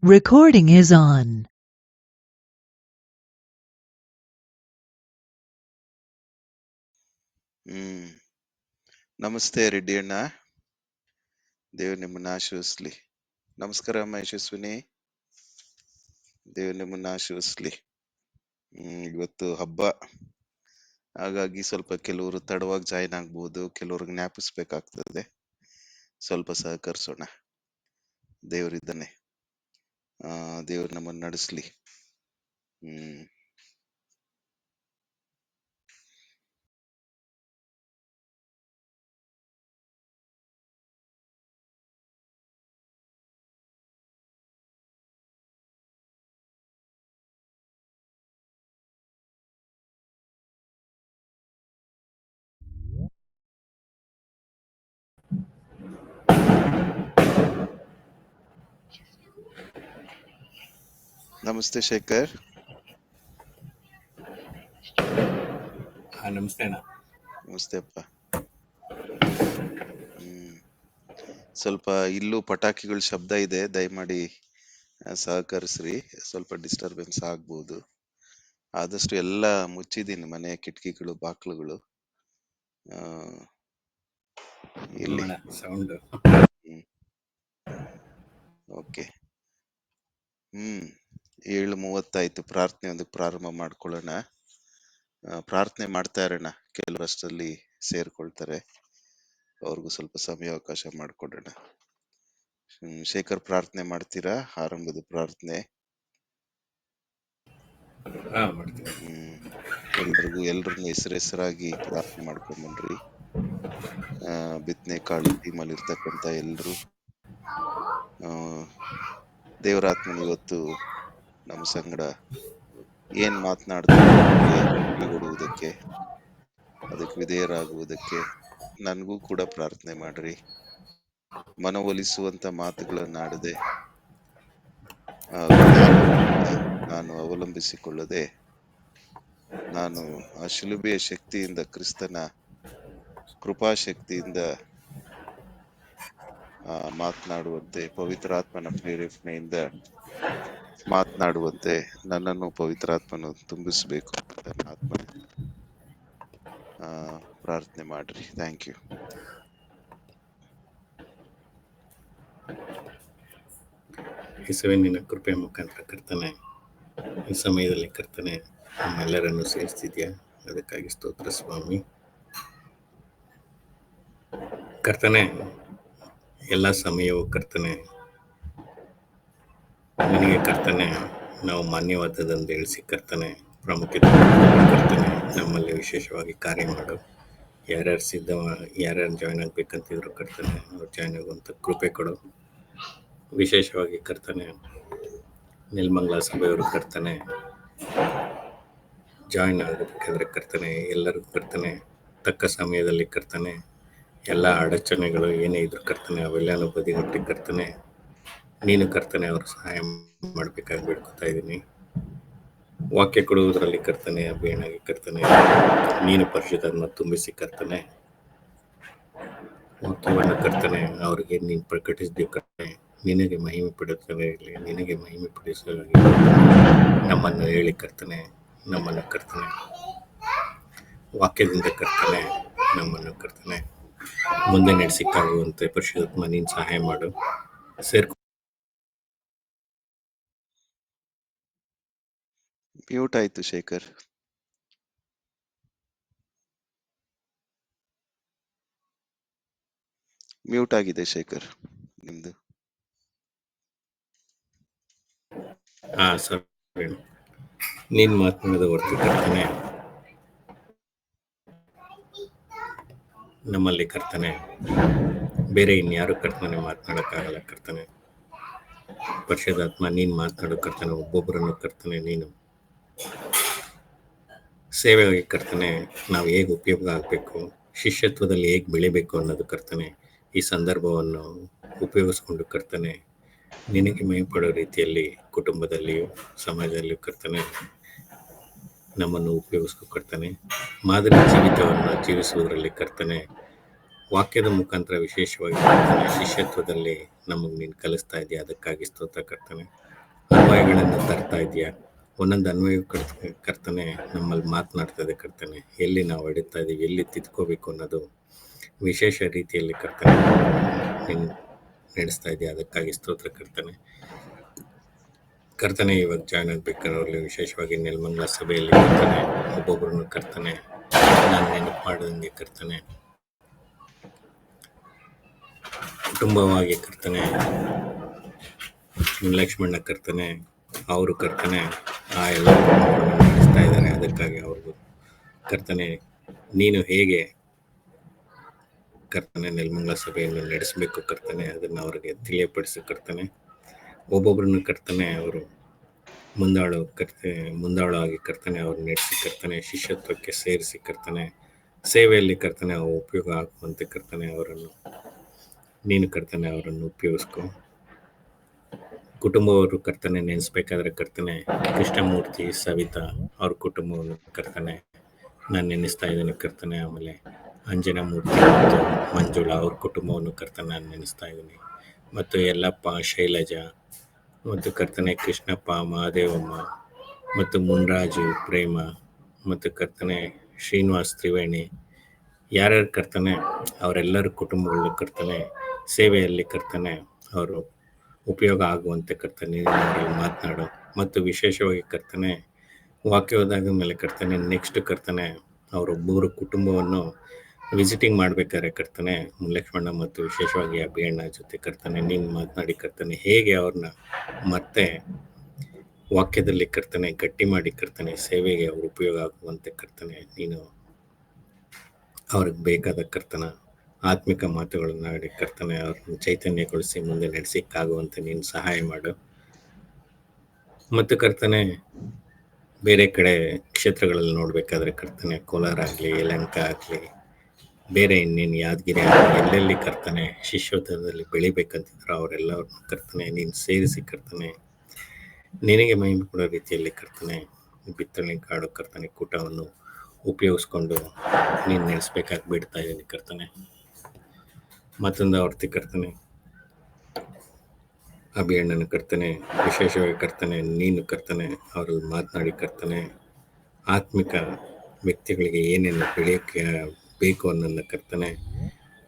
Recording is on. ಹ್ಮ್ ನಮಸ್ತೆ ರೆಡ್ಡಿ ಅಣ್ಣ. ದೇವ್ರು ನಿಮ್ಮನ್ನ ಆಶೀರ್ವಸ್ಲಿ. ನಮಸ್ಕಾರ ಅಮ್ಮ ಯಶಸ್ವಿನಿ. ದೇವ್ರು ನಿಮ್ಮನ್ನ ಆಶೀರ್ವಸ್ಲಿ. ಇವತ್ತು ಹಬ್ಬ, ಹಾಗಾಗಿ ಸ್ವಲ್ಪ ಕೆಲವರು ತಡವಾಗಿ ಜಾಯಿನ್ ಆಗ್ಬೋದು, ಕೆಲವ್ರಿಗೆ ಜ್ಞಾಪಿಸ್ಬೇಕಾಗ್ತದೆ. ಸ್ವಲ್ಪ ಸಹಕರಿಸೋಣ. ದೇವರಿದ್ದಾನೆ, ದೇವ್ರು ನಮ್ಮನ್ನ ನಡೆಸ್ಲಿ. ಹ್ಮ್ ನಮಸ್ತೆ ಶೇಖರ್. ನಮಸ್ತೆ ಅಣ್ಣ. ನಮಸ್ತೆ ಅಪ್ಪ. ಹ್ಮ್ ಸ್ವಲ್ಪ ಇಲ್ಲೂ ಪಟಾಕಿಗಳ ಶಬ್ದ ಇದೆ, ದಯಮಾಡಿ ಸಹಕರಿಸ್ರಿ. ಸ್ವಲ್ಪ ಡಿಸ್ಟರ್ಬೆನ್ಸ್ ಆಗ್ಬೋದು. ಆದಷ್ಟು ಎಲ್ಲ ಮುಚ್ಚಿದೀನಿ, ಮನೆ ಕಿಟಕಿಗಳು ಬಾಕ್ಲುಗಳು. ಇಲ್ಲಿ ಸೌಂಡ್ ಓಕೆ. 7:30 ಪ್ರಾರ್ಥನೆ ಒಂದಕ್ಕೆ ಪ್ರಾರಂಭ ಮಾಡ್ಕೊಳ್ಳೋಣ. ಪ್ರಾರ್ಥನೆ ಮಾಡ್ತಾ ಇರೋಣ, ಕೆಲವರಷ್ಟರಲ್ಲಿ ಸೇರ್ಕೊಳ್ತಾರೆ, ಅವ್ರಿಗೂ ಸ್ವಲ್ಪ ಸಮಯಾವಕಾಶ ಮಾಡ್ಕೊಡೋಣ. ಶೇಖರ್, ಪ್ರಾರ್ಥನೆ ಮಾಡ್ತೀರಾ? ಆರಂಭದ ಪ್ರಾರ್ಥನೆ. ಎಲ್ರನ್ನೂ ಹೆಸರಾಗಿ ಪ್ರಾರ್ಥನೆ ಮಾಡ್ಕೊಂಬನ್ರಿ. ಬಿತ್ತನೆ ಕಾಳು ಟೀಮಲ್ಲಿ ಇರ್ತಕ್ಕಂಥ ಎಲ್ರು, ದೇವರಾತ್ಮನ ಇವತ್ತು ನಮ್ಮ ಸಂಗಡ ಏನ್ ಮಾತನಾಡುವುದಕ್ಕೆ, ಅದಕ್ಕೆ ವಿಧೇಯರಾಗುವುದಕ್ಕೆ ನನಗೂ ಕೂಡ ಪ್ರಾರ್ಥನೆ ಮಾಡ್ರಿ. ಮನವೊಲಿಸುವಂತ ಮಾತುಗಳನ್ನಾಡದೆ, ನಾನು ಅವಲಂಬಿಸಿಕೊಳ್ಳದೆ, ನಾನು ಆ ಶಿಲುಬೆಯ ಶಕ್ತಿಯಿಂದ, ಕ್ರಿಸ್ತನ ಕೃಪಾಶಕ್ತಿಯಿಂದ ಮಾತನಾಡುವಂತೆ, ಪವಿತ್ರಾತ್ಮನ ಪ್ರೇರೇಪಣೆಯಿಂದ ಮಾತನಾಡುವಂತೆ ನನ್ನನ್ನು ಪವಿತ್ರಾತ್ಮನು ತುಂಬಿಸಬೇಕು ಅಂತ ಆತ್ಮ ಪ್ರಾರ್ಥನೆ ಮಾಡ್ರಿ. Thank you. ಯೇಸುವಿನ ಕೃಪೆ ಮುಖಾಂತರ ಕರ್ತನೆ, ಈ ಸಮಯದಲ್ಲಿ ಕರ್ತನೆ ನಮ್ಮೆಲ್ಲರನ್ನು ಸೇರಿಸ್ತಿದ್ಯಾ, ಅದಕ್ಕಾಗಿ ಸ್ತೋತ್ರ ಸ್ವಾಮಿ. ಕರ್ತನೆ, ಎಲ್ಲ ಸಮಯವೂ ಕರ್ತನೆ ನಿನಗೆ ಕರ್ತನೆ ನಾವು ಮಾನ್ಯವಾದದಂದು ಇಳಿಸಿ ಕರ್ತನೆ ಪ್ರಾಮುಖ್ಯತೆ ಕರ್ತನೆ ನಮ್ಮಲ್ಲಿ ವಿಶೇಷವಾಗಿ ಕಾರ್ಯ ಮಾಡು. ಯಾರ್ಯಾರು ಜಾಯ್ನ್ ಆಗ್ಬೇಕಂತಿದ್ರು ಕರ್ತನೆ ಅವ್ರು ಜಾಯ್ನ್ ಆಗುವಂಥ ಕೃಪೆ ಕೊಡು. ವಿಶೇಷವಾಗಿ ಕರ್ತನೆ ನೆಲಮಂಗಲ ಸಭೆಯವರು ಕರ್ತನೆ ಜಾಯ್ನ್ ಆಗಬೇಕಾದ್ರೆ ಕರ್ತನೆ ಎಲ್ಲರಿಗೂ ಕರ್ತನೆ ತಕ್ಕ ಸಮಯದಲ್ಲಿ ಕರ್ತನೆ ಎಲ್ಲ ಅಡಚಣೆಗಳು ಏನೇ ಇದ್ರು ಕರ್ತನೆ ಅವೆಲ್ಲನೂ ಬದಿಗಟ್ಟಿ ಕರ್ತನೆ ನೀನು ಕರ್ತನೆ ಅವರು ಸಹಾಯ ಮಾಡಬೇಕಾಗಿ ಬೇಡ್ಕೊತಾ ಇದ್ದೀನಿ. ವಾಕ್ಯ ಕೊಡುವುದರಲ್ಲಿ ಕರ್ತನೆ ಅಭಿಯಾನಾಗಿ ಕರ್ತನೆ ನೀನು ಪರಿಶುದ್ಧರನ್ನು ತುಂಬಿಸಿ ಕರ್ತನೆ ವಾಕ್ಯವನ್ನು ಕರ್ತನೆ ಅವರಿಗೆ ನೀನು ಪ್ರಕಟಿಸಿದ್ದೀವಿ ಕರ್ತನೆ. ನಿನಗೆ ಮಹಿಮೆ ಪಡುತ್ತವೆ ಇರಲಿ, ನಿನಗೆ ಮಹಿಮೆ ಪಡಿಸುವಾಗಿ ನಮ್ಮನ್ನು ಹೇಳಿ ಕರ್ತನೆ, ನಮ್ಮನ್ನು ಕರ್ತನೆ ವಾಕ್ಯದಿಂದ ಕರ್ತನೆ ನಮ್ಮನ್ನು ಕರ್ತನೆ ಮುಂದೆ ನಡೆಸಿಕ್ಕಾಗುವಂತೆ ಪರಿಶುದ್ಧಾತ್ಮ ನೀನು ಸಹಾಯ ಮಾಡು. ಮ್ಯೂಟ್ ಆಯ್ತು ಶೇಖರ್. ಮ್ಯೂಟ್ ಆಗಿದೆ ಶೇಖರ್ ನಿಮ್ದು. ಸರ್, ನೀನು ಮಾತನಾಡೋದು ಹೊರತು ಕರ್ತನೆ ನಮ್ಮಲ್ಲಿ ಕರ್ತನೆ ಬೇರೆ ಇನ್ಯಾರು ಕರ್ತನೆ ಮಾತನಾಡೋಕ್ಕಾಗಲ್ಲ ಕರ್ತನೆ. ಪರಿಶುದ್ಧಾತ್ಮ ನೀನು ಮಾತನಾಡೋ ಕರ್ತನೆ ಒಬ್ಬೊಬ್ಬರನ್ನು ಕರ್ತನೆ ನೀನು ಸೇವೆಗೆ ಕರ್ತನೆ ನಾವು ಹೇಗೆ ಉಪಯೋಗ ಆಗಬೇಕು, ಶಿಷ್ಯತ್ವದಲ್ಲಿ ಹೇಗೆ ಬೆಳಿಬೇಕು ಅನ್ನೋದು ಕರ್ತನೆ ಈ ಸಂದರ್ಭವನ್ನು ಉಪಯೋಗಿಸ್ಕೊಂಡು ಕರ್ತನೆ ನಿನಗೆ ಮೇಲ್ಪಡೋ ರೀತಿಯಲ್ಲಿ ಕುಟುಂಬದಲ್ಲಿಯೂ ಸಮಾಜದಲ್ಲಿಯೂ ಕರ್ತನೆ ನಮ್ಮನ್ನು ಉಪಯೋಗಿಸ್ಕೊ ಕರ್ತನೆ. ಮಾದರಿ ಜೀವಿತವನ್ನು ಜೀವಿಸುವುದರಲ್ಲಿ ಕರ್ತನೆ ವಾಕ್ಯದ ಮುಖಾಂತರ ವಿಶೇಷವಾಗಿ ಕರ್ತನೆ ಶಿಷ್ಯತ್ವದಲ್ಲಿ ನಮಗೆ ನೀನು ಕಲಿಸ್ತಾ ಇದೆಯಾ, ಅದಕ್ಕಾಗಿ ಸ್ತೋತ್ರ ಕರ್ತನೆ. ಅನ್ವಯಗಳನ್ನು ತರ್ತಾ ಇದೆಯಾ, ಒಂದೊಂದು ಅನ್ವಯ ಕರ್ತನೆ ನಮ್ಮಲ್ಲಿ ಮಾತನಾಡ್ತದೆ ಕರ್ತನೆ. ಎಲ್ಲಿ ನಾವು ಹೊಡಿತಾ ಇದೀವಿ, ಎಲ್ಲಿ ತಿದ್ಕೋಬೇಕು ಅನ್ನೋದು ವಿಶೇಷ ರೀತಿಯಲ್ಲಿ ಕರ್ತನೆ ನೀನು ನಡೆಸ್ತಾ ಇದೆಯಾ, ಅದಕ್ಕಾಗಿ ಸ್ತೋತ್ರ ಕರ್ತನೆ. ಕರ್ತನೆ ಇವಾಗ ಜಾಯ್ನ್ ಆಗ್ಬೇಕಾದ್ರೆ ವಿಶೇಷವಾಗಿ ನೆಲಮಂಗಲ ಸಭೆಯಲ್ಲಿ ಕರ್ತನೆ ಒಬ್ಬೊಬ್ಬರನ್ನು ಕರ್ತನೆ ನಾನು ನೆನಪು ಮಾಡಿದಂಗೆ ಕರ್ತನೆ ಕುಟುಂಬವಾಗಿ ಕರ್ತನೆ ಲಕ್ಷ್ಮಣ್ಣ ಕರ್ತನೆ ಅವರು ಕರ್ತನೆ ಆ ಎಲ್ಲ ಕುಟುಂಬಗಳನ್ನು ನಡೆಸ್ತಾ ಇದ್ದಾರೆ. ಅದಕ್ಕಾಗಿ ಅವ್ರಿಗೂ ಕರ್ತನೆ ನೀನು ಹೇಗೆ ಕರ್ತನೆ ನೆಲಮಂಗಲ ಸಭೆಯನ್ನು ನಡೆಸಬೇಕು ಕರ್ತನೆ ಅದನ್ನು ಅವರಿಗೆ ತಿಳಿಯಪಡಿಸಿ ಕರ್ತನೆ. ಒಬ್ಬೊಬ್ಬರನ್ನು ಕರ್ತನೆ ಅವರು ಮುಂದಾಳು ಆಗಿ ಕರ್ತನೆ ಅವ್ರು ನಡೆಸಿ ಕರ್ತನೆ ಶಿಷ್ಯತ್ವಕ್ಕೆ ಸೇರಿಸಿ ಕರ್ತನೆ ಸೇವೆಯಲ್ಲಿ ಕರ್ತನೆ ಅವು ಉಪಯೋಗ ಆಗುವಂತೆ ಕರ್ತನೆ ಅವರನ್ನು ನೀನು ಕರ್ತನೆ ಅವರನ್ನು ಉಪಯೋಗಿಸ್ಕೊ. ಕುಟುಂಬವರು ಕರ್ತನೆ ನೆನೆಸ್ಬೇಕಾದ್ರೆ ಕರ್ತನೆ ಕೃಷ್ಣಮೂರ್ತಿ ಸವಿತಾ ಅವ್ರ ಕುಟುಂಬವನ್ನು ಕರ್ತನೆ ನಾನು ನೆನೆಸ್ತಾ ಇದ್ದೀನಿ ಕರ್ತನೆ. ಆಮೇಲೆ ಅಂಜನಾ ಮೂರ್ತಿ ಮತ್ತು ಮಂಜುಳಾ ಅವ್ರ ಕುಟುಂಬವನ್ನು ಕರ್ತನೆ ನಾನು ನೆನೆಸ್ತಾ ಇದ್ದೀನಿ. ಮತ್ತು ಯಲ್ಲಪ್ಪ, ಶೈಲಜಾ ಮತ್ತು ಕರ್ತನೆ ಕೃಷ್ಣಪ್ಪ, ಮಹಾದೇವಮ್ಮ ಮತ್ತು ಮುನ್ರಾಜು, ಪ್ರೇಮ ಮತ್ತು ಕರ್ತನೆ ಶ್ರೀನಿವಾಸ್ ತ್ರಿವೇಣಿ ಯಾರ್ಯಾರು ಕರ್ತನೆ ಅವರೆಲ್ಲರ ಕುಟುಂಬಗಳು ಕರ್ತನೆ ಸೇವೆಯಲ್ಲಿ ಕರ್ತನೆ ಅವರು ಉಪಯೋಗ ಆಗುವಂತೆ ಕರ್ತನೆ ಅವರಲ್ಲಿ ಮಾತನಾಡು. ಮತ್ತು ವಿಶೇಷವಾಗಿ ಕರ್ತನೆ ವಾಕ್ಯ ಹೋದಾಗ ಮೇಲೆ ಕರ್ತನೆ ನೆಕ್ಸ್ಟ್ ಕರ್ತನೆ ಅವರೊಬ್ಬರು ಕುಟುಂಬವನ್ನು ವಿಸಿಟಿಂಗ್ ಮಾಡ್ಬೇಕಾದ್ರೆ ಕರ್ತನೆ ಲಕ್ಷ್ಮಣ್ಣ ಮತ್ತು ವಿಶೇಷವಾಗಿ ಅಭಿಯಣ್ಣ ಜೊತೆ ಕರ್ತನೆ ನೀನು ಮಾತನಾಡಿ ಕರ್ತನೆ ಹೇಗೆ ಅವ್ರನ್ನ ಮತ್ತೆ ವಾಕ್ಯದಲ್ಲಿ ಕರ್ತನೆ ಗಟ್ಟಿ ಮಾಡಿ ಕರ್ತನೆ ಸೇವೆಗೆ ಅವ್ರು ಉಪಯೋಗ ಆಗುವಂತೆ ಕರ್ತನೆ ನೀನು ಅವ್ರಿಗೆ ಬೇಕಾದ ಕರ್ತನ ಆತ್ಮಿಕ ಮಾತುಗಳನ್ನು ಆಡಿ ಕರ್ತನೆ ಅವ್ರನ್ನ ಚೈತನ್ಯಗೊಳಿಸಿ ಮುಂದೆ ನಡೆಸಿಕ್ಕಾಗುವಂತೆ ನೀನು ಸಹಾಯ ಮಾಡು. ಮತ್ತು ಕರ್ತನೆ ಬೇರೆ ಕಡೆ ಕ್ಷೇತ್ರಗಳಲ್ಲಿ ನೋಡಬೇಕಾದ್ರೆ ಕರ್ತನೆ ಕೋಲಾರ ಆಗಲಿ, ಯಲಹಂಕ ಆಗಲಿ, ಬೇರೆ ಇನ್ನೇನು ಯಾದಗಿರಿ ಆಗಲಿ, ಎಲ್ಲೆಲ್ಲಿ ಕರ್ತನೆ ಶಿಷ್ಯೋತ್ತರದಲ್ಲಿ ಬೆಳಿಬೇಕಂತಿದ್ರು ಅವರೆಲ್ಲವ್ರನ್ನ ಕರ್ತನೆ ನೀನು ಸೇರಿಸಿ ಕರ್ತನೆ ನಿನಗೆ ಮಹಿಮೆ ಕೊಡೋ ರೀತಿಯಲ್ಲಿ ಕರ್ತನೆ ಬಿತ್ತನೆ ಕಾಡು ಕರ್ತನೆ ಕೂಟವನ್ನು ಉಪಯೋಗಿಸ್ಕೊಂಡು ನೀನು ನಡೆಸ್ಬೇಕಾಗಿ ಬಿಡ್ತಾ ಇದ್ದೀನಿ ಕರ್ತನೆ. ಮತ್ತೊಂದು ಆವರ್ತಿ ಕರ್ತನೆ ಅಭಿಯಣ್ಣನ ಕರ್ತನೆ ವಿಶೇಷವಾಗಿ ಕರ್ತನೆ ನೀನು ಕರ್ತನೆ ಅವರಲ್ಲಿ ಮಾತನಾಡಿ ಕರ್ತನೆ ಆತ್ಮಿಕ ವ್ಯಕ್ತಿಗಳಿಗೆ ಏನೇನು ಬೆಳೆಯೋಕ್ಕೆ ಬೇಕು ಅನ್ನೋದನ್ನ ಕರ್ತನೆ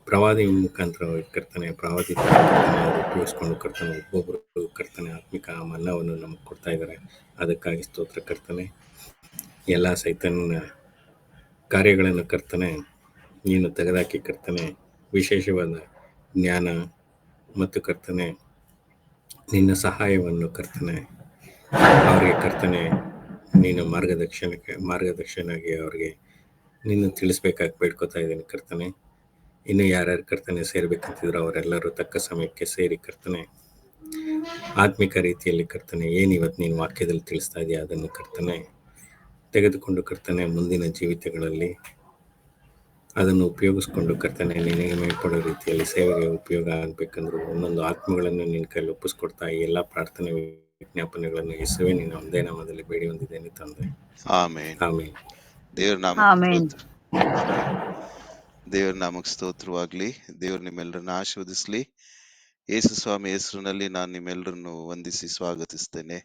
ಪ್ರವಾದಿ ಮುಖಾಂತರವಾಗಿ ಕರ್ತನೆ ಪ್ರವಾದಿ ಕರ್ತನೆ ಉಪಯೋಗಿಸ್ಕೊಂಡು ಕರ್ತನೆ ಒಬ್ಬೊಬ್ಬರು ಕರ್ತನೆ ಆತ್ಮಿಕ ಮನ್ನವನ್ನು ನಮಗೆ ಕೊಡ್ತಾ ಇದ್ದಾರೆ. ಅದಕ್ಕಾಗಿ ಸ್ತೋತ್ರ ಕರ್ತನೆ. ಎಲ್ಲ ಸೈತನ್ನ ಕಾರ್ಯಗಳನ್ನು ಕರ್ತನೆ ನೀನು ತೆಗೆದಾಕಿ ಕರ್ತನೆ ವಿಶೇಷವಾದ ಜ್ಞಾನ ಮತ್ತು ಕರ್ತನೆ ನಿನ್ನ ಸಹಾಯವನ್ನು ಕರ್ತನೆ ಅವರಿಗೆ ಕರ್ತನೆ ನೀನು ಮಾರ್ಗದರ್ಶನಾಗಿ ಅವರಿಗೆ ನೀನು ತಿಳಿಸ್ಬೇಕಾಗಿ ಬೇಡ್ಕೊತಾ ಇದ್ದೀನಿ ಕರ್ತನೆ. ಇನ್ನು ಯಾರ್ಯಾರು ಕರ್ತನೆ ಸೇರ್ಬೇಕಂತಿದ್ರು ಅವರೆಲ್ಲರೂ ತಕ್ಕ ಸಮಯಕ್ಕೆ ಸೇರಿ ಕರ್ತನೆ ಆತ್ಮಿಕ ರೀತಿಯಲ್ಲಿ ಕರ್ತನೆ ಏನು ಇವತ್ತು ನೀನು ವಾಕ್ಯದಲ್ಲಿ ತಿಳಿಸ್ತಾ ಇದೆಯಾ ಅದನ್ನು ಕರ್ತನೆ ತೆಗೆದುಕೊಂಡು ಕರ್ತನೆ ಮುಂದಿನ ಜೀವಿತಗಳಲ್ಲಿ ಅದನ್ನು ಉಪಯೋಗಿಸ್ಕೊಂಡು ಕರ್ತನೆ ನಿನಗೆ ಮೇಲ್ಪಡೋ ರೀತಿಯಲ್ಲಿ ಸೇವೆಗೆ ಉಪಯೋಗ ಆಗಬೇಕಂದ್ರೆ ಒಂದೊಂದು ಆತ್ಮಗಳನ್ನು ನಿನ್ನ ಕೈಲಿ ಒಪ್ಪಿಸ್ಕೊಡ್ತಾ ಈ ಎಲ್ಲ ಪ್ರಾರ್ಥನೆ ವಿಜ್ಞಾಪನೆಗಳನ್ನು ಯೇಸುವೆ ನಿನ್ನ ಒಂದೇ ನಾಮದಲ್ಲಿ ಬೇಡಿ ಹೊಂದಿದ್ದೇನೆ ತಂದೆ. ಆಮೇನ್. ಆಮೇಲೆ ದೇವ್ರ ಆಮೇನ್. ನಾಮಕ್ಕೆ ಸ್ತೋತ್ರವಾಗ್ಲಿ. ದೇವ್ರು ನಿಮ್ಮೆಲ್ಲರನ್ನ ಆಶೀರ್ವದಿಸ್ಲಿ. ಯೇಸು ಸ್ವಾಮಿ ಹೆಸರಿನಲ್ಲಿ ನಾನು ನಿಮ್ಮೆಲ್ಲರನ್ನು ವಂದಿಸಿ ಸ್ವಾಗತಿಸ್ತೇನೆ.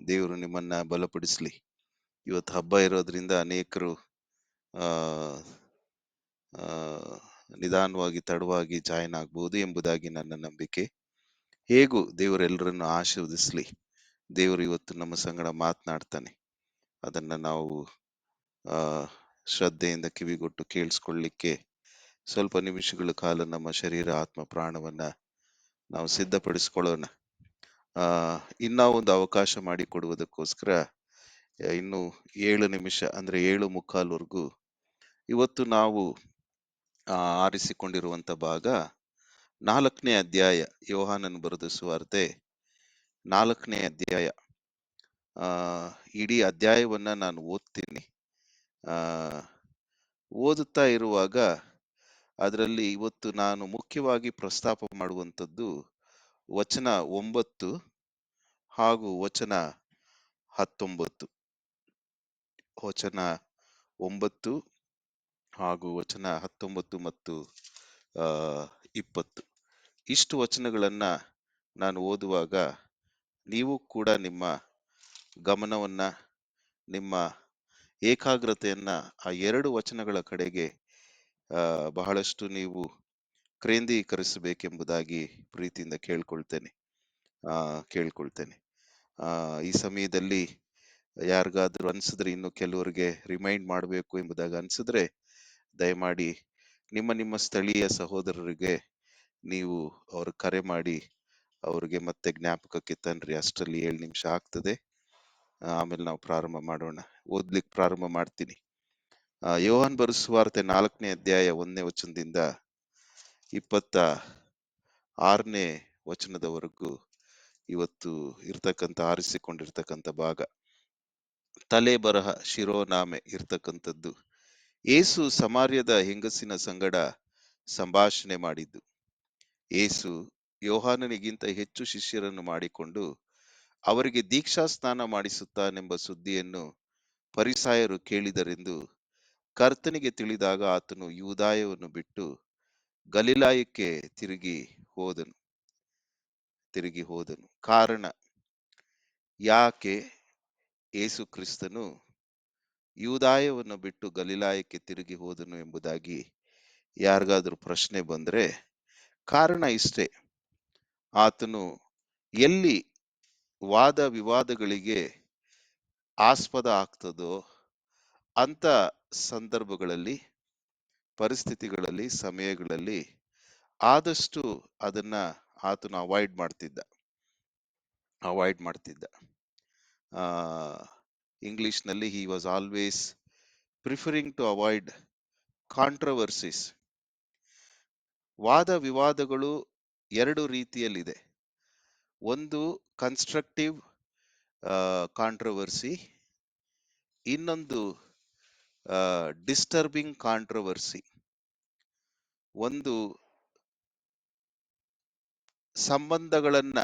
ದೇವರು ನಿಮ್ಮನ್ನ ಬಲಪಡಿಸ್ಲಿ. ಇವತ್ತು ಹಬ್ಬ ಇರೋದ್ರಿಂದ ಅನೇಕರು ಆ ನಿಧಾನವಾಗಿ ತಡವಾಗಿ ಜಾಯಿನ್ ಆಗ್ಬಹುದು ಎಂಬುದಾಗಿ ನನ್ನ ನಂಬಿಕೆ. ಹೇಗೂ ದೇವರೆಲ್ಲರನ್ನು ಆಶೀರ್ವದಿಸ್ಲಿ. ದೇವರು ಇವತ್ತು ನಮ್ಮ ಸಂಗಡ ಮಾತನಾಡ್ತಾನೆ. ಅದನ್ನ ನಾವು ಶ್ರದ್ಧೆಯಿಂದ ಕಿವಿಗೊಟ್ಟು ಕೇಳಿಸ್ಕೊಳ್ಳಿಕ್ಕೆ ಸ್ವಲ್ಪ ನಿಮಿಷಗಳ ಕಾಲ ನಮ್ಮ ಶರೀರ ಆತ್ಮ ಪ್ರಾಣವನ್ನ ನಾವು ಸಿದ್ಧಪಡಿಸ್ಕೊಳ್ಳೋಣ. ಇನ್ನ ಒಂದು ಅವಕಾಶ ಮಾಡಿಕೊಡುವುದಕ್ಕೋಸ್ಕರ ಇನ್ನು 7 ನಿಮಿಷ ಅಂದ್ರೆ 7:45 ಇವತ್ತು ನಾವು ಆರಿಸಿಕೊಂಡಿರುವಂತ ಭಾಗ 4ನೇ ಅಧ್ಯಾಯ, ಯೋಹಾನನ ಬರೆದ ಸುವಾರ್ತೆ 4ನೇ ಅಧ್ಯಾಯ. ಇಡೀ ಅಧ್ಯಾಯವನ್ನ ನಾನು ಓದ್ತೀನಿ. ಓದುತ್ತಾ ಇರುವಾಗ ಅದರಲ್ಲಿ ಇವತ್ತು ನಾನು ಮುಖ್ಯವಾಗಿ ಪ್ರಸ್ತಾಪ ಮಾಡುವಂಥದ್ದು ವಚನ 9 ಹಾಗೂ ವಚನ 19. ವಚನ 9 ಹಾಗೂ ವಚನ 19 ಮತ್ತು 20. ಇಷ್ಟು ವಚನಗಳನ್ನ ನಾನು ಓದುವಾಗ ನೀವು ಕೂಡ ನಿಮ್ಮ ಗಮನವನ್ನ, ನಿಮ್ಮ ಏಕಾಗ್ರತೆಯನ್ನ ಆ 2 ವಚನಗಳ ಕಡೆಗೆ ಬಹಳಷ್ಟು ನೀವು ಕೇಂದ್ರೀಕರಿಸಬೇಕೆಂಬುದಾಗಿ ಪ್ರೀತಿಯಿಂದ ಕೇಳ್ಕೊಳ್ತೇನೆ. ಈ ಸಮಯದಲ್ಲಿ ಯಾರಿಗಾದ್ರೂ ಅನ್ಸಿದ್ರೆ, ಇನ್ನು ಕೆಲವರಿಗೆ ರಿಮೈಂಡ್ ಮಾಡಬೇಕು ಎಂಬುದಾಗಿ ಅನ್ಸಿದ್ರೆ, ದಯಮಾಡಿ ನಿಮ್ಮ ಸ್ಥಳೀಯ ಸಹೋದರರಿಗೆ ನೀವು ಅವ್ರ ಕರೆ ಮಾಡಿ ಅವ್ರಿಗೆ ಮತ್ತೆ ಜ್ಞಾಪಕಕ್ಕೆ ತನ್ರಿ. ಅಷ್ಟರಲ್ಲಿ 7 ನಿಮಿಷ ಆಗ್ತದೆ. ಆಮೇಲೆ ನಾವು ಪ್ರಾರಂಭ ಮಾಡೋಣ. ಓದ್ಲಿಕ್ಕೆ ಪ್ರಾರಂಭ ಮಾಡ್ತೀನಿ. ಯೋಹಾನ್ ಬರೆಸುವಾರ್ತೆ 4ನೇ ಅಧ್ಯಾಯ 1ನೇ ವಚನದಿಂದ 26ನೇ ವಚನದವರೆಗೂ ಇವತ್ತು ಆರಿಸಿಕೊಂಡಿರ್ತಕ್ಕಂಥ ಭಾಗ. ತಲೆ ಬರಹ ಶಿರೋನಾಮೆ ಇರ್ತಕ್ಕಂಥದ್ದು. ಏಸು ಸಮಾರ್ಯದ ಹೆಂಗಸಿನ ಸಂಗಡ ಸಂಭಾಷಣೆ ಮಾಡಿದ್ದು. ಏಸು ಯೋಹಾನನಿಗಿಂತ ಹೆಚ್ಚು ಶಿಷ್ಯರನ್ನು ಮಾಡಿಕೊಂಡು ಅವರಿಗೆ ದೀಕ್ಷಾ ಸ್ನಾನ ಮಾಡಿಸುತ್ತಾನೆಂಬ ಸುದ್ದಿಯನ್ನು ಫರಿಸಾಯರು ಕೇಳಿದರೆಂದು ಕರ್ತನಿಗೆ ತಿಳಿದಾಗ ಆತನು ಯೂದಾಯವನ್ನು ಬಿಟ್ಟು ಗಲಿಲಾಯಕ್ಕೆ ತಿರುಗಿ ಹೋದನು. ಕಾರಣ, ಯಾಕೆ ಏಸು ಕ್ರಿಸ್ತನು ಯೂದಾಯವನ್ನು ಬಿಟ್ಟು ಗಲಿಲಾಯಕ್ಕೆ ತಿರುಗಿ ಹೋದನು ಎಂಬುದಾಗಿ ಯಾರಿಗಾದ್ರೂ ಪ್ರಶ್ನೆ ಬಂದ್ರೆ ಕಾರಣ ಇಷ್ಟೇ: ಆತನು ಎಲ್ಲಿ ವಾದ ವಿವಾದಗಳಿಗೆ ಆಸ್ಪದ ಆಗ್ತದೋ ಅಂತ ಸಂದರ್ಭಗಳಲ್ಲಿ, ಪರಿಸ್ಥಿತಿಗಳಲ್ಲಿ, ಸಮಯಗಳಲ್ಲಿ ಆದಷ್ಟು ಅದನ್ನ ಆತನು ಅವಾಯ್ಡ್ ಮಾಡ್ತಿದ್ದ. ಇಂಗ್ಲಿಷ್ ನಲ್ಲಿ he was always preferring to avoid controversies. ವಾದ ವಿವಾದಗಳು 2 ರೀತಿಯಲ್ಲಿದೆ. ಒಂದು ಕನ್ಸ್ಟ್ರಕ್ಟಿವ್ ಕಾಂಟ್ರವರ್ಸಿ, ಇನ್ನೊಂದು ಡಿಸ್ಟರ್ಬಿಂಗ್ ಕಾಂಟ್ರವರ್ಸಿ. ಒಂದು ಸಂಬಂಧಗಳನ್ನ,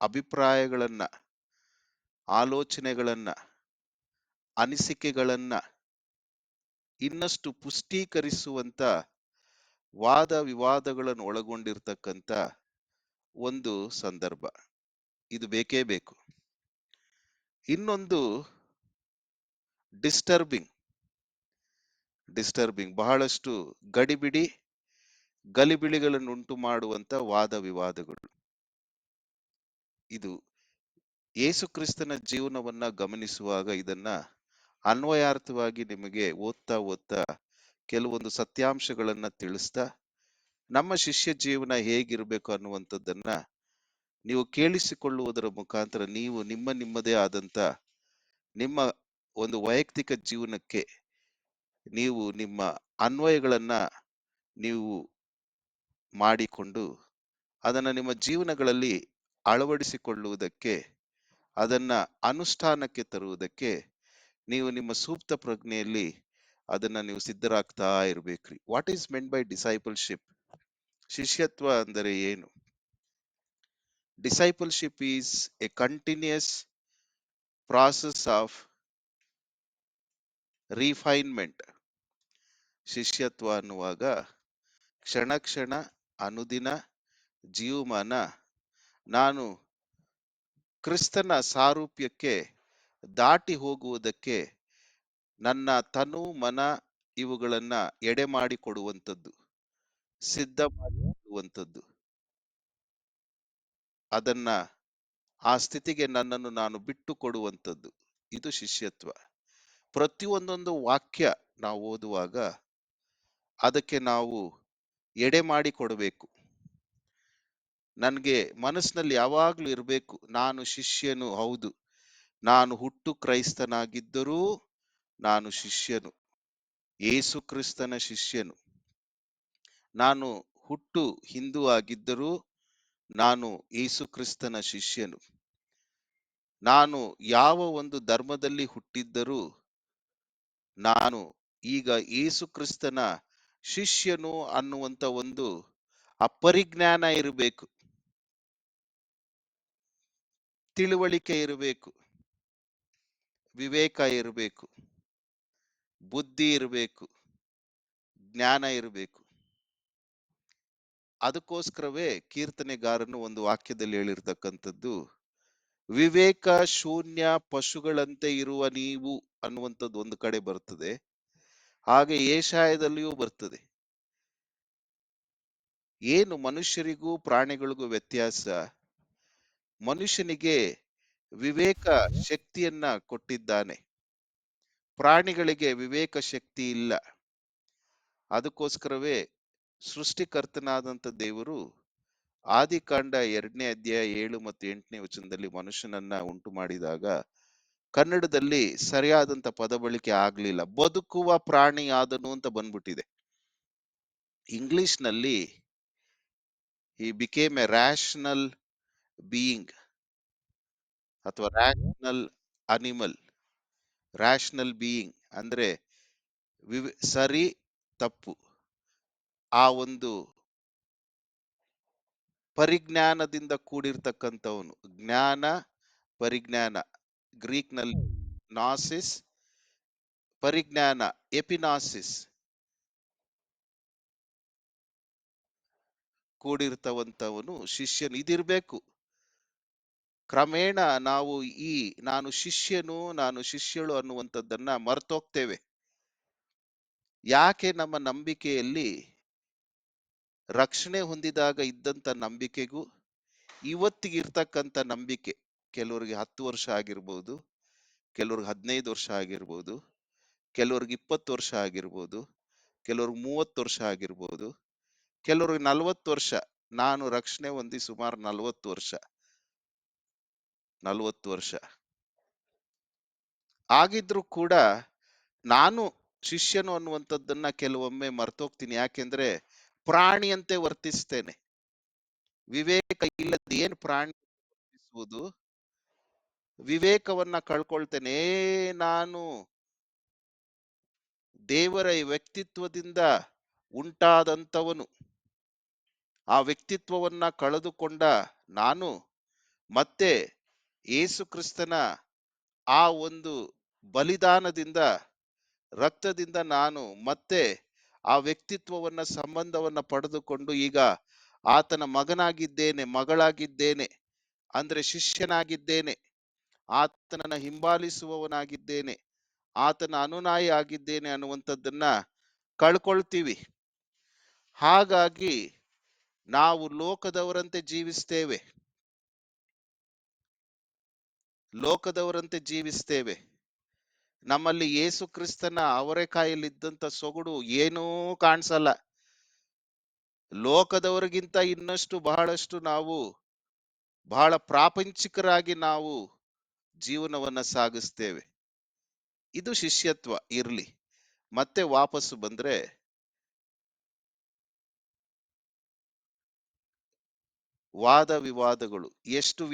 ಅಭಿಪ್ರಾಯಗಳನ್ನ, ಆಲೋಚನೆಗಳನ್ನ, ಅನಿಸಿಕೆಗಳನ್ನ ಇನ್ನಷ್ಟು ಪುಷ್ಟೀಕರಿಸುವಂತ ವಾದ ವಿವಾದಗಳನ್ನು ಒಳಗೊಂಡಿರ್ತಕ್ಕಂಥ ಒಂದು ಸಂದರ್ಭ. ಇದು ಬೇಕೇ ಬೇಕು. ಇನ್ನೊಂದು ಡಿಸ್ಟರ್ಬಿಂಗ್, ಬಹಳಷ್ಟು ಗಲಿಬಿಲಿಗಳನ್ನು ಉಂಟು ಮಾಡುವಂತ ವಾದ ವಿವಾದಗಳು. ಇದು ಯೇಸು ಕ್ರಿಸ್ತನ ಜೀವನವನ್ನ ಗಮನಿಸುವಾಗ ಇದನ್ನ ಅನ್ವಯಾರ್ಥವಾಗಿ ನಿಮಗೆ ಓದ್ತಾ ಕೆಲವೊಂದು ಸತ್ಯಾಂಶಗಳನ್ನ ತಿಳಿಸ್ತಾ, ನಮ್ಮ ಶಿಷ್ಯ ಜೀವನ ಹೇಗಿರ್ಬೇಕು ಅನ್ನುವಂಥದ್ದನ್ನ ನೀವು ಕೇಳಿಸಿಕೊಳ್ಳುವುದರ ಮುಖಾಂತರ ನೀವು ನಿಮ್ಮದೇ ಆದಂತ ನಿಮ್ಮ ಒಂದು ವೈಯಕ್ತಿಕ ಜೀವನಕ್ಕೆ ನೀವು ನಿಮ್ಮ ಅನ್ವಯಗಳನ್ನ ನೀವು ಮಾಡಿಕೊಂಡು ಅದನ್ನ ನಿಮ್ಮ ಜೀವನಗಳಲ್ಲಿ ಅಳವಡಿಸಿಕೊಳ್ಳುವುದಕ್ಕೆ, ಅದನ್ನ ಅನುಷ್ಠಾನಕ್ಕೆ ತರುವುದಕ್ಕೆ ನೀವು ನಿಮ್ಮ ಸೂಕ್ತ ಪ್ರಜ್ಞೆಯಲ್ಲಿ ಅದನ್ನ ನೀವು ಸಿದ್ಧರಾಗ್ತಾ ಇರ್ಬೇಕ್ರಿ. What is meant by discipleship? ಶಿಷ್ಯತ್ವ ಅಂದರೆ ಏನು? Discipleship is a continuous process of refinement. ಶಿಷ್ಯತ್ವ ಅನ್ನುವಾಗ ಕ್ಷಣ ಅನುದಿನ ಜೀವಮಾನ ನಾನು ಕ್ರಿಸ್ತನ ಸಾರೂಪ್ಯಕ್ಕೆ ದಾಟಿ ಹೋಗುವುದಕ್ಕೆ ನನ್ನ ತನು ಮನ ಇವುಗಳನ್ನ ಎಡೆ ಮಾಡಿಕೊಡುವಂಥದ್ದು, ಸಿದ್ಧ ಮಾಡಿಕೊಡುವಂಥದ್ದು. ಅದನ್ನ ಆ ಸ್ಥಿತಿಗೆ ನನ್ನನ್ನು ನಾನು ಬಿಟ್ಟು ಕೊಡುವಂಥದ್ದು. ಇದು ಶಿಷ್ಯತ್ವ. ಪ್ರತಿಯೊಂದೊಂದು ವಾಕ್ಯ ನಾವು ಓದುವಾಗ ಅದಕ್ಕೆ ನಾವು ಎಡೆ ಮಾಡಿ ಕೊಡಬೇಕು. ನನ್ಗೆ ಮನಸ್ಸಿನಲ್ಲಿ ಯಾವಾಗ್ಲೂ ಇರಬೇಕು, ನಾನು ಶಿಷ್ಯನು. ಹೌದು, ನಾನು ಹುಟ್ಟು ಕ್ರೈಸ್ತನಾಗಿದ್ದರೂ ನಾನು ಶಿಷ್ಯನು, ಯೇಸು ಕ್ರಿಸ್ತನ ಶಿಷ್ಯನು. ನಾನು ಹುಟ್ಟು ಹಿಂದೂ ಆಗಿದ್ದರೂ ನಾನು ಯೇಸು ಕ್ರಿಸ್ತನ ಶಿಷ್ಯನು. ನಾನು ಯಾವ ಒಂದು ಧರ್ಮದಲ್ಲಿ ಹುಟ್ಟಿದ್ದರೂ ನಾನು ಈಗ ಯೇಸು ಕ್ರಿಸ್ತನ ಶಿಷ್ಯನು ಅನ್ನುವಂತ ಒಂದು ಅಪರಿಜ್ಞಾನ ಇರಬೇಕು, ತಿಳುವಳಿಕೆ ಇರಬೇಕು, ವಿವೇಕ ಇರಬೇಕು, ಬುದ್ಧಿ ಇರಬೇಕು, ಜ್ಞಾನ ಇರಬೇಕು. ಅದಕ್ಕೋಸ್ಕರವೇ ಕೀರ್ತನೆಗಾರನು ಒಂದು ವಾಕ್ಯದಲ್ಲಿ ಹೇಳಿರ್ತಕ್ಕಂಥದ್ದು, ವಿವೇಕ ಶೂನ್ಯ ಪಶುಗಳಂತೆ ಇರುವ ನೀವು ಅನ್ನುವಂಥದ್ದು ಒಂದು ಕಡೆ ಬರ್ತದೆ, ಹಾಗೆ ಏಷಾಯದಲ್ಲಿಯೂ ಬರ್ತದೆ. ಏನು ಮನುಷ್ಯರಿಗೂ ಪ್ರಾಣಿಗಳಿಗೂ ವ್ಯತ್ಯಾಸ? ಮನುಷ್ಯನಿಗೆ ವಿವೇಕ ಶಕ್ತಿಯನ್ನ ಕೊಟ್ಟಿದ್ದಾನೆ, ಪ್ರಾಣಿಗಳಿಗೆ ವಿವೇಕ ಶಕ್ತಿ ಇಲ್ಲ. ಅದಕ್ಕೋಸ್ಕರವೇ ಸೃಷ್ಟಿಕರ್ತನಾದಂಥ ದೇವರು ಆದಿಕಾಂಡ 2ನೇ ಅಧ್ಯಾಯ 7 ಮತ್ತು 8ನೇ ವಚನದಲ್ಲಿ ಮನುಷ್ಯನನ್ನ ಉಂಟು ಮಾಡಿದಾಗ ಕನ್ನಡದಲ್ಲಿ ಸರಿಯಾದಂತ ಪದ ಬಳಕೆ ಆಗ್ಲಿಲ್ಲ, ಬದುಕುವ ಪ್ರಾಣಿ ಆದನು ಅಂತ ಬಂದ್ಬಿಟ್ಟಿದೆ. ಇಂಗ್ಲಿಷ್ ನಲ್ಲಿ ಈ ಬಿಕೇಮ್ ಎ ರ್ಯಾಷನಲ್ ಬೀಯಿಂಗ್ ಅಥವಾ ರ್ಯಾಷನಲ್ ಅನಿಮಲ್. ರ್ಯಾಷನಲ್ ಬೀಯಿಂಗ್ ಅಂದ್ರೆ ಸರಿ ತಪ್ಪು ಆ ಒಂದು ಪರಿಜ್ಞಾನದಿಂದ ಕೂಡಿರ್ತಕ್ಕಂಥವನು. ಜ್ಞಾನ ಪರಿಜ್ಞಾನ, ಗ್ರೀಕ್ ನಲ್ಲಿ ನಾಸಿಸ್, ಪರಿಜ್ಞಾನ ಎಪಿನಾಸಿಸ್, ಕೂಡಿರ್ತವಂತವನು ಶಿಷ್ಯನು. ಇದಿರ್ಬೇಕು. ಕ್ರಮೇಣ ನಾವು ಈ ನಾನು ಶಿಷ್ಯನು ನಾನು ಶಿಷ್ಯಳು ಅನ್ನುವಂಥದ್ದನ್ನ ಮರ್ತೋಗ್ತೇವೆ. ಯಾಕೆ? ನಮ್ಮ ನಂಬಿಕೆಯಲ್ಲಿ ರಕ್ಷಣೆ ಹೊಂದಿದಾಗ ಇದ್ದಂತ ನಂಬಿಕೆಗೂ ಇವತ್ತಿಗಿರ್ತಕ್ಕಂಥ ನಂಬಿಕೆ, ಕೆಲವರಿಗೆ 10 ವರ್ಷ ಆಗಿರ್ಬೋದು, ಕೆಲವ್ರಿಗೆ 15 ವರ್ಷ ಆಗಿರ್ಬೋದು, ಕೆಲವ್ರಿಗೆ 20 ವರ್ಷ ಆಗಿರ್ಬೋದು, ಕೆಲವ್ರಿಗೆ 30 ವರ್ಷ ಆಗಿರ್ಬೋದು, ಕೆಲವ್ರಿಗೆ 40 ವರ್ಷ. ನಾನು ರಕ್ಷಣೆ ಹೊಂದಿ ಸುಮಾರು 40 ವರ್ಷ ಆಗಿದ್ರು ಕೂಡ ನಾನು ಶಿಷ್ಯನು ಅನ್ನುವಂಥದ್ದನ್ನ ಕೆಲವೊಮ್ಮೆ ಮರ್ತೋಗ್ತೀನಿ. ಯಾಕೆಂದ್ರೆ ಪ್ರಾಣಿಯಂತೆ ವರ್ತಿಸ್ತೇನೆ. ವಿವೇಕ ಇಲ್ಲದ ಏನ್ ಪ್ರಾಣಿ ವರ್ತಿಸುವುದು? ವಿವೇಕವನ್ನ ಕಳ್ಕೊಳ್ತೇನೆ. ನಾನು ದೇವರ ವ್ಯಕ್ತಿತ್ವದಿಂದ ಉಂಟಾದಂಥವನು, ಆ ವ್ಯಕ್ತಿತ್ವವನ್ನ ಕಳೆದುಕೊಂಡ ನಾನು ಮತ್ತೆ ಯೇಸು ಕ್ರಿಸ್ತನ ಆ ಒಂದು ಬಲಿದಾನದಿಂದ, ರಕ್ತದಿಂದ ನಾನು ಮತ್ತೆ ಆ ವ್ಯಕ್ತಿತ್ವವನ್ನ ಸಂಬಂಧವನ್ನ ಪಡೆದುಕೊಂಡು ಈಗ ಆತನ ಮಗನಾಗಿದ್ದೇನೆ, ಮಗಳಾಗಿದ್ದೇನೆ, ಅಂದ್ರೆ ಶಿಷ್ಯನಾಗಿದ್ದೇನೆ, ಆತನನ್ನ ಹಿಂಬಾಲಿಸುವವನಾಗಿದ್ದೇನೆ, ಆತನ ಅನುನಾಯಿ ಆಗಿದ್ದೇನೆ ಅನ್ನುವಂಥದ್ದನ್ನ ಕಳ್ಕೊಳ್ತೀವಿ. ಹಾಗಾಗಿ ನಾವು ಲೋಕದವರಂತೆ ಜೀವಿಸ್ತೇವೆ. ನಮ್ಮಲ್ಲಿ ಯೇಸು ಕ್ರಿಸ್ತನ ಅವರೆಕಾಯಲ್ಲಿದ್ದಂತ ಸೊಗಡು ಏನೂ ಕಾಣಿಸಲ್ಲ. ಲೋಕದವರಿಗಿಂತ ಇನ್ನಷ್ಟು ಬಹಳಷ್ಟು ನಾವು ಬಹಳ ಪ್ರಾಪಂಚಿಕರಾಗಿ ನಾವು ಜೀವನವನ್ನ ಸಾಗಿಸ್ತೇವೆ. ಇದು ಶಿಷ್ಯತ್ವ ಇರ್ಲಿ. ಮತ್ತೆ ವಾಪಸ್ಸು ಬಂದ್ರೆ, ವಾದ ವಿವಾದಗಳು ಎಷ್ಟು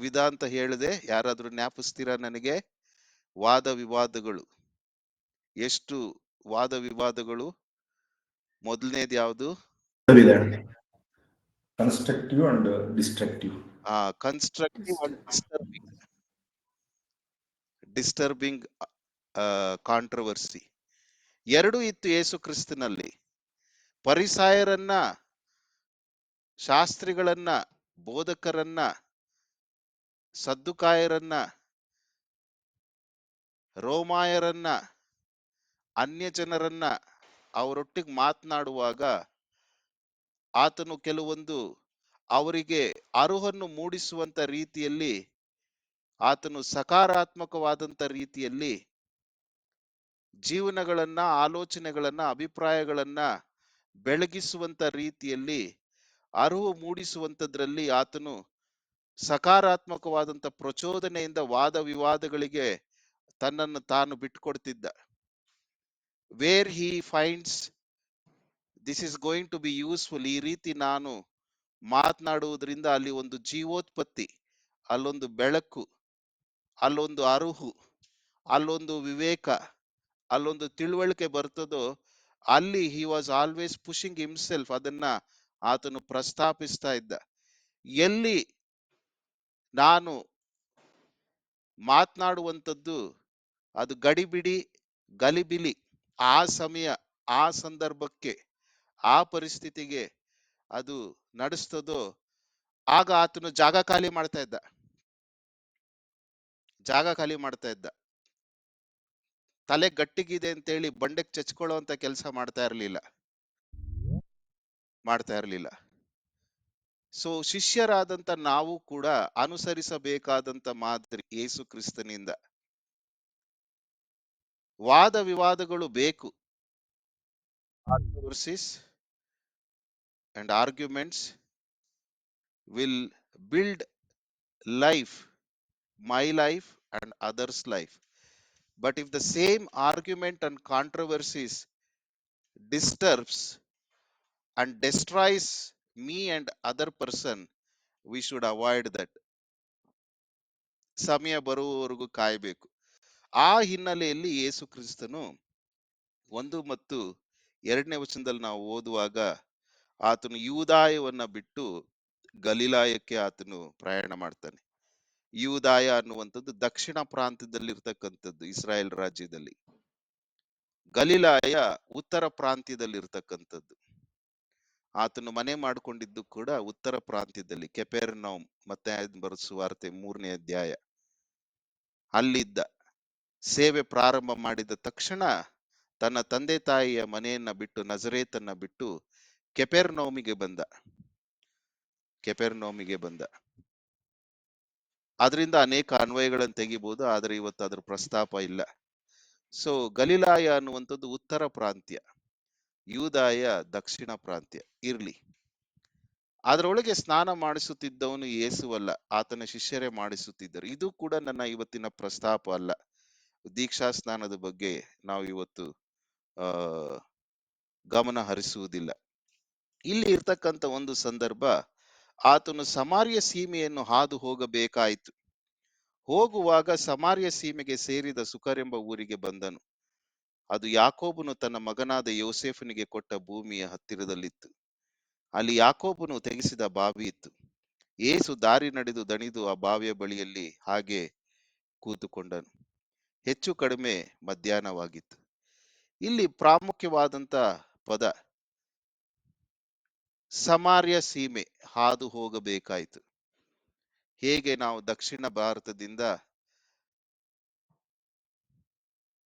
ವಿಧ ಅಂತ ಹೇಳಿದೆ? ಯಾರಾದ್ರೂ ಜ್ಞಾಪಿಸ್ತೀರಾ ನನಗೆ? ವಾದ ವಿವಾದಗಳು ಎಷ್ಟು? ವಾದ ವಿವಾದಗಳು ಮೊದಲನೇದು ಯಾವುದು? Constructive and destructive. Constructive and disturbing controversy ಎರಡೂ ಇತ್ತು ಯೇಸು ಕ್ರಿಸ್ತನಲ್ಲಿ. ಪರಿಸಾಯರನ್ನ, ಶಾಸ್ತ್ರಿಗಳನ್ನ, ಬೋಧಕರನ್ನ, ಸದ್ದುಕಾಯರನ್ನ, ರೋಮಾಯರನ್ನ, ಅನ್ಯ ಜನರನ್ನ ಅವರೊಟ್ಟಿಗೆ ಮಾತನಾಡುವಾಗ ಆತನು ಕೆಲವೊಂದು ಅವರಿಗೆ ಅರುಹನ್ನು ಮೂಡಿಸುವಂತ ರೀತಿಯಲ್ಲಿ, ಆತನು ಸಕಾರಾತ್ಮಕವಾದಂತ ರೀತಿಯಲ್ಲಿ ಜೀವನಗಳನ್ನ, ಆಲೋಚನೆಗಳನ್ನ, ಅಭಿಪ್ರಾಯಗಳನ್ನ ಬೆಳಗಿಸುವಂತ ರೀತಿಯಲ್ಲಿ, ಅರಿವು ಮೂಡಿಸುವಂತದ್ರಲ್ಲಿ ಆತನು ಸಕಾರಾತ್ಮಕವಾದಂತ ಪ್ರಚೋದನೆಯಿಂದ ವಾದ ವಿವಾದಗಳಿಗೆ ತನ್ನನ್ನು ತಾನು ಬಿಟ್ಟುಕೊಡ್ತಿದ್ದ. Where he finds this is going to be useful, ಈ ರೀತಿ ನಾನು ಮಾತನಾಡುವುದರಿಂದ ಅಲ್ಲಿ ಒಂದು ಜೀವೋತ್ಪತ್ತಿ, ಅಲ್ಲೊಂದು ಬೆಳಕು, ಅಲ್ಲೊಂದು ಅರುಹು, ಅಲ್ಲೊಂದು ವಿವೇಕ, ಅಲ್ಲೊಂದು ತಿಳುವಳಿಕೆ ಬರ್ತದೋ ಅಲ್ಲಿ he was always pushing himself, ಅದನ್ನ ಆತನು ಪ್ರಸ್ತಾಪಿಸ್ತಾ ಇದ್ದ. ಎಲ್ಲಿ ನಾನು ಮಾತನಾಡುವಂಥದ್ದು ಅದು ಗಡಿಬಿಡಿ, ಗಲಿಬಿಲಿ, ಆ ಸಮಯ, ಆ ಸಂದರ್ಭಕ್ಕೆ, ಆ ಪರಿಸ್ಥಿತಿಗೆ ಅದು ನಡೆಸ್ತದೋ ಆಗ ಆತನು ಜಾಗ ಖಾಲಿ ಮಾಡ್ತಾ ಇದ್ದ. ತಲೆ ಗಟ್ಟಿಗಿದೆ ಅಂತೇಳಿ ಬಂಡೆಗೆ ಚಚ್ಕೊಳ್ಳುವಂತ ಕೆಲಸ ಮಾಡ್ತಾ ಇರಲಿಲ್ಲ. ಸೊ ಶಿಷ್ಯರಾದಂತ ನಾವು ಕೂಡ ಅನುಸರಿಸಬೇಕಾದಂತ ಮಾದರಿ ಯೇಸು ಕ್ರಿಸ್ತನಿಂದ. ವಾದ ವಿವಾದಗಳು ಬೇಕು, and arguments will build life, my life and others' life. But if the same argument and controversies disturbs and destroys me and other person, we should avoid that. ಸಮಯ ಬರುವವರೆಗೂ ಕಾಯಬೇಕು. ಆ ಹಿನ್ನೆಲೆಯಲ್ಲಿ ಯೇಸು ಕ್ರಿಸ್ತನು 1 ಮತ್ತು 2ನೇ ವಚನದಲ್ಲಿ ನಾವು ಓದುವಾಗ ಆತನು ಯೂದಾಯವನ್ನ ಬಿಟ್ಟು ಗಲಿಲಾಯಕ್ಕೆ ಆತನು ಪ್ರಯಾಣ ಮಾಡ್ತಾನೆ. ಯೂದಾಯ ಅನ್ನುವಂಥದ್ದು ದಕ್ಷಿಣ ಪ್ರಾಂತ್ಯದಲ್ಲಿರ್ತಕ್ಕಂಥದ್ದು ಇಸ್ರಾಯೇಲ್ ರಾಜ್ಯದಲ್ಲಿ. ಗಲಿಲಾಯ ಉತ್ತರ ಪ್ರಾಂತ್ಯದಲ್ಲಿರ್ತಕ್ಕಂಥದ್ದು. ಆತನು ಮನೆ ಮಾಡಿಕೊಂಡಿದ್ದು ಕೂಡ ಉತ್ತರ ಪ್ರಾಂತ್ಯದಲ್ಲಿ, ಕೆಪೆರ್ನೌಮ್, ಮತ್ತೆ ಬರೆದ ಸುವಾರ್ತೆ 3ನೇ ಅಧ್ಯಾಯ. ಅಲ್ಲಿದ್ದ. ಸೇವೆ ಪ್ರಾರಂಭ ಮಾಡಿದ ತಕ್ಷಣ ತನ್ನ ತಂದೆ ತಾಯಿಯ ಮನೆಯನ್ನ ಬಿಟ್ಟು, ನಜರೇತನ್ನ ಬಿಟ್ಟು ಕೆಪೆರ್ನೌಮಿಗೆ ಬಂದ. ಅದರಿಂದ ಅನೇಕ ಅನ್ವಯಗಳನ್ನು ತೆಗಿಬಹುದು, ಆದರೆ ಇವತ್ತು ಅದ್ರ ಪ್ರಸ್ತಾಪ ಇಲ್ಲ. ಸೊ ಗಲಿಲಾಯ ಅನ್ನುವಂಥದ್ದು ಉತ್ತರ ಪ್ರಾಂತ್ಯ, ಯೂದಾಯ ದಕ್ಷಿಣ ಪ್ರಾಂತ್ಯ. ಇರ್ಲಿ, ಅದರೊಳಗೆ ಸ್ನಾನ ಮಾಡಿಸುತ್ತಿದ್ದವನು ಯೇಸುವಲ್ಲ, ಆತನ ಶಿಷ್ಯರೇ ಮಾಡಿಸುತ್ತಿದ್ದರು. ಇದು ಕೂಡ ನನ್ನ ಇವತ್ತಿನ ಪ್ರಸ್ತಾಪ ಅಲ್ಲ. ದೀಕ್ಷಾ ಸ್ನಾನದ ಬಗ್ಗೆ ನಾವು ಇವತ್ತು ಗಮನ ಹರಿಸುವುದಿಲ್ಲ. ಇಲ್ಲಿ ಇರ್ತಕ್ಕಂಥ ಒಂದು ಸಂದರ್ಭ, ಆತನು ಸಮಾರ್ಯ ಸೀಮೆಯನ್ನು ಹಾದು ಹೋಗಬೇಕಾಯಿತು. ಹೋಗುವಾಗ ಸಮಾರ್ಯ ಸೀಮೆಗೆ ಸೇರಿದ ಸುಕರೆಂಬ ಊರಿಗೆ ಬಂದನು. ಅದು ಯಾಕೋಬನು ತನ್ನ ಮಗನಾದ ಯೋಸೇಫನಿಗೆ ಕೊಟ್ಟ ಭೂಮಿಯ ಹತ್ತಿರದಲ್ಲಿತ್ತು. ಅಲ್ಲಿ ಯಾಕೋಬನು ತೆಗೆಸಿದ ಬಾವಿ ಇತ್ತು. ಯೇಸು ದಾರಿ ನಡೆದು ದಣಿದು ಆ ಬಾವಿಯ ಬಳಿಯಲ್ಲಿ ಹಾಗೆ ಕೂತುಕೊಂಡನು. ಹೆಚ್ಚು ಕಡಿಮೆ ಮಧ್ಯಾಹ್ನವಾಗಿತ್ತು. ಇಲ್ಲಿ ಪ್ರಾಮುಖ್ಯವಾದಂತ ಪದ ಸಮಾರ್ಯ ಸೀಮೆ, ಹಾದು ಹೋಗಬೇಕಾಯಿತು. ಹೇಗೆ ನಾವು ದಕ್ಷಿಣ ಭಾರತದಿಂದ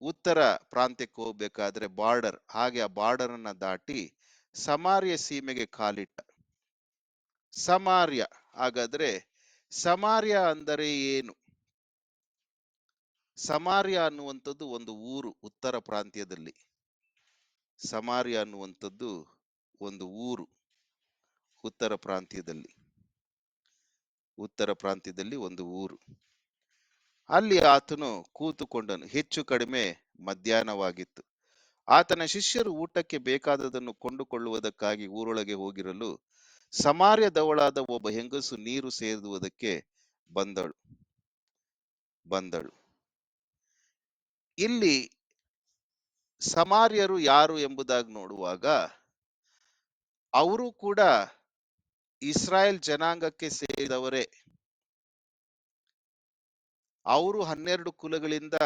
ಉತ್ತರ ಪ್ರಾಂತ್ಯಕ್ಕೆ ಹೋಗ್ಬೇಕಾದ್ರೆ ಬಾರ್ಡರ್, ಹಾಗೆ ಆ ಬಾರ್ಡರ್ ಅನ್ನ ದಾಟಿ ಸಮಾರ್ಯ ಸೀಮೆಗೆ ಕಾಲಿಟ್ಟ. ಸಮಾರ್ಯ, ಹಾಗಾದ್ರೆ ಸಮಾರ್ಯ ಅಂದರೆ ಏನು? ಸಮಾರ್ಯ ಅನ್ನುವಂಥದ್ದು ಒಂದು ಊರು ಉತ್ತರ ಪ್ರಾಂತ್ಯದಲ್ಲಿ. ಸಮಾರ್ಯ ಅನ್ನುವಂಥದ್ದು ಒಂದು ಊರು ಉತ್ತರ ಪ್ರಾಂತ್ಯದಲ್ಲಿ ಒಂದು ಊರು. ಅಲ್ಲಿ ಆತನು ಕೂತುಕೊಂಡನು. ಹೆಚ್ಚು ಕಡಿಮೆ ಮಧ್ಯಾಹ್ನವಾಗಿತ್ತು. ಆತನ ಶಿಷ್ಯರು ಊಟಕ್ಕೆ ಬೇಕಾದದನ್ನು ಕೊಂಡುಕೊಳ್ಳುವುದಕ್ಕಾಗಿ ಊರೊಳಗೆ ಹೋಗಿರಲು ಸಮಾರ್ಯದವಳಾದ ಒಬ್ಬ ಹೆಂಗಸು ನೀರು ಸೇದುವುದಕ್ಕೆ ಬಂದಳು. ಇಲ್ಲಿ ಸಮಾರ್ಯರು ಯಾರು ಎಂಬುದಾಗಿ ನೋಡುವಾಗ, ಅವರು ಕೂಡ ಇಸ್ರಾಯೇಲ್ ಜನಾಂಗಕ್ಕೆ ಸೇರಿದವರೇ. ಅವರು 12 ಕುಲಗಳಿಂದ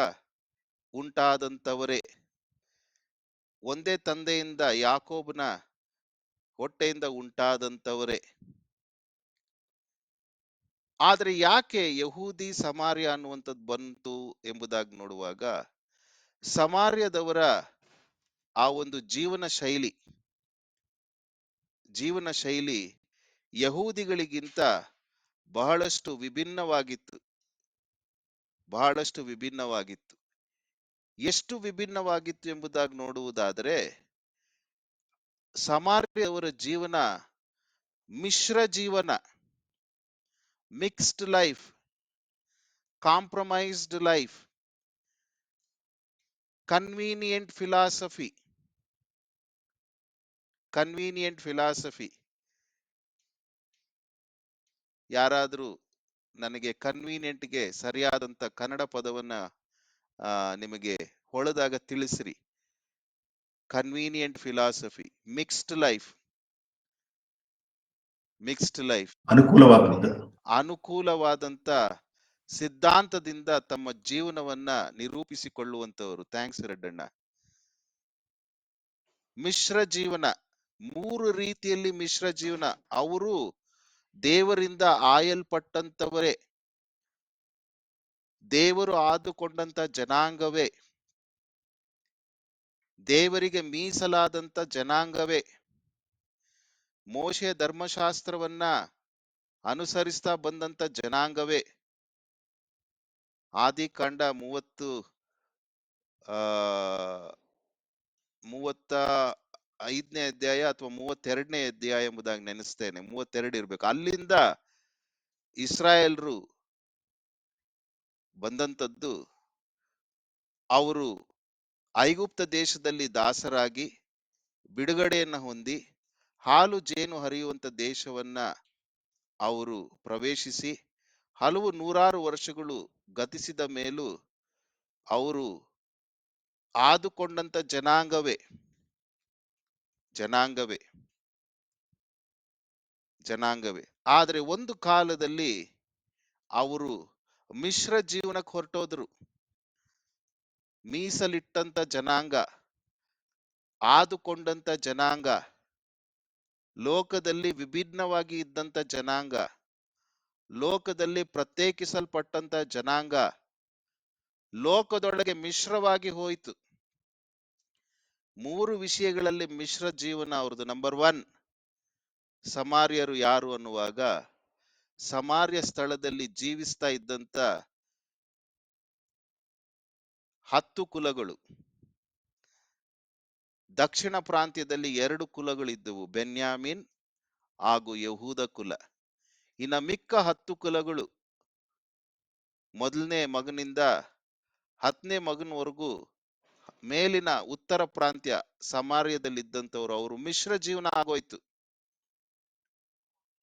ಉಂಟಾದಂತವರೇ. ಒಂದೇ ತಂದೆಯಿಂದ, ಯಾಕೋಬನ ಹೊಟ್ಟೆಯಿಂದ ಉಂಟಾದಂತವರೇ. ಆದ್ರೆ ಯಾಕೆ ಯಹೂದಿ ಸಮಾರ್ಯ ಅನ್ನುವಂಥದ್ದು ಬಂತು ಎಂಬುದಾಗಿ ನೋಡುವಾಗ, ಸಮಾರ್ಯದವರ ಆ ಒಂದು ಜೀವನ ಶೈಲಿ ಯಹೂದಿಗಳಿಗಿಂತ ಬಹಳಷ್ಟು ವಿಭಿನ್ನವಾಗಿತ್ತು. ಎಷ್ಟು ವಿಭಿನ್ನವಾಗಿತ್ತು ಎಂಬುದಾಗಿ ನೋಡುವುದಾದರೆ, ಸಮಾರ್ಯದವರ ಜೀವನ ಮಿಶ್ರ ಜೀವನ, mixed life, compromised life, convenient philosophy. ಯಾರಾದ್ರೂ ನನಗೆ ಕನ್ವೀನಿಯಂಟ್ಗೆ ಸರಿಯಾದಂತ ಕನ್ನಡ ಪದವನ್ನ ನಿಮಗೆ ಹೊಳೆದಾಗ ತಿಳಿಸ್ರಿ. ಕನ್ವೀನಿಯಂಟ್ ಫಿಲಾಸಫಿ, ಮಿಕ್ಸ್ಡ್ ಲೈಫ್, ಅನುಕೂಲವಾದಂತ ಸಿದ್ಧಾಂತದಿಂದ ತಮ್ಮ ಜೀವನವನ್ನ ನಿರೂಪಿಸಿಕೊಳ್ಳುವಂತವರು. ಥ್ಯಾಂಕ್ಸ್ ರೆಡ್ಡಣ್ಣ. ಮಿಶ್ರ ಜೀವನ, 3 ರೀತಿಯಲ್ಲಿ ಮಿಶ್ರ ಜೀವನ. ಅವರು ದೇವರಿಂದ ಆಯಲ್ಪಟ್ಟಂತವರೇ, ದೇವರು ಆದುಕೊಂಡಂತ ಜನಾಂಗವೇ, ದೇವರಿಗೆ ಮೀಸಲಾದಂತ ಜನಾಂಗವೇ, ಮೋಶೆಯ ಧರ್ಮಶಾಸ್ತ್ರವನ್ನ ಅನುಸರಿಸ್ತಾ ಬಂದಂತ ಜನಾಂಗವೇ. ಆದಿಕಾಂಡ 35ನೇ ಅಧ್ಯಾಯ ಅಥವಾ 32ನೇ ಅಧ್ಯಾಯ ಎಂಬುದಾಗಿ ನೆನೆಸ್ತೇನೆ, 32 ಇರ್ಬೇಕು. ಅಲ್ಲಿಂದ ಇಸ್ರಾಯೇಲ್ರು ಬಂದಂತದ್ದು. ಅವರು ಐಗುಪ್ತ ದೇಶದಲ್ಲಿ ದಾಸರಾಗಿ ಬಿಡುಗಡೆಯನ್ನ ಹೊಂದಿ ಹಾಲು ಜೇನು ಹರಿಯುವಂತ ದೇಶವನ್ನ ಅವರು ಪ್ರವೇಶಿಸಿ ಹಲವು ನೂರಾರು ವರ್ಷಗಳು ಗತಿಸಿದ ಮೇಲೂ ಅವರು ಆದುಕೊಂಡಂತ ಜನಾಂಗವೇ ಜನಾಂಗವೇ ಜನಾಂಗವೇ. ಆದ್ರೆ ಒಂದು ಕಾಲದಲ್ಲಿ ಅವರು ಮಿಶ್ರ ಜೀವನಕ್ಕೆ ಹೊರಟೋದ್ರು. ಮೀಸಲಿಟ್ಟಂತ ಜನಾಂಗ, ಆದುಕೊಂಡಂತ ಜನಾಂಗ, ಲೋಕದಲ್ಲಿ ವಿಭಿನ್ನವಾಗಿ ಇದ್ದಂತ ಜನಾಂಗ, ಲೋಕದಲ್ಲಿ ಪ್ರತ್ಯೇಕಿಸಲ್ಪಟ್ಟಂತ ಜನಾಂಗ ಲೋಕದೊಳಗೆ ಮಿಶ್ರವಾಗಿ ಹೋಯಿತು. 3 ವಿಷಯಗಳಲ್ಲಿ ಮಿಶ್ರ ಜೀವನ ಅವ್ರದ್ದು. ನಂಬರ್ 1, ಸಮಾರ್ಯರು ಯಾರು ಅನ್ನುವಾಗ, ಸಮಾರ್ಯ ಸ್ಥಳದಲ್ಲಿ ಜೀವಿಸ್ತಾ ಇದ್ದಂತ 10 ಕುಲಗಳು. ದಕ್ಷಿಣ ಪ್ರಾಂತ್ಯದಲ್ಲಿ 2 ಕುಲಗಳಿದ್ದವು, ಬೆನ್ಯಾಮಿನ್ ಹಾಗೂ ಯಹೂದ ಕುಲ. ಇನ್ನ ಮಿಕ್ಕ 10 ಕುಲಗಳು ಮೊದಲನೇ ಮಗನಿಂದ 10ನೇ ಮಗನವರೆಗೂ ಮೇಲಿನ ಉತ್ತರ ಪ್ರಾಂತ್ಯ ಸಮಾರ್ಯದಲ್ಲಿದ್ದಂಥವ್ರು. ಅವರು ಮಿಶ್ರ ಜೀವನ ಆಗೋಯ್ತು.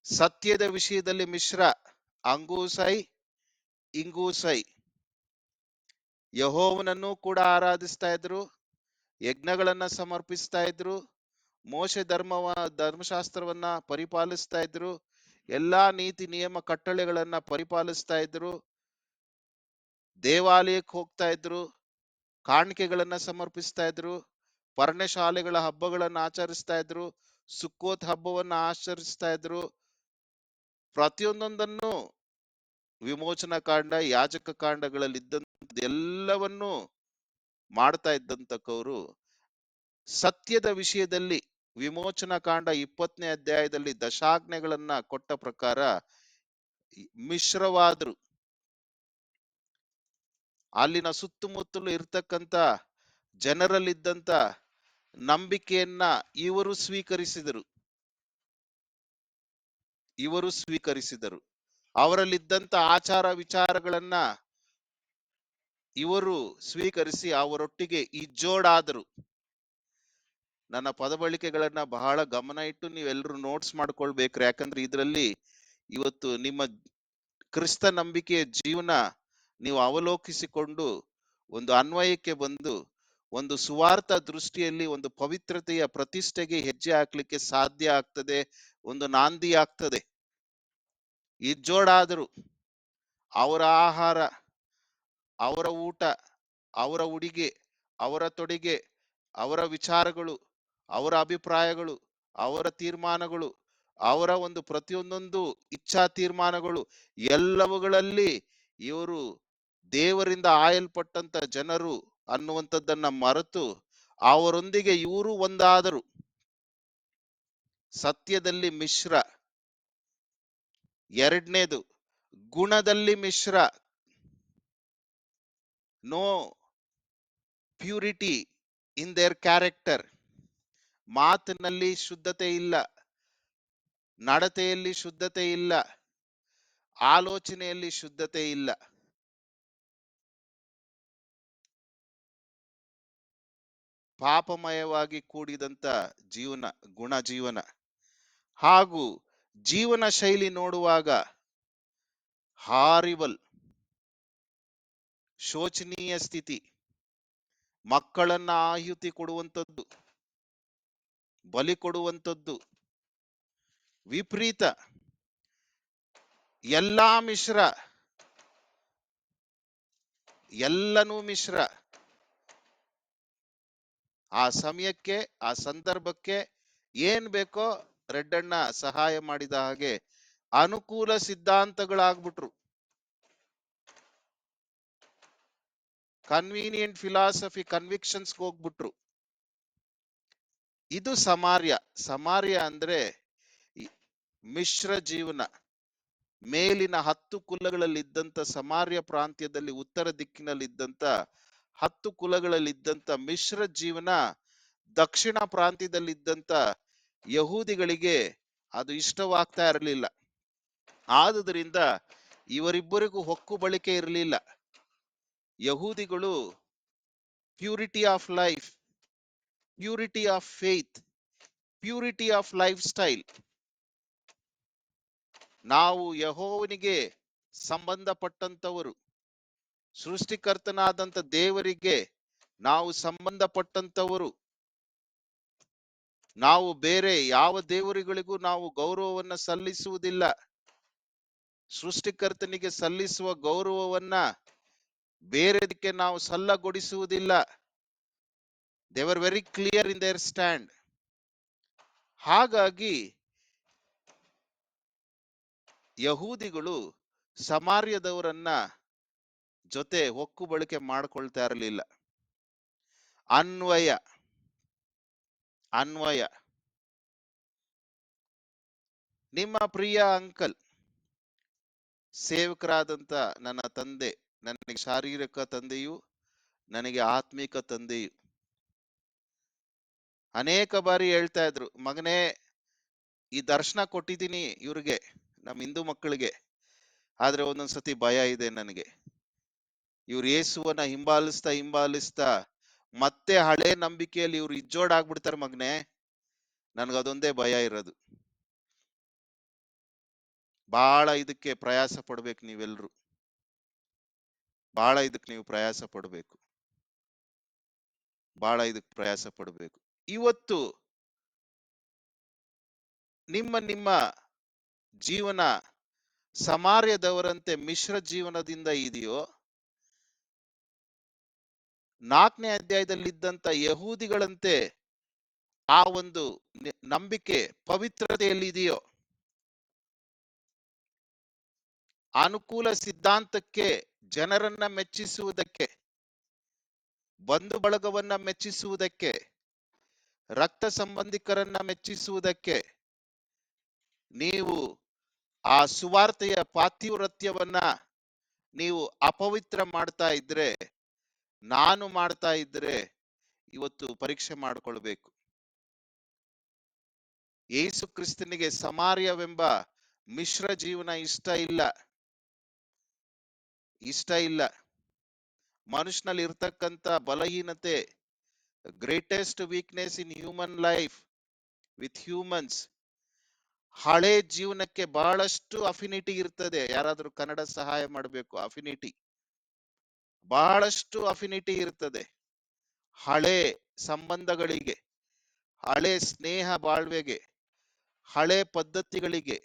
ಸತ್ಯದ ವಿಷಯದಲ್ಲಿ ಮಿಶ್ರ, ಅಂಗೂಸೈ ಇಂಗೂಸೈ. ಯೆಹೋವನನ್ನು ಕೂಡ ಆರಾಧಿಸ್ತಾ ಇದ್ರು, ಯಜ್ಞಗಳನ್ನ ಸಮರ್ಪಿಸ್ತಾ ಇದ್ರು, ಮೋಶೆ ಧರ್ಮಶಾಸ್ತ್ರವನ್ನ ಪರಿಪಾಲಿಸ್ತಾ ಇದ್ರು, ಎಲ್ಲಾ ನೀತಿ ನಿಯಮ ಕಟ್ಟಳೆಗಳನ್ನ ಪರಿಪಾಲಿಸ್ತಾ ಇದ್ರು, ದೇವಾಲಯಕ್ಕೆ ಹೋಗ್ತಾ ಇದ್ರು, ಕಾಣಿಕೆಗಳನ್ನ ಸಮರ್ಪಿಸ್ತಾ ಇದ್ರು, ಪರ್ಣಶಾಲೆಗಳ ಹಬ್ಬಗಳನ್ನ ಆಚರಿಸ್ತಾ ಇದ್ರು, ಸುಕ್ಕೋತ್ ಹಬ್ಬವನ್ನ ಆಚರಿಸ್ತಾ ಇದ್ರು. ಪ್ರತಿಯೊಂದೊಂದನ್ನು ವಿಮೋಚನಾ ಕಾಂಡ, ಯಾಜಕ ಕಾಂಡಗಳಲ್ಲಿದ್ದಂತ ಎಲ್ಲವನ್ನೂ ಮಾಡ್ತಾ ಇದ್ದಂತಕ್ಕವರು. ಸತ್ಯದ ವಿಷಯದಲ್ಲಿ ವಿಮೋಚನಾ ಕಾಂಡ 20ನೇ ಅಧ್ಯಾಯದಲ್ಲಿ ದಶಾಜ್ಞೆಗಳನ್ನ ಕೊಟ್ಟ ಪ್ರಕಾರ ಮಿಶ್ರವಾದ್ರು. ಅಲ್ಲಿನ ಸುತ್ತಮುತ್ತಲು ಇರ್ತಕ್ಕಂಥ ಜನರಲ್ಲಿದ್ದಂತ ನಂಬಿಕೆಯನ್ನ ಇವರು ಸ್ವೀಕರಿಸಿದರು. ಅವರಲ್ಲಿದ್ದಂತ ಆಚಾರ ವಿಚಾರಗಳನ್ನ ಇವರು ಸ್ವೀಕರಿಸಿ ಅವರೊಟ್ಟಿಗೆ ಇಜ್ಜೋಡಾದರು. ನನ್ನ ಪದಬಳಿಕೆಗಳನ್ನ ಬಹಳ ಗಮನ ಇಟ್ಟು ನೀವೆಲ್ಲರೂ ನೋಟ್ಸ್ ಮಾಡ್ಕೊಳ್ಬೇಕ್ರಿ. ಯಾಕಂದ್ರೆ ಇದರಲ್ಲಿ ಇವತ್ತು ನಿಮ್ಮ ಕ್ರಿಸ್ತ ನಂಬಿಕೆಯ ಜೀವನ ನೀವು ಅವಲೋಕಿಸಿಕೊಂಡು ಒಂದು ಅನ್ವಯಕ್ಕೆ ಬಂದು ಒಂದು ಸುವಾರ್ಥ ದೃಷ್ಟಿಯಲ್ಲಿ ಒಂದು ಪವಿತ್ರತೆಯ ಪ್ರತಿಷ್ಠೆಗೆ ಹೆಜ್ಜೆ ಹಾಕ್ಲಿಕ್ಕೆ ಸಾಧ್ಯ ಆಗ್ತದೆ, ಒಂದು ನಾಂದಿ ಆಗ್ತದೆ. ಇಜ್ಜೋಡಾದರು. ಅವರ ಆಹಾರ, ಅವರ ಊಟ, ಅವರ ಉಡಿಗೆ, ಅವರ ತೊಡಿಗೆ, ಅವರ ವಿಚಾರಗಳು, ಅವರ ಅಭಿಪ್ರಾಯಗಳು, ಅವರ ತೀರ್ಮಾನಗಳು, ಅವರ ಒಂದು ಪ್ರತಿಯೊಂದೊಂದು ಇಚ್ಛಾ ತೀರ್ಮಾನಗಳು, ಎಲ್ಲವುಗಳಲ್ಲಿ ಇವರು ದೇವರಿಂದ ಆಯಲ್ಪಟ್ಟಂತ ಜನರು ಅನ್ನುವಂಥದ್ದನ್ನ ಮರೆತು ಅವರೊಂದಿಗೆ ಇವರು ಒಂದಾದರು. ಸತ್ಯದಲ್ಲಿ ಮಿಶ್ರ. ಎರಡನೇದು, ಗುಣದಲ್ಲಿ ಮಿಶ್ರ. No purity in their character. ಮಾತಿನಲ್ಲಿ ಶುದ್ಧತೆ ಇಲ್ಲ, ನಡತೆಯಲ್ಲಿ ಶುದ್ಧತೆ ಇಲ್ಲ, ಆಲೋಚನೆಯಲ್ಲಿ ಶುದ್ಧತೆ ಇಲ್ಲ. ಪಾಪಮಯವಾಗಿ ಕೂಡಿದಂತ ಜೀವನ, ಗುಣ ಜೀವನ. ಹಾಗೂ ಜೀವನ ಶೈಲಿ ನೋಡುವಾಗ ಹಾರಿಬಲ್, ಶೋಚನೀಯ ಸ್ಥಿತಿ. ಮಕ್ಕಳನ್ನ ಆಹುತಿ ಕೊಡುವಂಥದ್ದು, ಬಲಿ ಕೊಡುವಂಥದ್ದು, ವಿಪರೀತ, ಎಲ್ಲಾ ಮಿಶ್ರ, ಎಲ್ಲನೂ ಮಿಶ್ರ. ಆ ಸಮಯಕ್ಕೆ, ಆ ಸಂದರ್ಭಕ್ಕೆ ಏನ್ ಬೇಕೋ ರೆಡ್ಡಣ್ಣ ಸಹಾಯ ಮಾಡಿದ ಹಾಗೆ ಅನುಕೂಲ ಸಿದ್ಧಾಂತಗಳಾಗ್ಬಿಟ್ರು. ಕನ್ವೀನಿಯಂಟ್ ಫಿಲಾಸಫಿ ಕನ್ವಿಕ್ಷನ್ಸ್ ಹೋಗ್ಬಿಟ್ರು. ಇದು ಸಮಾರ್ಯ. ಸಮಾರ್ಯ ಅಂದ್ರೆ ಮಿಶ್ರ ಜೀವನ. ಮೇಲಿನ 10 ಕುಲಗಳಲ್ಲಿದ್ದಂತ ಸಮಾರ್ಯ ಪ್ರಾಂತ್ಯದಲ್ಲಿ ಉತ್ತರ ದಿಕ್ಕಿನಲ್ಲಿದ್ದಂತ 10 ಕುಲಗಳಲ್ಲಿದ್ದಂತ ಮಿಶ್ರ ಜೀವನ ದಕ್ಷಿಣ ಪ್ರಾಂತ್ಯದಲ್ಲಿದ್ದಂತ ಯಹೂದಿಗಳಿಗೆ ಅದು ಇಷ್ಟವಾಗ್ತಾ ಇರಲಿಲ್ಲ. ಆದುದರಿಂದ ಇವರಿಬ್ಬರಿಗೂ ಹೊಕ್ಕು ಬಳಿಕೆ ಇರಲಿಲ್ಲ. ಯಹೂದಿಗಳು purity of life, purity of faith, purity of lifestyle, ನಾವು ಯೆಹೋವನಿಗೆ ಸಂಬಂಧಪಟ್ಟಂತವರು, ಸೃಷ್ಟಿಕರ್ತನಾದಂತ ದೇವರಿಗೆ ನಾವು ಸಂಬಂಧಪಟ್ಟಂತವರು, ನಾವು ಬೇರೆ ಯಾವ ದೇವರುಗಳಿಗೂ ನಾವು ಗೌರವವನ್ನ ಸಲ್ಲಿಸುವುದಿಲ್ಲ. ಸೃಷ್ಟಿಕರ್ತನಿಗೆ ಸಲ್ಲಿಸುವ ಗೌರವವನ್ನ ಬೇರೆದಕ್ಕೆ ನಾವು ಸಲ್ಲಗೊಡಿಸುವುದಿಲ್ಲ. They were very clear in their stand. ಹಾಗಾಗಿ ಯಹೂದಿಗಳು ಸಮಾರ್ಯದವರನ್ನ ಜೊತೆ ಹೊಕ್ಕು ಬಳಕೆ ಮಾಡ್ಕೊಳ್ತಾ ಇರಲಿಲ್ಲ. ಅನ್ವಯ ಅನ್ವಯ ನಿಮ್ಮ ಪ್ರಿಯ ಅಂಕಲ್, ಸೇವಕರಾದಂತ ನನ್ನ ತಂದೆ, ನನಗೆ ಶಾರೀರಿಕ ತಂದೆಯು, ನನಗೆ ಆತ್ಮಿಕ ತಂದೆಯು, ಅನೇಕ ಬಾರಿ ಹೇಳ್ತಾ ಇದ್ರು, ಮಗನೇ ಈ ದರ್ಶನ ಕೊಟ್ಟಿದ್ದೀನಿ ಇವ್ರಿಗೆ, ನಮ್ಮ ಹಿಂದೂ ಮಕ್ಕಳಿಗೆ, ಆದ್ರೆ ಒಂದೊಂದ್ಸತಿ ಭಯ ಇದೆ ನನಗೆ. ಇವ್ರು ಯೇಸುವನ್ನ ಹಿಂಬಾಲಿಸ್ತಾ ಮತ್ತೆ ಹಳೆ ನಂಬಿಕೆಯಲ್ಲಿ ಇವ್ರು ಇಜ್ಜೋಡಾಗ್ಬಿಡ್ತಾರೆ ಮಗನೇ, ನನ್ಗದೊಂದೇ ಭಯ ಇರೋದು. ಬಹಳ ಇದಕ್ಕೆ ಪ್ರಯಾಸ ಪಡ್ಬೇಕು ನೀವೆಲ್ರು, ಬಹಳ ಇದಕ್ಕೆ ನೀವು ಪ್ರಯಾಸ ಪಡ್ಬೇಕು, ಬಹಳ ಇದಕ್ಕೆ ಪ್ರಯಾಸ ಪಡ್ಬೇಕು. ಇವತ್ತು ನಿಮ್ಮ ನಿಮ್ಮ ಜೀವನ ಸಮಾರ್ಯದವರಂತೆ ಮಿಶ್ರ ಜೀವನದಿಂದ ಇದೆಯೋ, 4ನೇ ಅಧ್ಯಾಯದಲ್ಲಿದ್ದಂತ ಯಹೂದಿಗಳಂತೆ ಆ ಒಂದು ನಂಬಿಕೆ ಪವಿತ್ರತೆಯಲ್ಲಿ ಇದೆಯೋ, ಅನುಕೂಲ ಸಿದ್ಧಾಂತಕ್ಕೆ ಜನರನ್ನ ಮೆಚ್ಚಿಸುವುದಕ್ಕೆ, ಬಂಧು ಬಳಗವನ್ನ ಮೆಚ್ಚಿಸುವುದಕ್ಕೆ, ರಕ್ತ ಸಂಬಂಧಿಕರನ್ನ ಮೆಚ್ಚಿಸುವುದಕ್ಕೆ ನೀವು ಆ ಸುವಾರ್ತೆಯ ಪಾತಿವ್ರತ್ಯವನ್ನ ನೀವು ಅಪವಿತ್ರ ಮಾಡ್ತಾ ಇದ್ರೆ, ನಾನು ಮಾಡ್ತಾ ಇದ್ರೆ ಇವತ್ತು ಪರೀಕ್ಷೆ ಮಾಡಿಕೊಳ್ಬೇಕು. ಯೇಸು ಕ್ರಿಸ್ತನಿಗೆ ಸಮಾರ್ಯವೆಂಬ ಮಿಶ್ರ ಜೀವನ ಇಷ್ಟ ಇಲ್ಲ. ಮನುಷ್ಯನಲ್ಲಿ ಇರ್ತಕ್ಕಂಥ ಬಲಹೀನತೆ, greatest weakness in human life with humans, ಹಳೆ ಜೀವನಕ್ಕೆ ಬಹಳಷ್ಟು ಅಫಿನಿಟಿ ಇರ್ತದೆ. ಯಾರಾದ್ರೂ ಕನ್ನಡ ಸಹಾಯ ಮಾಡಬೇಕು. ಅಫಿನಿಟಿ, ಬಹಳಷ್ಟು ಅಫಿನಿಟಿ ಇರ್ತದೆ ಹಳೆ ಸಂಬಂಧಗಳಿಗೆ, ಹಳೆ ಸ್ನೇಹ ಬಾಳ್ವೆಗೆ, ಹಳೆ ಪದ್ಧತಿಗಳಿಗೆ,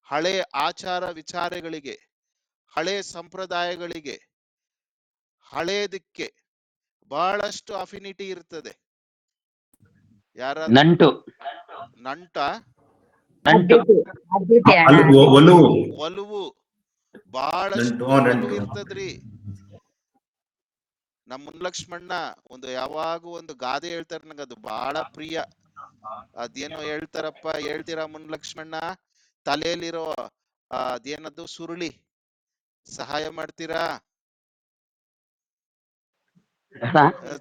ಹಳೆ ಆಚಾರ ವಿಚಾರಗಳಿಗೆ, ಹಳೆ ಸಂಪ್ರದಾಯಗಳಿಗೆ, ಹಳೇದಕ್ಕೆ ಬಹಳಷ್ಟು ಅಫಿನಿಟಿ ಇರ್ತದೆ. ಯಾರಾದ್ರೂ ನಂಟು ಒಲವು ಬಹಳಷ್ಟು ಒಲವು ಇರ್ತದ್ರಿ. ನಮ್ಮ ಮುನ್ಲಕ್ಷ್ಮಣ್ಣ ಯಾವಾಗೂ ಒಂದು ಗಾದೆ ಹೇಳ್ತಾರ, ನಂಗೆ ಅದು ಬಹಳ ಪ್ರಿಯ. ಅದೇನೋ ಹೇಳ್ತಾರಪ್ಪ, ಹೇಳ್ತೀರಾ ಮುನ್ಲಕ್ಷ್ಮಣ್ಣ? ತಲೆಯಲ್ಲಿರೋ ಅದೇನದು ಸುರುಳಿ ಸಹಾಯ ಮಾಡ್ತೀರಾ?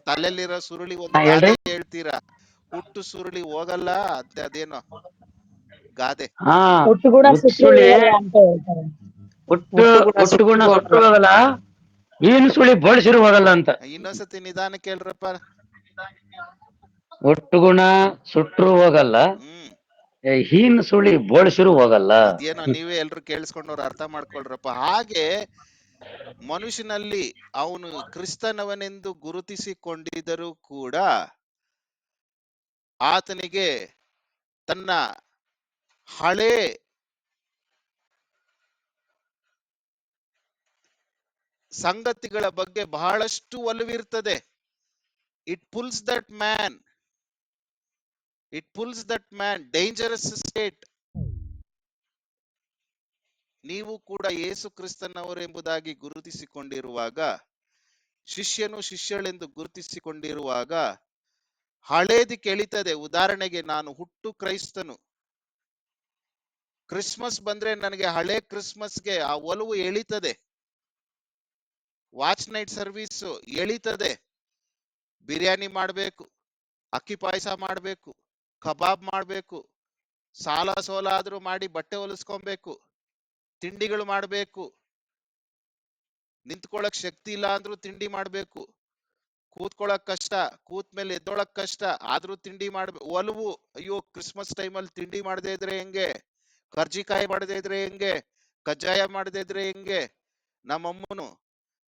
ತಲೆಯಲ್ಲಿರೋ ಸುರುಳಿ ಒಂದು ಗಾದೆ ಹೇಳ್ತೀರಾ? ಹುಟ್ಟು ಸುರುಳಿ ಹೋಗಲ್ಲ ಅಂತ, ಅದೇನೋ ಗಾದೆ. ಹುಟ್ಟುಗುಣ ಸುಟ್ಟು ಹೋಗಲ್ಲ, ಹೀನು ಸುಳಿ ಬೋಳ್ಸಿರು ಹೋಗಲ್ಲ ಅಂತ. ಇನ್ನೊಂದ್ಸತಿ ನಿಧಾನ ಕೇಳ್ರಪ್ಪ. ಒಟ್ಟುಗುಣ ಸುಟ್ರು ಹೋಗಲ್ಲ, ಹೀನ್ ಸುಳಿ ಬೋಳ್ಸಿರು ಹೋಗಲ್ಲ. ಅದೇನೋ ನೀವೇ ಎಲ್ರು ಕೇಳಿಸ್ಕೊಂಡವ್ರು ಅರ್ಥ ಮಾಡ್ಕೊಳ್ರಪ್ಪ. ಹಾಗೆ ಮನುಷ್ಯನಲ್ಲಿ ಅವನು ಕ್ರಿಸ್ತನವನೆಂದು ಗುರುತಿಸಿಕೊಂಡಿದ್ದರೂ ಕೂಡ ಆತನಿಗೆ ತನ್ನ ಹಳೆ ಸಂಗತಿಗಳ ಬಗ್ಗೆ ಬಹಳಷ್ಟು ಒಲವಿರ್ತದೆ. It pulls that man. It pulls that man. Dangerous state. ನೀವು ಕೂಡ ಯೇಸು ಕ್ರಿಸ್ತನವರೆಂಬುದಾಗಿ ಗುರುತಿಸಿಕೊಂಡಿರುವಾಗ, ಶಿಷ್ಯನು ಶಿಷ್ಯಳೆಂದು ಗುರುತಿಸಿಕೊಂಡಿರುವಾಗ ಹಳೇದು ಕೆಳಿತದೆ. ಉದಾಹರಣೆಗೆ ನಾನು ಹುಟ್ಟು ಕ್ರೈಸ್ತನು, ಕ್ರಿಸ್ಮಸ್ ಬಂದ್ರೆ ನನಗೆ ಹಳೆ ಕ್ರಿಸ್ಮಸ್ಗೆ ಆ ಒಲವು ಎಳಿತದೆ. ವಾಚ್ ನೈಟ್ ಸರ್ವಿಸ್ ಎಳಿತದೆ. ಬಿರಿಯಾನಿ ಮಾಡಬೇಕು, ಅಕ್ಕಿ ಪಾಯಸ ಮಾಡಬೇಕು, ಕಬಾಬ್ ಮಾಡಬೇಕು, ಸಾಲ ಸೋಲ ಆದ್ರೂ ಮಾಡಿ ಬಟ್ಟೆ ಹೊಲಿಸ್ಕೊಬೇಕು, ತಿಂಡಿಗಳು ಮಾಡಬೇಕು, ನಿಂತ್ಕೊಳಕ್ ಶಕ್ತಿ ಇಲ್ಲ ಅಂದ್ರೂ ತಿಂಡಿ ಮಾಡ್ಬೇಕು, ಕೂತ್ಕೊಳಕ್ ಕಷ್ಟ, ಕೂತ್ ಮೇಲೆ ಎದ್ದೊಳಕ್ ಕಷ್ಟ ಆದ್ರೂ ತಿಂಡಿ ಮಾಡ್ಬೇಕು. ಒಲವು, ಅಯ್ಯೋ ಕ್ರಿಸ್ಮಸ್ ಟೈಮಲ್ಲಿ ತಿಂಡಿ ಮಾಡದೇ ಇದ್ರೆ ಹೆಂಗೆ, ಕರ್ಜಿಕಾಯಿ ಮಾಡದೇ ಇದ್ರೆ ಹೆಂಗೆ, ಕಜ್ಜಾಯ ಮಾಡದೇ ಇದ್ರೆ ಹೆಂಗೆ. ನಮ್ಮಮ್ಮನು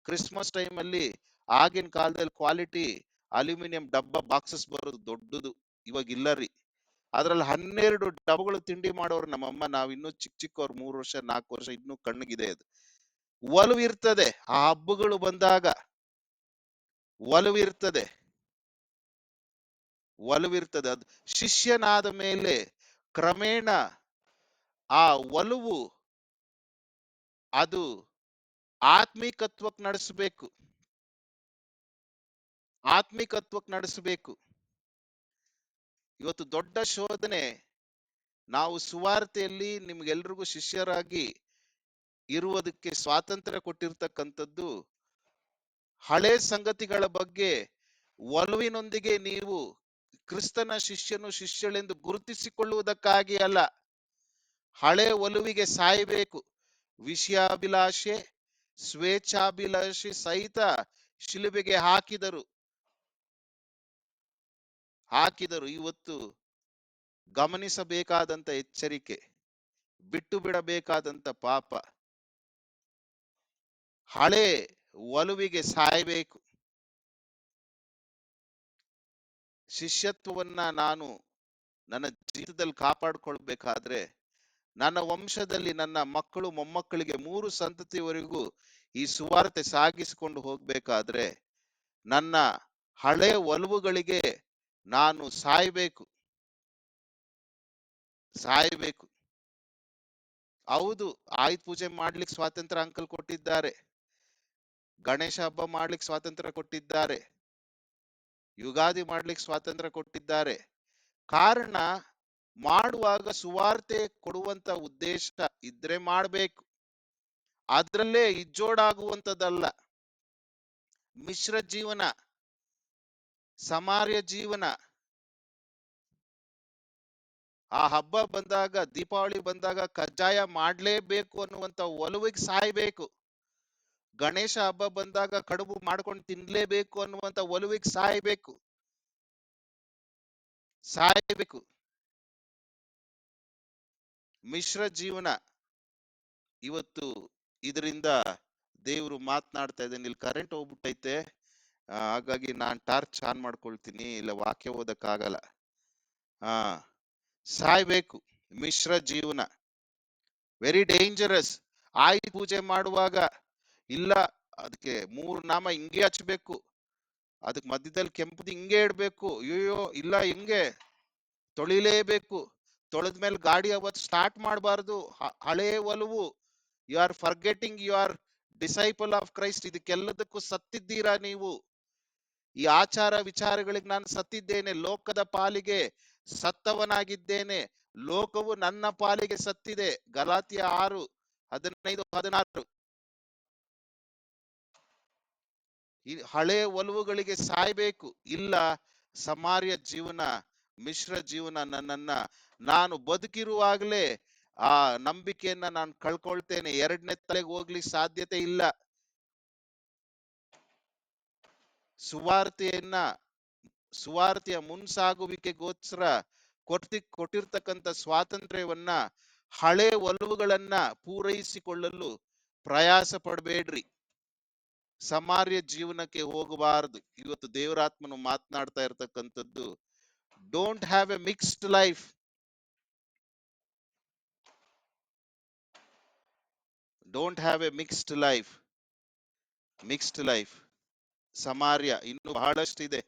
ಕ್ರಿಸ್ಮಸ್ ಟೈಮಲ್ಲಿ ಆಗಿನ ಕಾಲದಲ್ಲಿ ಕ್ವಾಲಿಟಿ ಅಲ್ಯೂಮಿನಿಯಂ ಡಬ್ಬ ಬಾಕ್ಸಸ್ ಬರೋದು ದೊಡ್ಡದು, ಇವಾಗ ಇಲ್ಲ ರೀ. ಅದ್ರಲ್ಲಿ 12 ಡಬ್ಬಗಳು ತಿಂಡಿ ಮಾಡೋರು ನಮ್ಮಮ್ಮ. ನಾವ್ ಇನ್ನೂ ಚಿಕ್ಕವ್ರು, 3 ವರ್ಷ 4 ವರ್ಷ, ಇನ್ನೂ ಕಣ್ಣಗಿದೆ ಅದು. ಒಲವು ಇರ್ತದೆ ಆ ಹಬ್ಬಗಳು ಬಂದಾಗ, ಒಲವಿರ್ತದೆ, ಒಲವಿರ್ತದೆ. ಅದು ಶಿಷ್ಯನಾದ ಮೇಲೆ ಕ್ರಮೇಣ ಆ ಒಲವು ಅದು ಆತ್ಮಿಕತ್ವಕ್ಕೆ ನಡೆಸಬೇಕು, ಆತ್ಮಿಕತ್ವಕ್ಕೆ ನಡೆಸಬೇಕು. ಇವತ್ತು ದೊಡ್ಡ ಶೋಧನೆ, ನಾವು ಸುವಾರ್ತೆಯಲ್ಲಿ ನಿಮ್ಗೆಲ್ರಿಗೂ ಶಿಷ್ಯರಾಗಿ ಇರುವುದಕ್ಕೆ ಸ್ವಾತಂತ್ರ್ಯ ಕೊಟ್ಟಿರ್ತಕ್ಕಂಥದ್ದು ಹಳೆ ಸಂಗತಿಗಳ ಬಗ್ಗೆ ಒಲವಿನೊಂದಿಗೆ ನೀವು ಕ್ರಿಸ್ತನ ಶಿಷ್ಯನು ಶಿಷ್ಯಳೆಂದು ಗುರುತಿಸಿಕೊಳ್ಳುವುದಕ್ಕಾಗಿ ಅಲ್ಲ. ಹಳೆ ಒಲುವಿಗೆ ಸಾಯಬೇಕು. ವಿಷಯಾಭಿಲಾಷೆ, ಸ್ವೇಚ್ಛಾಭಿಲಾಷೆ ಸಹಿತ ಶಿಲುಬೆಗೆ ಹಾಕಿದರು. ಇವತ್ತು ಗಮನಿಸಬೇಕಾದಂತ ಎಚ್ಚರಿಕೆ, ಬಿಟ್ಟು ಬಿಡಬೇಕಾದಂತ ಪಾಪ. ಹಳೆ ಒಲುವಿಗೆ ಸಾಯಬೇಕು. ಶಿಷ್ಯತ್ವವನ್ನ ನಾನು ನನ್ನ ಜೀವಿತದಲ್ಲಿ ಕಾಪಾಡಿಕೊಳ್ಬೇಕಾದ್ರೆ, ನನ್ನ ವಂಶದಲ್ಲಿ ನನ್ನ ಮಕ್ಕಳು ಮೊಮ್ಮಕ್ಕಳಿಗೆ 3 ಸಂತತಿಯವರೆಗೂ ಈ ಸುವಾರ್ತೆ ಸಾಗಿಸಿಕೊಂಡು ಹೋಗ್ಬೇಕಾದ್ರೆ ನನ್ನ ಹಳೆ ಒಲವುಗಳಿಗೆ ನಾನು ಸಾಯ್ಬೇಕು. ಹೌದು, ಆಯುಧ ಪೂಜೆ ಮಾಡ್ಲಿಕ್ಕೆ ಸ್ವಾತಂತ್ರ್ಯ ಅಂಕಲ್ ಕೊಟ್ಟಿದ್ದಾರೆ, ಗಣೇಶ ಹಬ್ಬ ಮಾಡ್ಲಿಕ್ಕೆ ಸ್ವಾತಂತ್ರ್ಯ ಕೊಟ್ಟಿದ್ದಾರೆ, ಯುಗಾದಿ ಮಾಡ್ಲಿಕ್ಕೆ ಸ್ವಾತಂತ್ರ್ಯ ಕೊಟ್ಟಿದ್ದಾರೆ. ಕಾರಣ, ಮಾಡುವಾಗ ಸುವಾರ್ತೆ ಕೊಡುವಂತ ಉದ್ದೇಶ ಇದ್ರೆ ಮಾಡ್ಬೇಕು. ಅದ್ರಲ್ಲೇ ಇಜ್ಜೋಡಾಗುವಂತದ್ದಲ್ಲ. ಮಿಶ್ರ ಜೀವನ, ಸಮಾರ್ಯ ಜೀವನ. ಆ ಹಬ್ಬ ಬಂದಾಗ, ದೀಪಾವಳಿ ಬಂದಾಗ ಕಜ್ಜಾಯ ಮಾಡ್ಲೇಬೇಕು ಅನ್ನುವಂತ ಒಲವಿಗೆ ಸಾಯ್ಬೇಕು. ಗಣೇಶ ಹಬ್ಬ ಬಂದಾಗ ಕಡುಬು ಮಾಡ್ಕೊಂಡು ತಿನ್ಲೇಬೇಕು ಅನ್ನುವಂತ ಒಲವಿಗೆ ಸಾಯ್ಬೇಕು. ಮಿಶ್ರ ಜೀವನ. ಇವತ್ತು ಇದರಿಂದ ದೇವರು ಮಾತನಾಡ್ತಾ ಇದ್ದೇನೆ. ಇಲ್ಲಿ ಕರೆಂಟ್ ಹೋಗ್ಬಿಟ್ಟೈತೆ, ಹಾಗಾಗಿ ನಾನ್ ಟಾರ್ಚ್ ಆನ್ ಮಾಡ್ಕೊಳ್ತೀನಿ, ಇಲ್ಲ ವಾಕ್ಯ ಓದಕ್ಕಾಗಲ್ಲ. ಸಾಯ್ಬೇಕು. ಮಿಶ್ರ ಜೀವನ ವೆರಿ ಡೇಂಜರಸ್. ಆಯುಧ ಪೂಜೆ ಮಾಡುವಾಗ ಇಲ್ಲ, ಅದಕ್ಕೆ 3 ನಾಮ ಹಿಂಗೆ ಹಚ್ಬೇಕು, ಅದಕ್ಕೆ ಮಧ್ಯದಲ್ಲಿ ಕೆಂಪುದು ಹಿಂಗೆ ಇಡ್ಬೇಕು, ಅಯ್ಯೋ ಇಲ್ಲ ಹಿಂಗೆ ತೊಳಿಲೇಬೇಕು, ತೊಳೆದ್ಮೇಲೆ ಗಾಡಿ ಅವತ್ತು ಸ್ಟಾರ್ಟ್ ಮಾಡಬಾರ್ದು. ಹಳೇ ಒಲವು. You are forgetting you are disciple of Christ. ಇದಕ್ಕೆಲ್ಲದಕ್ಕೂ ಸತ್ತಿದ್ದೀರಾ ನೀವು. ಈ ಆಚಾರ ವಿಚಾರಗಳಿಗೆ ನಾನು ಸತ್ತಿದ್ದೇನೆ, ಲೋಕದ ಪಾಲಿಗೆ ಸತ್ತವನಾಗಿದ್ದೇನೆ, ಲೋಕವು ನನ್ನ ಪಾಲಿಗೆ ಸತ್ತಿದೆ. ಗಲಾತ್ಯ 6:15-16. ಈ ಹಳೆ ಒಲವುಗಳಿಗೆ ಸಾಯ್ಬೇಕು. ಇಲ್ಲ, ಸಮಾರ್ಯ ಜೀವನ, ಮಿಶ್ರ ಜೀವನ. ನಾನು ಬದುಕಿರುವಾಗಲೇ ಆ ನಂಬಿಕೆಯನ್ನ ನಾನು ಕಳ್ಕೊಳ್ತೇನೆ, 2ನೇ ತಲೆಗೆ ಹೋಗ್ಲಿಕ್ಕೆ ಸಾಧ್ಯತೆ ಇಲ್ಲ. ಸುವಾರ್ತೆಯ ಮುನ್ಸಾಗುವಿಕೆಗೋಸ್ಕರ ಕೊಟ್ಟಿರ್ತಕ್ಕಂಥ ಸ್ವಾತಂತ್ರ್ಯವನ್ನ, ಹಳೆ ಒಲವುಗಳನ್ನ ಪೂರೈಸಿಕೊಳ್ಳಲು ಪ್ರಯಾಸ ಪಡಬೇಡ್ರಿ. ಸಮಾರ್ಯ ಜೀವನಕ್ಕೆ ಹೋಗಬಾರದು. ಇವತ್ತು ದೇವರಾತ್ಮನು ಮಾತನಾಡ್ತಾ ಇರ್ತಕ್ಕಂಥದ್ದು, don't have a mixed life. Don't have a mixed life. ಸಮಾರ್ಯ ಇನ್ನು ಬಹಳಷ್ಟಿದೆ.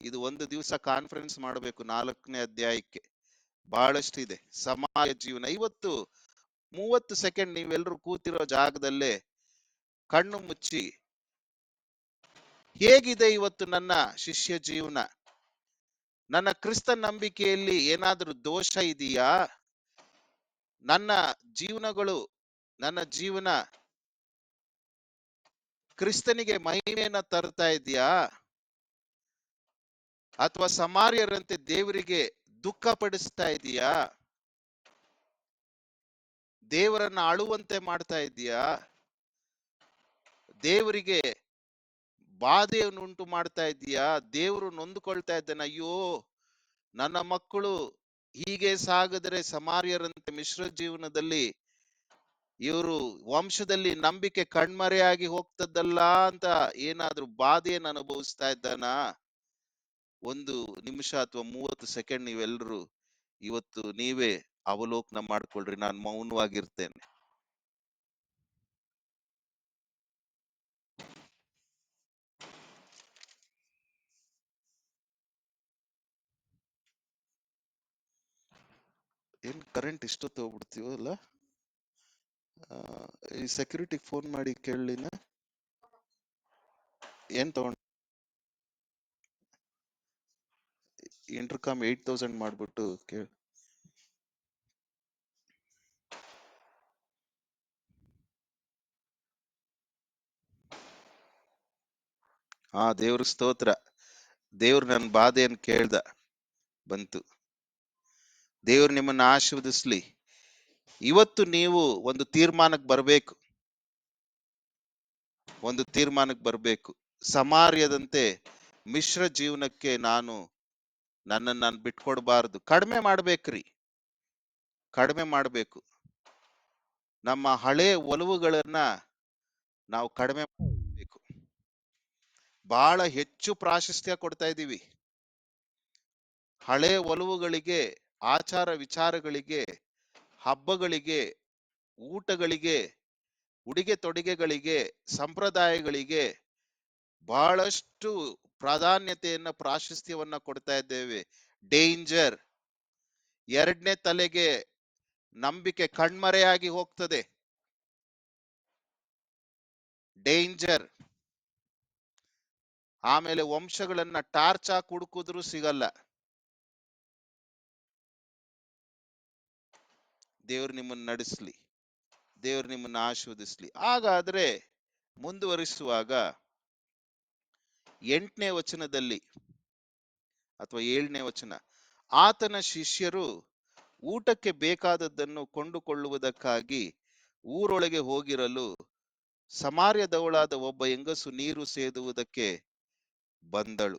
ಇದು ಒಂದು ದಿವಸ ಕಾನ್ಫರೆನ್ಸ್ ಮಾಡಬೇಕು 4ನೇ ಅಧ್ಯಾಯಕ್ಕೆ. ಬಹಳಷ್ಟಿದೆ ಸಮಾಜ ಜೀವನ. ಇವತ್ತು 30 ಸೆಕೆಂಡ್ ನೀವೆಲ್ಲರೂ ಕೂತಿರೋ ಜಾಗದಲ್ಲೇ ಕಣ್ಣು ಮುಚ್ಚಿ, ಹೇಗಿದೆ ಇವತ್ತು ನನ್ನ ಶಿಷ್ಯ ಜೀವನ, ನನ್ನ ಕ್ರಿಸ್ತ ನಂಬಿಕೆಯಲ್ಲಿ ಏನಾದರೂ ದೋಷ ಇದೆಯಾ, ನನ್ನ ಜೀವನ ಕ್ರಿಸ್ತನಿಗೆ ಮಹಿಮೆಯನ್ನ ತರ್ತಾ ಇದೆಯಾ, ಅಥವಾ ಸಮಾರ್ಯರಂತೆ ದೇವರಿಗೆ ದುಃಖ ಪಡಿಸ್ತಾ ಇದೆಯಾ, ದೇವರನ್ನ ಅಳುವಂತೆ ಮಾಡ್ತಾ ಇದೆಯಾ, ದೇವರಿಗೆ ಬಾಧೆಯನ್ನು ಉಂಟು ಮಾಡ್ತಾ ಇದೆಯಾ, ದೇವರು ನೊಂದುಕೊಳ್ತಾ ಇದ್ದಾನೆ, ಅಯ್ಯೋ ನನ್ನ ಮಕ್ಕಳು ಹೀಗೆ ಸಾಗಿದ್ರೆ ಸಮಾರ್ಯರಂತೆ ಮಿಶ್ರ ಜೀವನದಲ್ಲಿ ಇವರು ವಂಶದಲ್ಲಿ ನಂಬಿಕೆ ಕಣ್ಮರೆಯಾಗಿ ಹೋಗ್ತದಲ್ಲ ಅಂತ ಏನಾದ್ರೂ ಬಾಧೆಯನ್ನು ಅನುಭವಿಸ್ತಾ ಇದ್ದಾನ? ಒಂದು ನಿಮಿಷ ಅಥವಾ 30 ಸೆಕೆಂಡ್ ನೀವೆಲ್ಲರೂ ಇವತ್ತು ನೀವೇ ಅವಲೋಕನ ಮಾಡ್ಕೊಳ್ರಿ. ನಾನು ಮೌನವಾಗಿರ್ತೇನೆ. ಏನ್ ಕರೆಂಟ್ ಇಷ್ಟೊತ್ತು ಹೋಗ್ಬಿಡ್ತೀವಲ್ಲ? ಈ ಸೆಕ್ಯೂರಿಟಿ ಫೋನ್ ಮಾಡಿ ಕೇಳಲಿನ ಏನ್ ತಗೊಂಡ್ ಇಂಟರ್ಕಾಮ್ 8000 ಮಾಡ್ಬಿಟ್ಟು ಕೇಳ. ದೇವ್ರ ಸ್ತೋತ್ರ. ದೇವ್ರು ನನ್ನ ಬಾಧೆಯನ್ನು ಕೇಳ್ದ, ಬಂತು. ದೇವ್ರು ನಿಮ್ಮನ್ನ ಆಶೀರ್ವದಿಸ್ಲಿ. ಇವತ್ತು ನೀವು ಒಂದು ತೀರ್ಮಾನಕ್ಕೆ ಬರಬೇಕು. ಸಮಾರ್ಯದಂತೆ ಮಿಶ್ರ ಜೀವನಕ್ಕೆ ನನ್ನನ್ನು ನಾನು ಬಿಟ್ಕೊಡ್ಬಾರ್ದು. ಕಡಿಮೆ ಮಾಡ್ಬೇಕು. ನಮ್ಮ ಹಳೆ ಒಲವುಗಳನ್ನ ನಾವು ಕಡಿಮೆ ಮಾಡಬೇಕು. ಬಹಳ ಹೆಚ್ಚು ಪ್ರಾಶಸ್ತ್ಯ ಕೊಡ್ತಾ ಇದ್ದೀವಿ ಹಳೆ ಒಲವುಗಳಿಗೆ, ಆಚಾರ ವಿಚಾರಗಳಿಗೆ, ಹಬ್ಬಗಳಿಗೆ, ಊಟಗಳಿಗೆ, ಉಡುಗೆ ತೊಡುಗೆಗಳಿಗೆ, ಸಂಪ್ರದಾಯಗಳಿಗೆ ಬಹಳಷ್ಟು ಪ್ರಾಧಾನ್ಯತೆಯನ್ನ, ಪ್ರಾಶಸ್ತ್ಯವನ್ನ ಕೊಡ್ತಾ ಇದ್ದೇವೆ. ಡೇಂಜರ್. 2ನೇ ತಲೆಗೆ ನಂಬಿಕೆ ಕಣ್ಮರೆಯಾಗಿ ಹೋಗ್ತದೆ. ಡೇಂಜರ್. ಆಮೇಲೆ ವಂಶಗಳನ್ನ ಟಾರ್ಚ್ ಹಾಕಿ ಹುಡುಕಿದ್ರು ಸಿಗಲ್ಲ. ದೇವ್ರು ನಿಮ್ಮನ್ನ ನಡೆಸಲಿ, ದೇವ್ರು ನಿಮ್ಮನ್ನ ಆಶೀರ್ವದಿಸ್ಲಿ. ಹಾಗಾದ್ರೆ ಮುಂದುವರಿಸುವಾಗ 8ನೇ ವಚನದಲ್ಲಿ ಅಥವಾ 7ನೇ ವಚನ, ಆತನ ಶಿಷ್ಯರು ಊಟಕ್ಕೆ ಬೇಕಾದದ್ದನ್ನು ಕೊಂಡುಕೊಳ್ಳುವುದಕ್ಕಾಗಿ ಊರೊಳಗೆ ಹೋಗಿರಲು ಸಮಾರ್ಯದವಳಾದ ಒಬ್ಬ ಹೆಂಗಸು ನೀರು ಸೇದುವುದಕ್ಕೆ ಬಂದಳು.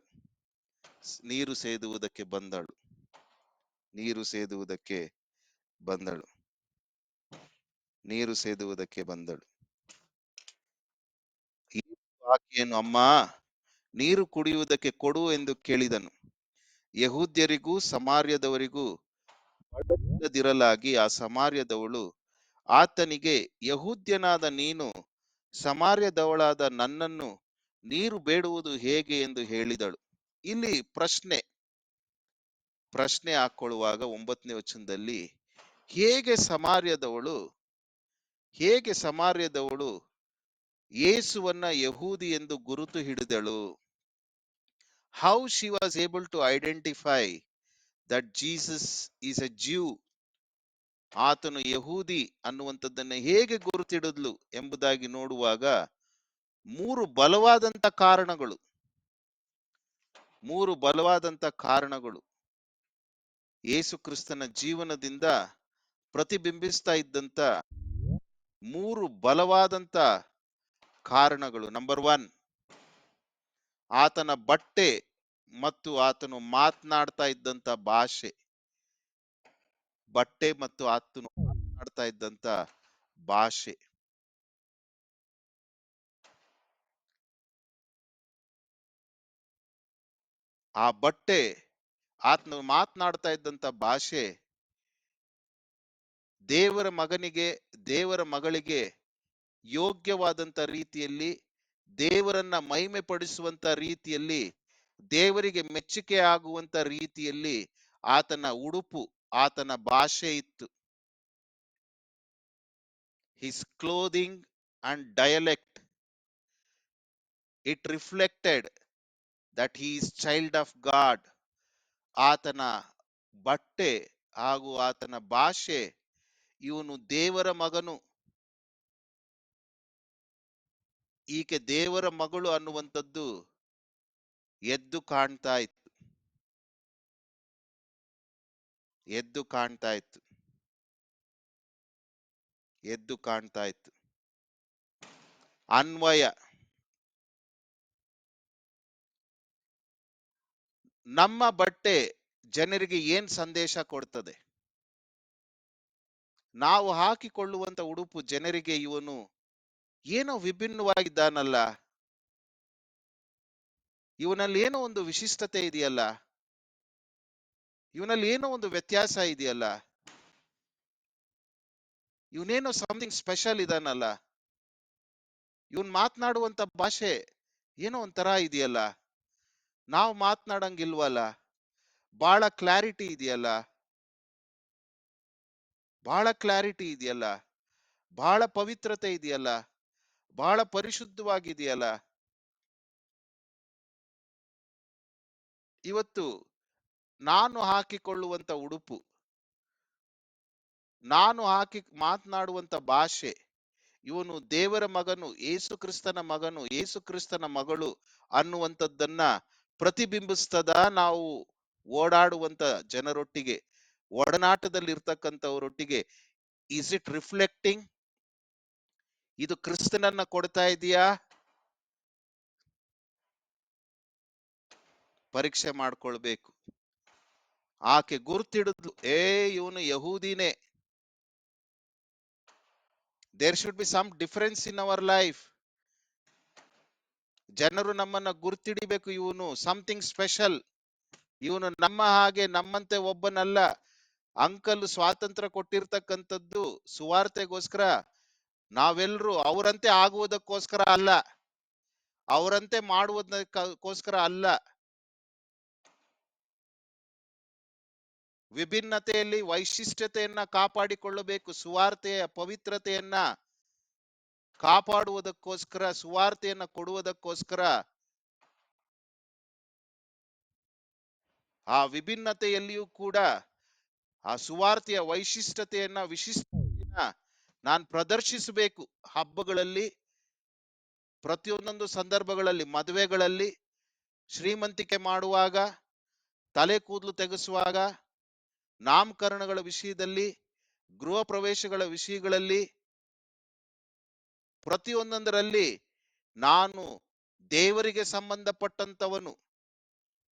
ಆಕೆಯನ್ನು, ಅಮ್ಮ, ನೀರು ಕುಡಿಯುವುದಕ್ಕೆ ಕೊಡು ಎಂದು ಕೇಳಿದನು. ಯಹೂದ್ಯರಿಗೂ ಸಮಾರ್ಯದವರಿಗೂ ಒಡದಿರಲಾಗಿ ಆ ಸಮಾರ್ಯದವಳು ಆತನಿಗೆ, ಯಹೂದ್ಯನಾದ ನೀನು ಸಮಾರ್ಯದವಳಾದ ನನ್ನನ್ನು ನೀರು ಬೇಡುವುದು ಹೇಗೆ ಎಂದು ಹೇಳಿದಳು. ಇಲ್ಲಿ ಪ್ರಶ್ನೆ ಹಾಕೊಳ್ಳುವಾಗ 9ನೇ ವಚನದಲ್ಲಿ ಹೇಗೆ ಸಮಾರ್ಯದವಳು ಯೇಸುವನ್ನ ಯಹೂದಿ ಎಂದು ಗುರುತು ಹಿಡಿದಳು? How she was able to identify that Jesus is a Jew. ಆತನು ಯಹೂದಿ ಅನ್ನುವಂಥದ್ದನ್ನ ಹೇಗೆ ಗುರುತಿಡಿದ್ಲು ಎಂಬುದಾಗಿ ನೋಡುವಾಗ 3 ಬಲವಾದಂತ ಕಾರಣಗಳು ಯೇಸು ಕ್ರಿಸ್ತನ ಜೀವನದಿಂದ ಪ್ರತಿಬಿಂಬಿಸ್ತಾ ಇದ್ದಂತ 3 ಬಲವಾದಂತ ಕಾರಣಗಳು. ನಂಬರ್ 1, ಆತನ ಬಟ್ಟೆ ಮತ್ತು ಆತನು ಮಾತನಾಡ್ತಾ ಇದ್ದಂತ ಭಾಷೆ. ಆ ಬಟ್ಟೆ, ಆತನು ಮಾತನಾಡ್ತಾ ಇದ್ದಂತ ಭಾಷೆ ದೇವರ ಮಗಳಿಗೆ ಯೋಗ್ಯವಾದಂತ ರೀತಿಯಲ್ಲಿ, ದೇವರನ್ನ ಮಹಿಮೆ ಪಡಿಸುವಂತ ರೀತಿಯಲ್ಲಿ ದೇವರಿಗೆ ಮೆಚ್ಚುಗೆ ಆಗುವಂತ ರೀತಿಯಲ್ಲಿ ಆತನ ಉಡುಪು, ಆತನ ಭಾಷೆ ಇತ್ತು. His clothing and dialect, it reflected that he is child of god. ಆತನ ಬಟ್ಟೆ ಹಾಗೂ ಆತನ ಭಾಷೆ, ಇವನು ದೇವರ ಮಗನು, ಈಕೆ ದೇವರ ಮಗಳು ಅನ್ನುವಂಥದ್ದು ಎದ್ದು ಕಾಣ್ತಾ ಇತ್ತು, ಎದ್ದು ಕಾಣ್ತಾ ಇತ್ತು, ಎದ್ದು ಕಾಣ್ತಾ ಇತ್ತು. ಅನ್ವಯ, ನಮ್ಮ ಬಟ್ಟೆ ಜನರಿಗೆ ಏನ್ ಸಂದೇಶ ಕೊಡ್ತದೆ? ನಾವು ಹಾಕಿಕೊಳ್ಳುವಂತ ಉಡುಪು ಜನರಿಗೆ ಇವನು ಏನೋ ವಿಭಿನ್ನವಾಗಿದ್ದಾನಲ್ಲ, ಇವನಲ್ಲಿ ಏನೋ ಒಂದು ವಿಶಿಷ್ಟತೆ ಇದೆಯಲ್ಲ, ಇವನಲ್ಲಿ ಏನೋ ಒಂದು ವ್ಯತ್ಯಾಸ ಇದೆಯಲ್ಲ, ಇವನೇನೋ ಸಮಥಿಂಗ್ ಸ್ಪೆಷಲ್ ಇದಾನಲ್ಲ, ಇವನ್ ಮಾತನಾಡುವಂತ ಭಾಷೆ ಏನೋ ಒಂಥರ ಇದೆಯಲ್ಲ, ನಾವು ಮಾತನಾಡಂಗಿಲ್ವಲ್ಲ, ಬಹಳ ಕ್ಲಾರಿಟಿ ಇದೆಯಲ್ಲ, ಬಹಳ ಕ್ಲಾರಿಟಿ ಇದೆಯಲ್ಲ, ಬಹಳ ಪವಿತ್ರತೆ ಇದೆಯಲ್ಲ, ಬಹಳ ಪರಿಶುದ್ಧವಾಗಿದೆಯಲ್ಲ. ಇವತ್ತು ನಾನು ಹಾಕಿಕೊಳ್ಳುವಂತ ಉಡುಪು, ನಾನು ಮಾತನಾಡುವಂತ ಭಾಷೆ, ಇವನು ದೇವರ ಮಗನು, ಏಸು ಕ್ರಿಸ್ತನ ಮಗನು, ಏಸು ಕ್ರಿಸ್ತನ ಮಗಳು ಅನ್ನುವಂಥದ್ದನ್ನ ಪ್ರತಿಬಿಂಬಿಸ್ತದ? ನಾವು ಓಡಾಡುವಂತ ಜನರೊಟ್ಟಿಗೆ, ಒಡನಾಟದಲ್ಲಿರ್ತಕ್ಕಂಥವರೊಟ್ಟಿಗೆ ಇಸ್ ಇಟ್ ರಿಫ್ಲೆಕ್ಟಿಂಗ್? ಇದು ಕ್ರಿಸ್ತನನ್ನ ಕೊಡ್ತಾ ಇದೆಯಾ? ಪರೀಕ್ಷೆ ಮಾಡ್ಕೊಳ್ಬೇಕು. ಆಕೆ ಗುರ್ತಿಡಿದ್ಲು, ಇವನು ಯಹೂದಿನೇ. There should be some difference in our life. ಜನರು ನಮ್ಮನ್ನ ಗುರ್ತಿಡಿಬೇಕು, ಇವನು ಸಮಥಿಂಗ್ ಸ್ಪೆಷಲ್, ಇವನು ನಮ್ಮ ಹಾಗೆ ನಮ್ಮಂತೆ ಒಬ್ಬನಲ್ಲ. ಅಂಕಲ್ ಸ್ವಾತಂತ್ರ್ಯ ಕೊಟ್ಟಿರ್ತಕ್ಕಂಥದ್ದು ಸುವಾರ್ತೆಗೋಸ್ಕರ, ನಾವೆಲ್ಲರೂ ಅವರಂತೆ ಆಗುವುದಕ್ಕೋಸ್ಕರ ಅಲ್ಲ, ಅವರಂತೆ ಮಾಡುವುದಕ್ಕೋಸ್ಕರ ಅಲ್ಲ. ವಿಭಿನ್ನತೆಯಲ್ಲಿ ವೈಶಿಷ್ಟ್ಯತೆಯನ್ನ ಕಾಪಾಡಿಕೊಳ್ಳಬೇಕು, ಸುವಾರ್ತೆಯ ಪವಿತ್ರತೆಯನ್ನ ಕಾಪಾಡುವುದಕ್ಕೋಸ್ಕರ, ಸುವಾರ್ತೆಯನ್ನ ಕೊಡುವುದಕ್ಕೋಸ್ಕರ. ಆ ವಿಭಿನ್ನತೆಯಲ್ಲಿಯೂ ಕೂಡ ಆ ಸುವಾರ್ತೆಯ ವೈಶಿಷ್ಟ್ಯತೆಯನ್ನ, ವಿಶಿಷ್ಟತೆಯನ್ನ ನಾನು ಪ್ರದರ್ಶಿಸಬೇಕು. ಹಬ್ಬಗಳಲ್ಲಿ, ಪ್ರತಿಯೊಂದೊಂದು ಸಂದರ್ಭಗಳಲ್ಲಿ, ಮದುವೆಗಳಲ್ಲಿ, ಶ್ರೀಮಂತಿಕೆ ಮಾಡುವಾಗ, ತಲೆ ಕೂದಲು ತೆಗೆಸುವಾಗ, ನಾಮಕರಣಗಳ ವಿಷಯದಲ್ಲಿ, ಗೃಹ ಪ್ರವೇಶಗಳ ವಿಷಯಗಳಲ್ಲಿ, ಪ್ರತಿಯೊಂದೊಂದರಲ್ಲಿ ನಾನು ದೇವರಿಗೆ ಸಂಬಂಧಪಟ್ಟಂತವನು,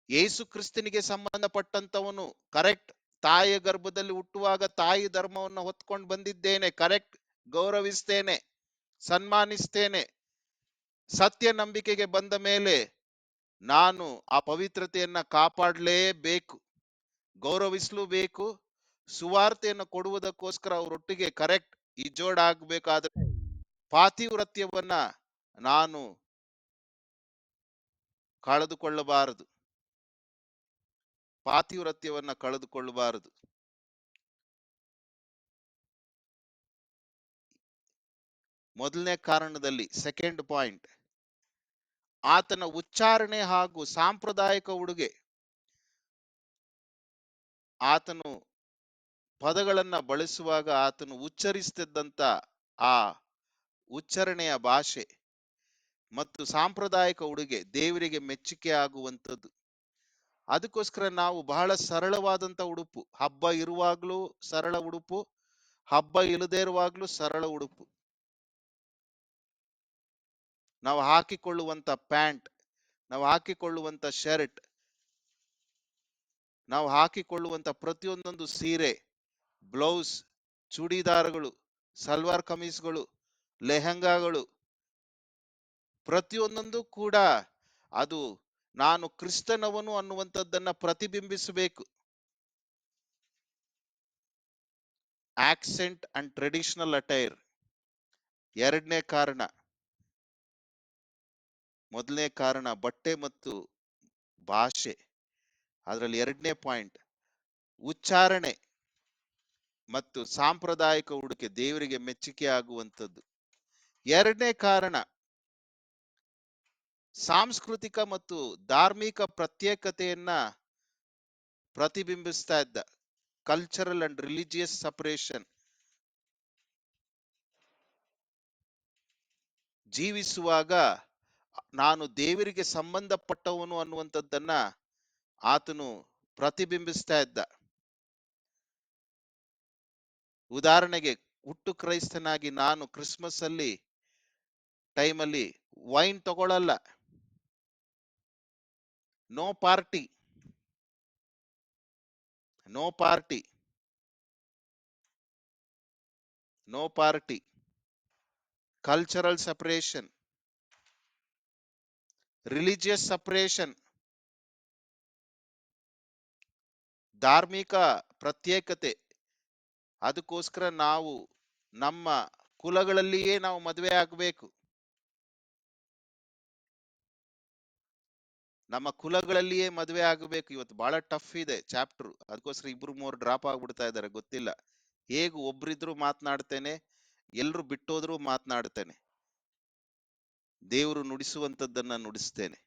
ಯೇಸು ಕ್ರಿಸ್ತನಿಗೆ ಸಂಬಂಧಪಟ್ಟಂತವನು. ಕರೆಕ್ಟ್. ತಾಯಿಯ ಗರ್ಭದಲ್ಲಿ ಹುಟ್ಟುವಾಗ ತಾಯಿ ಧರ್ಮವನ್ನು ಹೊತ್ಕೊಂಡು ಬಂದಿದ್ದೇನೆ. ಕರೆಕ್ಟ್. ಗೌರವಿಸ್ತೇನೆ, ಸನ್ಮಾನಿಸ್ತೇನೆ. ಸತ್ಯ ನಂಬಿಕೆಗೆ ಬಂದ ಮೇಲೆ ನಾನು ಆ ಪವಿತ್ರತೆಯನ್ನ ಕಾಪಾಡಲೇಬೇಕು, ಗೌರವಿಸಲೂಬೇಕು. ಸುವಾರ್ತೆಯನ್ನು ಕೊಡುವುದಕ್ಕೋಸ್ಕರ ಅವರೊಟ್ಟಿಗೆ ಕರೆಕ್ಟ್ ಇಜೋಡಾಗಬೇಕಾದ್ರೆ ಪಾತಿವ್ರತ್ಯವನ್ನ ನಾನು ಕಳೆದುಕೊಳ್ಳಬಾರದು, ಪಾತಿವ್ರತ್ಯವನ್ನ ಕಳೆದುಕೊಳ್ಳಬಾರದು. ಮೊದಲನೇ ಕಾರಣದಲ್ಲಿ, ಸೆಕೆಂಡ್ ಪಾಯಿಂಟ್, ಆತನ ಉಚ್ಚಾರಣೆ ಹಾಗೂ ಸಾಂಪ್ರದಾಯಿಕ ಉಡುಗೆ. ಆತನು ಪದಗಳನ್ನ ಬಳಸುವಾಗ ಆತನು ಉಚ್ಚರಿಸುತ್ತಿದ್ದಂತ ಆ ಉಚ್ಚಾರಣೆಯ ಭಾಷೆ ಮತ್ತು ಸಾಂಪ್ರದಾಯಿಕ ಉಡುಗೆ ದೇವರಿಗೆ ಮೆಚ್ಚುಗೆ ಆಗುವಂಥದ್ದು. ಅದಕ್ಕೋಸ್ಕರ ನಾವು ಬಹಳ ಸರಳವಾದಂತ ಉಡುಪು, ಹಬ್ಬ ಇರುವಾಗ್ಲೂ ಸರಳ ಉಡುಪು, ಹಬ್ಬ ಇಲ್ಲದೇ ಇರುವಾಗ್ಲೂ ಸರಳ ಉಡುಪು. ನಾವು ಹಾಕಿಕೊಳ್ಳುವಂತ ಪ್ಯಾಂಟ್, ನಾವು ಹಾಕಿಕೊಳ್ಳುವಂತ ಶರ್ಟ್, ನಾವು ಹಾಕಿಕೊಳ್ಳುವಂತ ಪ್ರತಿಯೊಂದೊಂದು ಸೀರೆ, ಬ್ಲೌಸ್, ಚೂಡಿದಾರಗಳು, ಸಲ್ವಾರ್ ಕಮೀಸ್ಗಳು, ಲೆಹಂಗಾಗಳು, ಪ್ರತಿಯೊಂದೊಂದು ಕೂಡ ಅದು ನಾನು ಕ್ರಿಸ್ತನವನು ಅನ್ನುವಂಥದ್ದನ್ನ ಪ್ರತಿಬಿಂಬಿಸಬೇಕು. ಆಕ್ಸೆಂಟ್ ಅಂಡ್ ಟ್ರೆಡಿಷನಲ್ ಅಟೈರ್ ಎರಡನೇ ಕಾರಣ. ಮೊದಲನೇ ಕಾರಣ ಬಟ್ಟೆ ಮತ್ತು ಭಾಷೆ. ಅದರಲ್ಲಿ 2ನೇ ಪಾಯಿಂಟ್ ಉಚ್ಚಾರಣೆ ಮತ್ತು ಸಾಂಪ್ರದಾಯಿಕ ಉಡುಗೆ ದೇವರಿಗೆ ಮೆಚ್ಚುಗೆ ಆಗುವಂಥದ್ದು. 2ನೇ ಕಾರಣ ಸಾಂಸ್ಕೃತಿಕ ಮತ್ತು ಧಾರ್ಮಿಕ ಪ್ರತ್ಯೇಕತೆಯನ್ನ ಪ್ರತಿಬಿಂಬಿಸ್ತಾ ಇದ್ದ. Cultural and religious separation. ಜೀವಿಸುವಾಗ ನಾನು ದೇವರಿಗೆ ಸಂಬಂಧಪಟ್ಟವನು ಅನ್ನುವಂಥದ್ದನ್ನ ಆತನು ಪ್ರತಿಬಿಂಬಿಸ್ತಾ ಇದ್ದ. ಉದಾಹರಣೆಗೆ ಹುಟ್ಟು ಕ್ರೈಸ್ತನಾಗಿ ನಾನು ಕ್ರಿಸ್ಮಸ್ ಅಲ್ಲಿ ಟೈಮಲ್ಲಿ ವೈನ್ ತಗೊಳ್ಳಲ್ಲ. No party, no party, no party. Cultural separation, religious separation, ಧಾರ್ಮಿಕ ಪ್ರತ್ಯೇಕತೆ. ಅದಕ್ಕೋಸ್ಕರ ನಾವು ನಮ್ಮ ಕುಲಗಳಲ್ಲಿಯೇ ನಾವು ಮದುವೆ ಆಗಬೇಕು. ನಮ್ಮ ಕುಲಗಳಲ್ಲಿಯೇ ಮದುವೆ ಆಗಬೇಕು. ಇವತ್ತು ಬಹಳ ಟಫ್ ಇದೆ ಚಾಪ್ಟರ್. ಅದಕ್ಕೋಸ್ಕರ 2-3 ಡ್ರಾಪ್ ಆಗ್ಬಿಡ್ತಾ ಇದ್ದಾರೆ, ಗೊತ್ತಿಲ್ಲ. ಹೇಗೂ ಒಬ್ರಿದ್ರು ಮಾತನಾಡ್ತೇನೆ, ಎಲ್ರು ಬಿಟ್ಟೋದ್ರು ಮಾತನಾಡ್ತೇನೆ. ದೇವರು ನುಡಿಸುವಂತದ್ದನ್ನ ನುಡಿಸ್ತೇನೆ.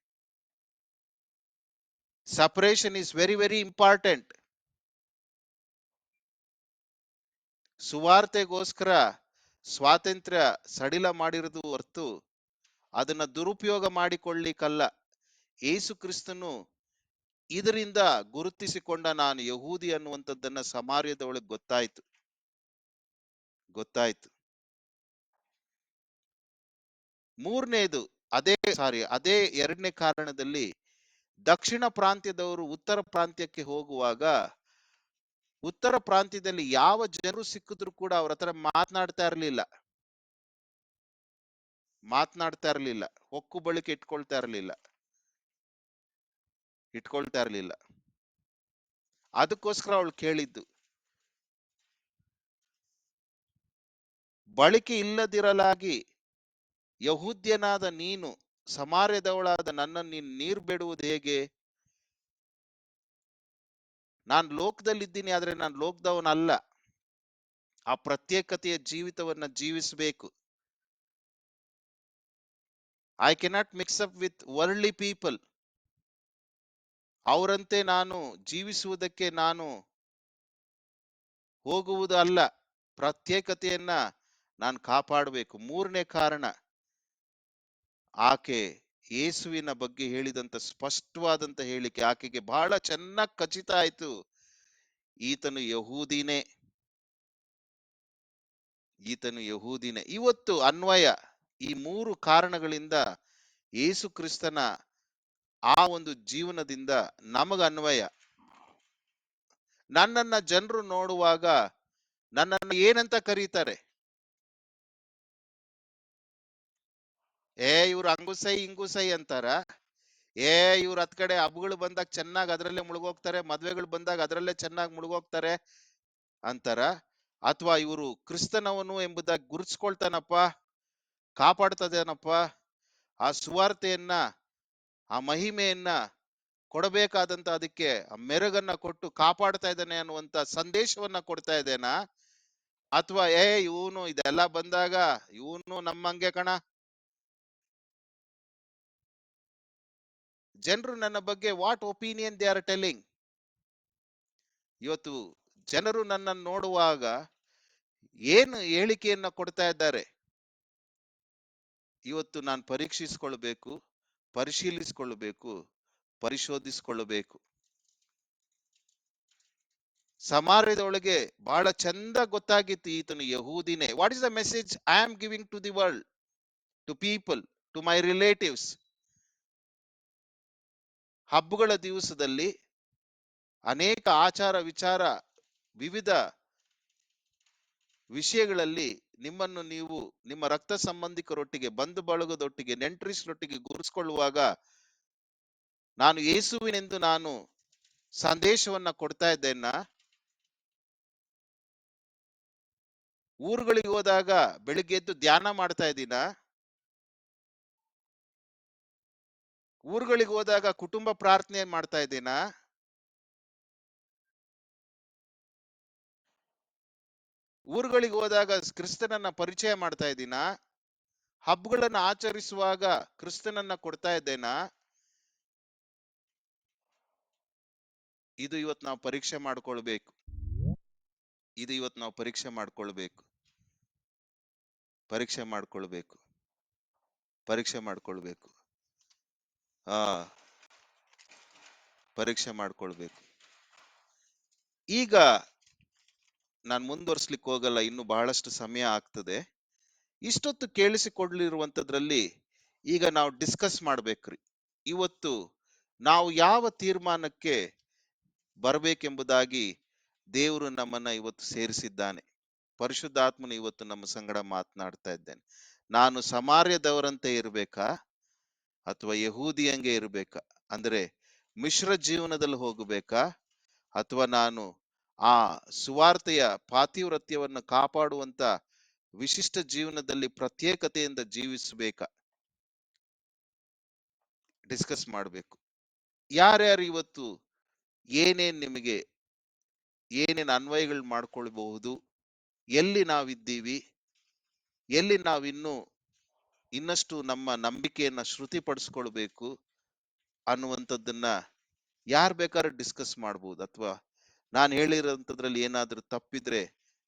Separation is very very important. ಸುವಾರ್ತೆಗೋಸ್ಕರ ಸ್ವಾತಂತ್ರ್ಯ ಸಡಿಲ ಮಾಡಿರೋದು ಹೊರತು ಅದನ್ನ ದುರುಪಯೋಗ ಮಾಡಿಕೊಳ್ಳಿಕ್ಕಲ್ಲ. ಯೇಸು ಕ್ರಿಸ್ತನು ಇದರಿಂದ ಗುರುತಿಸಿಕೊಂಡ ನಾನು ಯಹೂದಿ ಅನ್ನುವಂಥದ್ದನ್ನ ಸಮಾರ್ಯದ ಒಳಗೆ ಗೊತ್ತಾಯ್ತು. ಮೂರನೇದು ಅದೇ 2ನೇ ಕಾರಣದಲ್ಲಿ ದಕ್ಷಿಣ ಪ್ರಾಂತ್ಯದವರು ಉತ್ತರ ಪ್ರಾಂತ್ಯಕ್ಕೆ ಹೋಗುವಾಗ ಉತ್ತರ ಪ್ರಾಂತ್ಯದಲ್ಲಿ ಯಾವ ಜನರು ಸಿಕ್ಕಿದ್ರು ಕೂಡ ಅವ್ರ ಹತ್ರ ಮಾತನಾಡ್ತಾ ಇರ್ಲಿಲ್ಲ. ಹೊಕ್ಕು ಬಳಿಕೆ ಇಟ್ಕೊಳ್ತಾ ಇರ್ಲಿಲ್ಲ. ಅದಕ್ಕೋಸ್ಕರ ಅವಳು ಕೇಳಿದ್ದು, ಬಳಿಕೆ ಇಲ್ಲದಿರಲಾಗಿ ಯಹೂದ್ಯನಾದ ನೀನು ಸಮಾರ್ಯದವಳಾದ ನನ್ನನ್ನು ನೀನು ನೀರು ಬಿಡುವುದು ಹೇಗೆ? ನಾನು ಲೋಕದಲ್ಲಿದ್ದೀನಿ, ಆದ್ರೆ ನಾನು ಲೋಕದವನಲ್ಲ. ಆ ಪ್ರತ್ಯೇಕತೆಯ ಜೀವಿತವನ್ನ ಜೀವಿಸಬೇಕು. I cannot mix up with worldly people. ಅವರಂತೆ ನಾನು ಜೀವಿಸುವುದಕ್ಕೆ ನಾನು ಹೋಗುವುದು ಅಲ್ಲ. ಪ್ರತ್ಯೇಕತೆಯನ್ನ ನಾನು ಕಾಪಾಡಬೇಕು. 3ನೇ ಕಾರಣ, ಆಕೆ ಯೇಸುವಿನ ಬಗ್ಗೆ ಹೇಳಿದಂತ ಸ್ಪಷ್ಟವಾದಂತ ಹೇಳಿಕೆ ಆಕೆಗೆ ಬಹಳ ಚೆನ್ನಾಗಿ ಖಚಿತ ಆಯ್ತು, ಈತನು ಯಹೂದಿನೇ. ಇವತ್ತು ಅನ್ವಯ. ಈ 3 ಕಾರಣಗಳಿಂದ ಯೇಸು ಕ್ರಿಸ್ತನ ಆ ಒಂದು ಜೀವನದಿಂದ ನಮಗ ಅನ್ವಯ. ನನ್ನನ್ನ ಜನರು ನೋಡುವಾಗ ನನ್ನನ್ನು ಏನಂತ ಕರೀತಾರೆ? ಇವ್ರು ಅಂಗುಸೈ ಇಂಗುಸೈ ಅಂತಾರ. ಇವ್ರ ಹತ್ ಕಡೆ ಹಬ್ಬಗಳು ಬಂದಾಗ ಚೆನ್ನಾಗಿ ಅದರಲ್ಲೇ ಮುಳುಗೋಗ್ತಾರೆ, ಮದ್ವೆಗಳು ಬಂದಾಗ ಅದರಲ್ಲೇ ಚೆನ್ನಾಗಿ ಮುಳುಗೋಗ್ತಾರೆ ಅಂತಾರ. ಅಥವಾ ಇವರು ಕ್ರಿಸ್ತನವನು ಎಂಬುದಾಗಿ ಗುರುತಿಸ್ಕೊಳ್ತಾನಪ್ಪ, ಕಾಪಾಡ್ತದೇನಪ್ಪ, ಆ ಸುವಾರ್ತೆಯನ್ನ ಆ ಮಹಿಮೆಯನ್ನ ಕೊಡಬೇಕಾದಂತ ಅದಕ್ಕೆ ಮೆರುಗನ್ನ ಕೊಟ್ಟು ಕಾಪಾಡ್ತಾ ಇದ್ದಾನೆ ಅನ್ನುವಂತ ಸಂದೇಶವನ್ನ ಕೊಡ್ತಾ ಇದ್ದೇನಾ? ಅಥವಾ ಇವನು ಇದೆಲ್ಲ ಬಂದಾಗ ಇವನು ನಮ್ಮಂಗೆ ಕಣ, ಜನರು ನನ್ನ ಬಗ್ಗೆ what opinion they are telling. ಇವತ್ತು ಜನರು ನನ್ನನ್ನು ನೋಡುವಾಗ ಏನು ಹೇಳಿಕೆಯನ್ನ ಕೊಡ್ತಾ ಇದ್ದಾರೆ? ಇವತ್ತು ನಾನು ಪರೀಕ್ಷಿಸಿಕೊಳ್ಳಬೇಕು, ಪರಿಶೀಲಿಸಿಕೊಳ್ಳಬೇಕು, ಪರಿಶೋಧಿಸಿಕೊಳ್ಳಬೇಕು. ಸಮಾರ್ಯದೊಳಗೆ ಬಹಳ ಚಂದ ಗೊತ್ತಾಗಿತ್ತು, ಈತನು ಯಹೂದಿನೇ. What is the message I am giving to the world, to people, to my relatives? ಹಬ್ಬಗಳ ದಿವಸದಲ್ಲಿ ಅನೇಕ ಆಚಾರ ವಿಚಾರ ವಿವಿಧ ವಿಷಯಗಳಲ್ಲಿ ನಿಮ್ಮನ್ನು ನೀವು ನಿಮ್ಮ ರಕ್ತ ಸಂಬಂಧಿಕರೊಟ್ಟಿಗೆ, ಬಂಧು ಬಳಗದೊಟ್ಟಿಗೆ, ನೆಂಟರಿಷ್ಟರೊಟ್ಟಿಗೆ ಗುರುತಿಸಿಕೊಳ್ಳುವಾಗ ನಾನು ಯೇಸುವಿನೆಂದು ನಾನು ಸಂದೇಶವನ್ನ ಕೊಡ್ತಾ ಇದ್ದೇನ? ಊರುಗಳಿಗೆ ಹೋದಾಗ ಬೆಳಿಗ್ಗೆ ಎದ್ದು ಧ್ಯಾನ ಮಾಡ್ತಾ ಇದ್ದೀನ? ಊರುಗಳಿಗೆ ಹೋದಾಗ ಕುಟುಂಬ ಪ್ರಾರ್ಥನೆ ಮಾಡ್ತಾ ಇದ್ದೇನಾ? ಊರುಗಳಿಗೆ ಹೋದಾಗ ಕ್ರಿಸ್ತನನ್ನ ಪರಿಚಯ ಮಾಡ್ತಾ ಇದ್ದೀನಾ? ಹಬ್ಬಗಳನ್ನ ಆಚರಿಸುವಾಗ ಕ್ರಿಸ್ತನನ್ನ ಕೊಡ್ತಾ ಇದ್ದೇನಾ? ಇದು ಇವತ್ತು ನಾವು ಪರೀಕ್ಷೆ ಮಾಡ್ಕೊಳ್ಬೇಕು. ಇದು ಇವತ್ತು ನಾವು ಪರೀಕ್ಷೆ ಮಾಡ್ಕೊಳ್ಬೇಕು. ಪರೀಕ್ಷೆ ಮಾಡ್ಕೊಳ್ಬೇಕು. ಪರೀಕ್ಷೆ ಮಾಡ್ಕೊಳ್ಬೇಕು. ಪರೀಕ್ಷೆ ಮಾಡ್ಕೊಳ್ಬೇಕು. ಈಗ ನಾನು ಮುಂದುವರ್ಸ್ಲಿಕ್ಕೆ ಹೋಗಲ್ಲ, ಇನ್ನು ಬಹಳಷ್ಟು ಸಮಯ ಆಗ್ತದೆ. ಇಷ್ಟೊತ್ತು ಕೇಳಿಸಿಕೊಡ್ಲಿರುವಂತದ್ರಲ್ಲಿ ಈಗ ನಾವು ಡಿಸ್ಕಸ್ ಮಾಡ್ಬೇಕ್ರಿ. ಇವತ್ತು ನಾವು ಯಾವ ತೀರ್ಮಾನಕ್ಕೆ ಬರಬೇಕೆಂಬುದಾಗಿ ದೇವರು ನಮ್ಮನ್ನ ಇವತ್ತು ಸೇರಿಸಿದ್ದಾನೆ. ಪರಿಶುದ್ಧಾತ್ಮನು ಇವತ್ತು ನಮ್ಮ ಸಂಗಡ ಮಾತನಾಡ್ತಾ ಇದ್ದೇನೆ. ನಾನು ಸಮಾರ್ಯದವರಂತೆ ಇರ್ಬೇಕಾ ಅಥವಾ ಯಹೂದಿಯಂಗೆ ಇರ್ಬೇಕಾ? ಅಂದ್ರೆ ಮಿಶ್ರ ಜೀವನದಲ್ಲಿ ಹೋಗಬೇಕಾ ಅಥವಾ ನಾನು ಆ ಸುವಾರ್ತೆಯ ಪಾತಿವ್ರತ್ಯವನ್ನು ಕಾಪಾಡುವಂತ ವಿಶಿಷ್ಟ ಜೀವನದಲ್ಲಿ ಪ್ರತ್ಯೇಕತೆಯಿಂದ ಜೀವಿಸಬೇಕಾ? ಡಿಸ್ಕಸ್ ಮಾಡಬೇಕು. ಯಾರ್ಯಾರು ಇವತ್ತು ನಿಮಗೆ ಏನೇನು ಅನ್ವಯಗಳು ಮಾಡ್ಕೊಳ್ಬಹುದು, ಎಲ್ಲಿ ನಾವಿದ್ದೀವಿ, ಎಲ್ಲಿ ಇನ್ನಷ್ಟು ನಮ್ಮ ನಂಬಿಕೆಯನ್ನ ಶ್ರುತಿಪಡಿಸ್ಕೊಳ್ಬೇಕು ಅನ್ನುವಂಥದ್ದನ್ನ ಯಾರು ಬೇಕಾದ್ರೂ ಡಿಸ್ಕಸ್ ಮಾಡ್ಬೋದು. ಅಥವಾ ನಾನು ಹೇಳಿರೋಂಥದ್ರಲ್ಲಿ ಏನಾದ್ರೂ ತಪ್ಪಿದ್ರೆ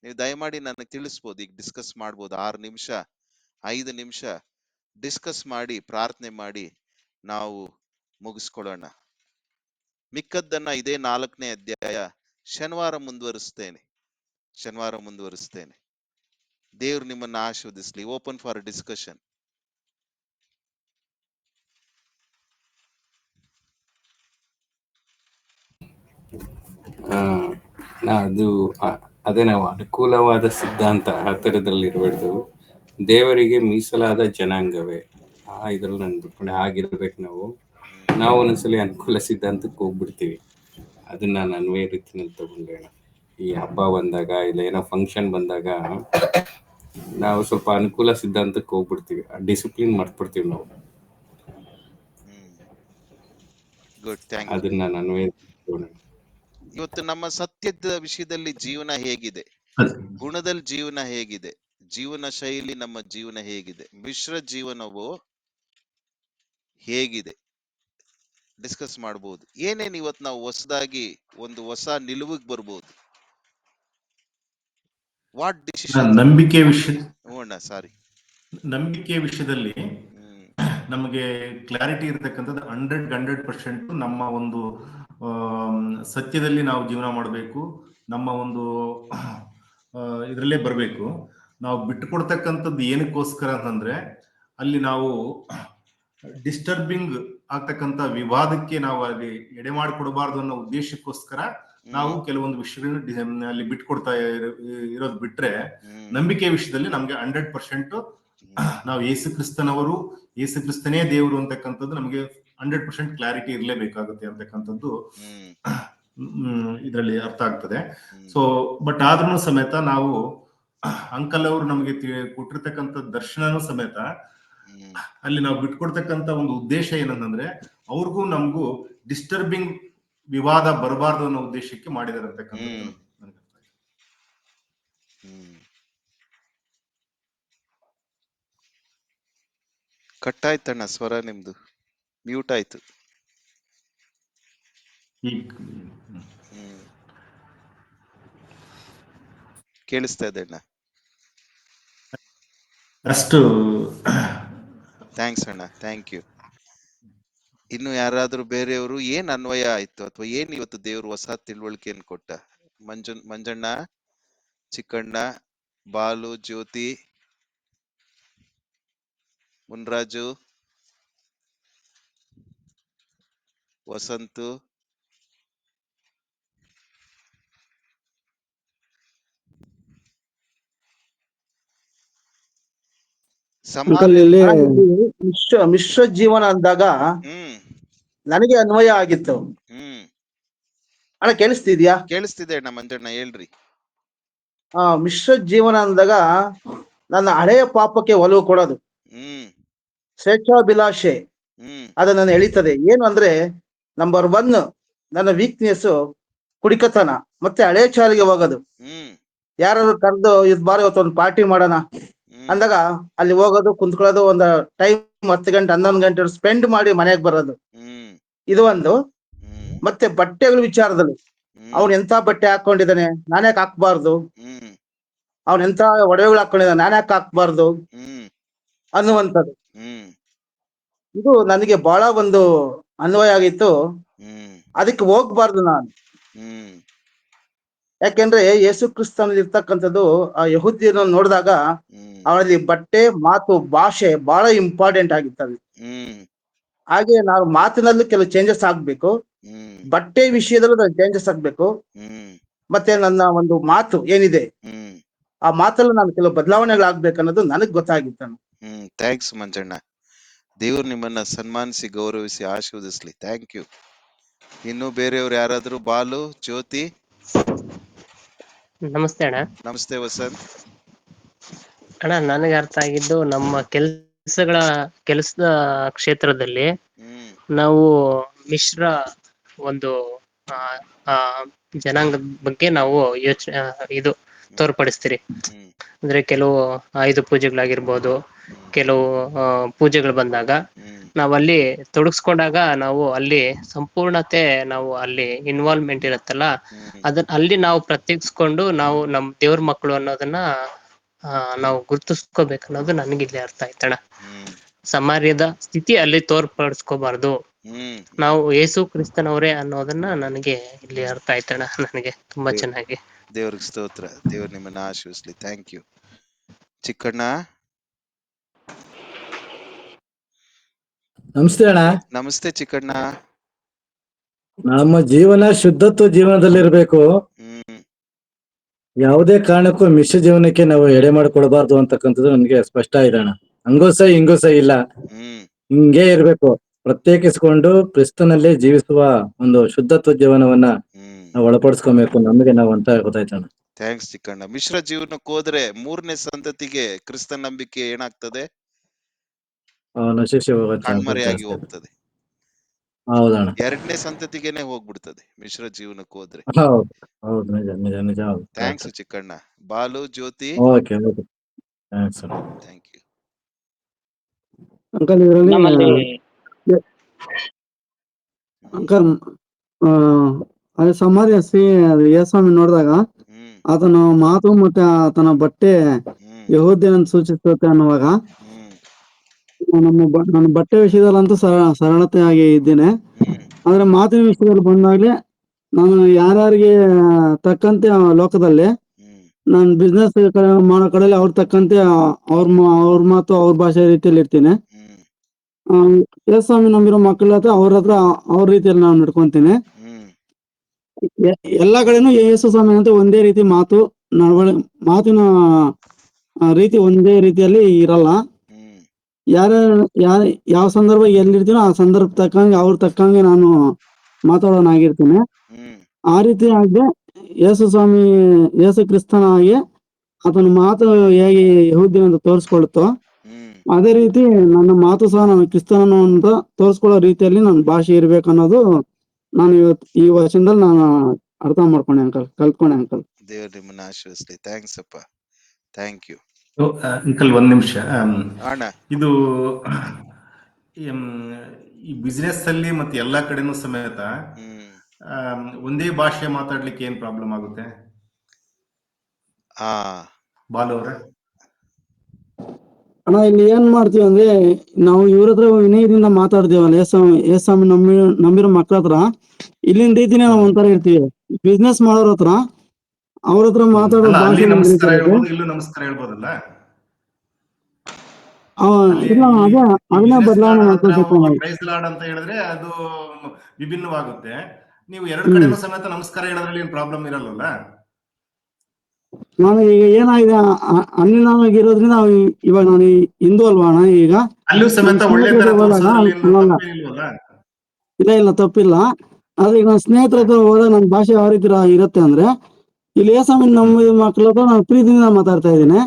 ನೀವು ದಯಮಾಡಿ ನನಗೆ ತಿಳಿಸ್ಬೋದು. ಈಗ ಡಿಸ್ಕಸ್ ಮಾಡ್ಬೋದು. 6 ನಿಮಿಷ 5 ನಿಮಿಷ ಡಿಸ್ಕಸ್ ಮಾಡಿ ಪ್ರಾರ್ಥನೆ ಮಾಡಿ ನಾವು ಮುಗಿಸ್ಕೊಳ್ಳೋಣ. ಮಿಕ್ಕದ್ದನ್ನ ಇದೇ 4ನೇ ಅಧ್ಯಾಯ ಶನಿವಾರ ಮುಂದುವರಿಸ್ತೇನೆ. ದೇವ್ರು ನಿಮ್ಮನ್ನ ಆಶೀರ್ವದಿಸ್ಲಿ. Open for discussion. ಅದು ಅದೇ ನಾವು ಅನುಕೂಲವಾದ ಸಿದ್ಧಾಂತ ಆ ಥರದಲ್ಲಿ ಇರಬಾರ್ದು. ದೇವರಿಗೆ ಮೀಸಲಾದ ಜನಾಂಗವೇ ಇದ್ರಲ್ಲಿ ನಾನು ಬಿಟ್ಕೊಂಡೆ ಆಗಿರ್ಬೇಕು. ನಾವು ಒಂದೊಂದ್ಸಲಿ ಅನುಕೂಲ ಸಿದ್ಧಾಂತಕ್ಕೆ ಹೋಗ್ಬಿಡ್ತೀವಿ. ಅದನ್ನ ನಾನು ಅನ್ವಯ ರೀತಿನಲ್ಲಿ ತಗೊಂಡೇಣ. ಈ ಹಬ್ಬ ಬಂದಾಗ ಇಲ್ಲ ಏನೋ ಫಂಕ್ಷನ್ ಬಂದಾಗ ನಾವು ಸ್ವಲ್ಪ ಅನುಕೂಲ ಸಿದ್ಧಾಂತಕ್ಕೆ ಹೋಗ್ಬಿಡ್ತೀವಿ. ಡಿಸಿಪ್ಲಿನ್ ಮಾಡ್ಬಿಡ್ತೀವಿ ನಾವು. ಅದನ್ನ ನಾನು ಅನ್ವಯ ತಗೊಂಡೆ. ಇವತ್ತು ನಮ್ಮ ಸತ್ಯದ ವಿಷಯದಲ್ಲಿ ಜೀವನ ಹೇಗಿದೆ, ಗುಣದಲ್ಲಿ ಜೀವನ ಹೇಗಿದೆ, ಜೀವನ ಶೈಲಿ ನಮ್ಮ ಜೀವನ ಹೇಗಿದೆ, ಮಿಶ್ರ ಜೀವನವು ಹೇಗಿದೆ ಡಿಸ್ಕಸ್ ಮಾಡಬಹುದು. ಏನೇನು ಇವತ್ತು ನಾವು ಹೊಸದಾಗಿ ಒಂದು ಹೊಸ ನಿಲುವಿಗೆ ಬರ್ಬೋದು. ವಾಟ್ ಡಿಸಿಷನ್ ನಂಬಿಕೆ ವಿಷಯ ನಂಬಿಕೆ ವಿಷಯದಲ್ಲಿ ನಮಗೆ ಕ್ಲಾರಿಟಿ ಇರತಕ್ಕಂಥದ್ದು 100% ನಮ್ಮ ಒಂದು ಸತ್ಯದಲ್ಲಿ ನಾವು ಜೀವನ ಮಾಡಬೇಕು. ನಮ್ಮ ಒಂದು ಇದರಲ್ಲೇ ಬರಬೇಕು. ನಾವು ಬಿಟ್ಟುಕೊಡ್ತಕ್ಕಂಥದ್ದು ಏನಕ್ಕೋಸ್ಕರ ಅಂತಂದ್ರೆ ಅಲ್ಲಿ ನಾವು ಡಿಸ್ಟರ್ಬಿಂಗ್ ಆಗ್ತಕ್ಕಂಥ ವಿವಾದಕ್ಕೆ ನಾವು ಅಲ್ಲಿ ಎಡೆ ಮಾಡಿಕೊಡಬಾರ್ದು ಅನ್ನೋ ಉದ್ದೇಶಕ್ಕೋಸ್ಕರ ನಾವು ಕೆಲವೊಂದು ವಿಷಯಗಳನ್ನ ಅಲ್ಲಿ ಬಿಟ್ಕೊಡ್ತಾ ಇರೋದು ಬಿಟ್ರೆ, ನಂಬಿಕೆ ವಿಷಯದಲ್ಲಿ ನಮ್ಗೆ 100% ನಾವು ಯೇಸು ಕ್ರಿಸ್ತನೇ ದೇವರು ಅಂತಕ್ಕಂಥದ್ದು ನಮಗೆ 100% ಕ್ಲಾರಿಟಿ ಇರಲೇಬೇಕಾಗುತ್ತೆ ಅಂತಕ್ಕಂಥದ್ದು ಇದರಲ್ಲಿ ಅರ್ಥ ಆಗ್ತದೆ. ಸೊ ಬಟ್ ಆದ್ರೂ ಸಮೇತ ನಾವು ಅಂಕಲ್ ಅವರು ನಮಗೆ ಕೊಟ್ಟಿರ್ತಕ್ಕಂಥ ದರ್ಶನನೂ ಸಮೇತ ಅಲ್ಲಿ ನಾವು ಬಿಟ್ಕೊಡ್ತಕ್ಕಂಥ ಒಂದು ಉದ್ದೇಶ ಏನಂತಂದ್ರೆ ಅವ್ರಿಗೂ ನಮಗೂ ಡಿಸ್ಟರ್ಬಿಂಗ್ ವಿವಾದ ಬರಬಾರ್ದು ಅನ್ನೋ ಉದ್ದೇಶಕ್ಕೆ ಮಾಡಿದಾರೆ ಅಂತಕ್ಕಂಥದ್ದು. ಕಟ್ಟಾಯ್ತಣ್ಣ, ಸ್ವರ ನಿಮ್ದು ಮ್ಯೂಟ್ ಆಯ್ತು. ಕೇಳಿಸ್ತಾ ಇದೆ ಅಣ್ಣ. ಅಷ್ಟು ಥ್ಯಾಂಕ್ಸ್ ಅಣ್ಣ, ಥ್ಯಾಂಕ್ ಯು. ಇನ್ನು ಯಾರಾದ್ರೂ ಬೇರೆಯವರು ಏನ್ ಅನ್ವಯ ಆಯ್ತು ಅಥವಾ ಏನ್ ಇವತ್ತು ದೇವ್ರು ಹೊಸ ತಿಳುವಳಿಕೆಯನ್ನು ಕೊಟ್ಟ? ಮಂಜಣ್ಣ, ಚಿಕ್ಕಣ್ಣ, ಬಾಲು, ಜ್ಯೋತಿ, ಮುನ್ರಾಜು, ವಸಂತು, ಮಿಶ್ರ ಜೀವನ ಅಂದಾಗ ನನಗೆ ಅನ್ವಯ ಆಗಿತ್ತು. ಅಣ್ಣ ಕೇಳಿಸ್ತಿದ್ಯಾ? ಕೇಳಿಸ್ತಿದೆ ಅಣ್ಣ. ಮಂಜಣ್ಣ ಹೇಳ್ರಿ. ಮಿಶ್ರ ಜೀವನ ಅಂದಾಗ ನನ್ನ ಹಳೆಯ ಪಾಪಕ್ಕೆ ಒಲವು ಕೊಡೋದು, ಸ್ವೇಚ್ಛಾಭಿಲಾಷೆ, ಅದು ನನ್ನ ಎಳಿತದೆ. ಏನು ಅಂದ್ರೆ ನಂಬರ್ 1 ನನ್ನ ವೀಕ್ನೆಸ್ ಕುಡಿಕತನ ಮತ್ತೆ ಹಳೆ ಚಾಲಿಗೆ ಹೋಗೋದು. ಯಾರು ಕರೆದು ಇದ್ ಬಾರಿ ಇವತ್ತು ಒಂದು ಪಾರ್ಟಿ ಮಾಡೋಣ ಅಂದಾಗ ಅಲ್ಲಿ ಹೋಗೋದು, ಕುಂತ್ಕೊಳ್ಳೋದು, ಒಂದು ಟೈಮ್ 10 ಗಂಟೆ 11 ಗಂಟೆ ಸ್ಪೆಂಡ್ ಮಾಡಿ ಮನೆಗೆ ಬರೋದು. ಇದು ಒಂದು. ಮತ್ತೆ ಬಟ್ಟೆಗಳ ವಿಚಾರದಲ್ಲಿ ಅವ್ನು ಎಂತ ಬಟ್ಟೆ ಹಾಕೊಂಡಿದ್ದಾನೆ, ನಾನ್ಯಾಕೆ ಹಾಕ್ಬಾರ್ದು, ಅವ್ನ ಎಂತ ಒಡವೆಗಳು ಹಾಕೊಂಡಿದ್ದಾನೆ, ನಾನ್ಯಾಕೆ ಹಾಕ್ಬಾರ್ದು ಅನ್ನುವಂಥದ್ದು. ಇದು ನನಗೆ ಬಹಳ ಒಂದು ಅನ್ವಯ ಆಗಿತ್ತು. ಅದಕ್ಕೆ ಹೋಗ್ಬಾರ್ದು ನಾನು. ಯಾಕೆಂದ್ರೆ ಯೇಸು ಕ್ರಿಸ್ತನಲ್ಲಿ ಇರ್ತಕ್ಕಂಥದ್ದು ಆ ಯಹೂದ್ಯರನ್ನು ನೋಡಿದಾಗ ಅವರಲ್ಲಿ ಬಟ್ಟೆ, ಮಾತು, ಭಾಷೆ ಬಹಳ ಇಂಪಾರ್ಟೆಂಟ್ ಆಗಿರ್ತವೆ. ಹಾಗೆ ನಾವು ಮಾತಿನಲ್ಲೂ ಕೆಲವು ಚೇಂಜಸ್ ಆಗ್ಬೇಕು, ಬಟ್ಟೆ ವಿಷಯದಲ್ಲೂ ನಾನು ಚೇಂಜಸ್ ಆಗ್ಬೇಕು. ಮತ್ತೆ ನನ್ನ ಒಂದು ಮಾತು ಏನಿದೆ ಆ ಮಾತಲ್ಲೂ ನಾನು ಕೆಲವು ಬದಲಾವಣೆಗಳಾಗ್ಬೇಕು ಅನ್ನೋದು ನನಗ್ ಗೊತ್ತಾಗಿತ್ತು. ಥ್ಯಾಂಕ್ಸ್ ಮಂಜಣ್ಣ. ದೇವ್ರು ನಿಮ್ಮನ್ನ ಸನ್ಮಾನಿಸಿ ಗೌರವಿಸಿ ಆಶೀರ್ವದಿಸ್ಲಿ. Thank you. ಇನ್ನು ಬೇರೆಯವ್ರು ಯಾರಾದ್ರೂ? ಬಾಲು, ಜ್ಯೋತಿ. ನಮಸ್ತೆ ಅಣ್ಣ. ನಮಸ್ತೆ ವಸಂತ್. ಅಣ್ಣ, ನನಗೆ ಅರ್ಥ ಆಗಿದ್ದು ನಮ್ಮ ಕೆಲಸದ ಕ್ಷೇತ್ರದಲ್ಲಿ ನಾವು ಮಿಶ್ರ ಒಂದು ಜನಾಂಗದ ಬಗ್ಗೆ ನಾವು ಇದು ತೋರ್ಪಡಿಸ್ತೀರಿ. ಅಂದ್ರೆ ಕೆಲವು ಆಯುಧ ಪೂಜೆಗಳಾಗಿರ್ಬೋದು, ಕೆಲವು ಪೂಜೆಗಳು ಬಂದಾಗ ನಾವಲ್ಲಿ ತೊಡಗಿಸ್ಕೊಂಡಾಗ ನಾವು ಅಲ್ಲಿ ಸಂಪೂರ್ಣತೆ, ನಾವು ಅಲ್ಲಿ ಇನ್ವಾಲ್ವ್ಮೆಂಟ್ ಇರುತ್ತಲ್ಲ, ಅಲ್ಲಿ ನಾವು ಪ್ರತ್ಯೇಕಿಸ್ಕೊಂಡು ನಾವು ನಮ್ ದೇವ್ರ ಮಕ್ಕಳು ಅನ್ನೋದನ್ನ ನಾವು ಗುರುತಿಸ್ಕೋಬೇಕು ಅನ್ನೋದು ನನಗೆ ಇಲ್ಲಿ ಅರ್ಥ ಆಯ್ತಣ್ಣ. ಸಮಾರ್ಯದ ಸ್ಥಿತಿ ಅಲ್ಲಿ ತೋರ್ಪಡಿಸ್ಕೋಬಾರ್ದು, ನಾವು ಯೇಸು ಕ್ರಿಸ್ತನವರೇ ಅನ್ನೋದನ್ನ ನನಗೆ ಇಲ್ಲಿ ಅರ್ಥ ಆಯ್ತಣ್ಣ. ನನಗೆ ತುಂಬಾ ಚೆನ್ನಾಗಿ. ದೇವ್ರಿಗೆ ಸ್ತೋತ್ರ. ದೇವ್ರು ನಿಮ್ಮನ್ನ ಆಶೀರ್ವದಿಸ್ಲಿ. Thank you. ಚಿಕ್ಕಣ್ಣ. ನಮಸ್ತೆ ಅಣ್ಣ. ನಮಸ್ತೆ ಚಿಕ್ಕಣ್ಣ. ನಮ್ಮ ಜೀವನ ಶುದ್ಧತ್ವ ಜೀವನದಲ್ಲಿರ್ಬೇಕು. ಯಾವುದೇ ಕಾರಣಕ್ಕೂ ಮಿಶ್ರ ಜೀವನಕ್ಕೆ ನಾವು ಎಡೆ ಮಾಡಿಕೊಡಬಾರ್ದು ಅಂತಕ್ಕಂಥದ್ದು ನನಗೆ ಸ್ಪಷ್ಟ ಇದೆ ಅಣ್ಣ. ಹಂಗೋಸ ಹಿಂಗೋಸ ಇಲ್ಲ, ಹಿಂಗೇ ಇರ್ಬೇಕು. ಪ್ರತ್ಯೇಕಿಸಿಕೊಂಡು ಕ್ರಿಸ್ತನಲ್ಲೇ ಜೀವಿಸುವ ಒಂದು ಶುದ್ಧತ್ವ ಜೀವನವನ್ನ ನಾವು ಒಳಪಡಿಸ್ಕೊಬೇಕು, ನಮಗೆ ನಾವು ಅಂತ ಗೊತ್ತಾಯ್ತಣ್ಣ. ಥ್ಯಾಂಕ್ಸ್ ಚಿಕ್ಕಣ್ಣ. ಮಿಶ್ರ ಜೀವನಕ್ಕೆ ಹೋದ್ರೆ 3ನೇ ಸಂತತಿಗೆ ಕ್ರಿಸ್ತ ನಂಬಿಕೆ ಏನಾಗ್ತದೆ? ಕಣ್ಮರೆಯಾಗಿ ಹೋಗ್ತದೆ. ಹೌದಣ್ಣ. 2ನೇ ಸಂತತಿಗೆನೆ ಹೋಗ್ಬಿಡ್ತದೆ ಮಿಶ್ರ ಜೀವನಕ್ಕೆ ಹೋದ್ರೆ. ಹೌದು, ನಿಜ ನಿಜ ನಿಜ. Thanks Chikkanna. Balu, Jyothi. Okay, thanks. Thank you. Uncle, ಇದರಲ್ಲಿ ಅಂಕಲ್ ಅದೇ ಸಮಾರ್ಯ ಯೇಸ್ವಾಮಿ ನೋಡಿದಾಗ ಆತನ ಮಾತು ಮತ್ತೆ ಆತನ ಬಟ್ಟೆ ಯಹೂದ್ಯನನ್ನು ಸೂಚಿಸುತ್ತೆ ಅನ್ನುವಾಗ, ನನ್ನ ಬಟ್ಟೆ ವಿಷಯದಲ್ಲಂತೂ ಸರಳತೆಯಾಗಿ ಇದ್ದೇನೆ. ಆದ್ರೆ ಮಾತಿನ ವಿಷಯದಲ್ಲಿ ಬಂದಾಗ್ಲೇ ನಾನು ಯಾರ್ಯಾರಿಗೆ ತಕ್ಕಂತೆ ಲೋಕದಲ್ಲಿ ನಾನು ಬಿಸ್ನೆಸ್ ಮಾಡೋ ಕಡೆಯಲ್ಲಿ ಅವ್ರ ತಕ್ಕಂತೆ ಅವ್ರ ಮಾತು ಅವ್ರ ಭಾಷೆ ರೀತಿಯಲ್ಲಿ ಇರ್ತೀನಿ. ಯೇಸ್ವಾಮಿ ನಂಬಿರೋ ಮಕ್ಕಳ ಹತ್ರ ಅವ್ರ ರೀತಿಯಲ್ಲಿ ನಾನು ನಡ್ಕೊಂತೀನಿ. ಎಲ್ಲಾ ಕಡೆನೂ ಯೇಸು ಸ್ವಾಮಿ ಅಂತ ಒಂದೇ ರೀತಿ ಮಾತಿನ ರೀತಿ ಒಂದೇ ರೀತಿಯಲ್ಲಿ ಇರಲ್ಲ. ಯಾವ ಸಂದರ್ಭ ಎಲ್ಲಿರ್ತೀನೋ ಆ ಸಂದರ್ಭ ತಕ್ಕಂಗೆ ಅವ್ರ ತಕ್ಕಂಗೆ ನಾನು ಮಾತಾಡೋನಾಗಿರ್ತೀನಿ. ಆ ರೀತಿ ಆಗದೆ ಯೇಸು ಕ್ರಿಸ್ತನಾಗಿ ಆತನ ಮಾತು ಹೇಗೆ ಯಹೂದ್ಯನ ಅಂತ ತೋರಿಸ್ಕೊಳ್ಳುತ್ತೋ ಅದೇ ರೀತಿ ನನ್ನ ಮಾತು ಸಹ ನಾನು ಕ್ರಿಸ್ತನನ್ನು ಅಂತ ತೋರಿಸ್ಕೊಳ್ಳೋ ರೀತಿಯಲ್ಲಿ ನನ್ನ ಭಾಷೆ ಇರ್ಬೇಕು ಅನ್ನೋದು ನಾನು ಇವತ್ತು ಈ ವರ್ಷದಲ್ಲಿ ನಾನು ಅರ್ಥ ಮಾಡ್ಕೊಂಡೆ ಅಂಕಲ್, ಕಲ್ತ್ಕೊಂಡೆ ಅಂಕಲ್. ದೇವ್ರ ನಿಮ್ಮನ್ನ ಆಶೀರ್ವದಿಸ್ಲಿ. ಥ್ಯಾಂಕ್ಸ್ ಅಪ್ಪ. Thank you uncle. 1 ನಿಮಿಷ. ಅಣ್ಣ, ಇದು ಈ ಬಿಸ್ನೆಸ್ ಅಲ್ಲಿ ಮತ್ತೆ ಎಲ್ಲಾ ಕಡೆನೂ ಸಮೇತ ಒಂದೇ ಭಾಷೆ ಮಾತಾಡ್ಲಿಕ್ಕೆ ಏನ್ ಪ್ರಾಬ್ಲಮ್ ಆಗುತ್ತೆ ಬಾಲು ಅವ್ರೆ? ಅಣ್ಣ, ಇಲ್ಲಿ ಏನ್ ಮಾಡ್ತೀವಿ ಅಂದ್ರೆ ನಾವು ಇವ್ರ ಹತ್ರ ವಿನಯದಿಂದ ಮಾತಾಡ್ತೀವಲ್ಲ, ಯೇಸ್ವಾಮಿ ನಂಬಿರೋ ಮಕ್ಳ ಹತ್ರ ಇಲ್ಲಿನ ರೀತಿನೇ ನಾವು ಒಂಥರ ಇರ್ತೀವಿ. ಬಿಸ್ನೆಸ್ ಮಾಡೋರ ಹತ್ರ ಅವ್ರ ಹತ್ರ ಮಾತಾಡೋ ಭಾಷೆ ನಮಸ್ಕಾರ ಹೇಳ್ಬೋದಲ್ಲ? ಅದನ್ನ ಬದಲಾವಣೆ ಮಾಡ್ಕೊಳ್ಬೇಕು ಅಂತ ಹೇಳಿದ್ರೆ ಅದು ವಿಭಿನ್ನವಾಗುತ್ತೆ. ನೀವು 2 ಕಡೆನೂ ಸಮೇತ ನಮಸ್ಕಾರ ಹೇಳೋದ್ರಲ್ಲಿ ಏನ್ ಪ್ರಾಬ್ಲಮ್ ಇರಲ್ಲ. ನಾನು ಈಗ ಏನಾಗಿದೆ, ಅನ್ಯನಾಗಿರೋದ್ರಿಂದ ಇವಾಗ ನಾನು ಹಿಂದೂ ಅಲ್ವಾ ಅಣ್ಣ, ಈಗ ಅಲ್ಲೂ ಸಮೇತ ಇಲ್ಲ ತಪ್ಪಿಲ್ಲ. ಆದ್ರೆ ಈಗ ನನ್ನ ಸ್ನೇಹಿತರ ಹತ್ರ ಹೋದಾಗ ನನ್ನ ಭಾಷೆ ಯಾವ ರೀತಿ ಇರುತ್ತೆ ಅಂದ್ರೆ, ಇಲ್ಲಿ ಯೇಸ್ವಾಮಿ ನಮ್ಮ ಮಕ್ಳ ಹತ್ರ ನಾನು ಪ್ರೀತಿಯಿಂದ ಮಾತಾಡ್ತಾ ಇದ್ದೀನಿ.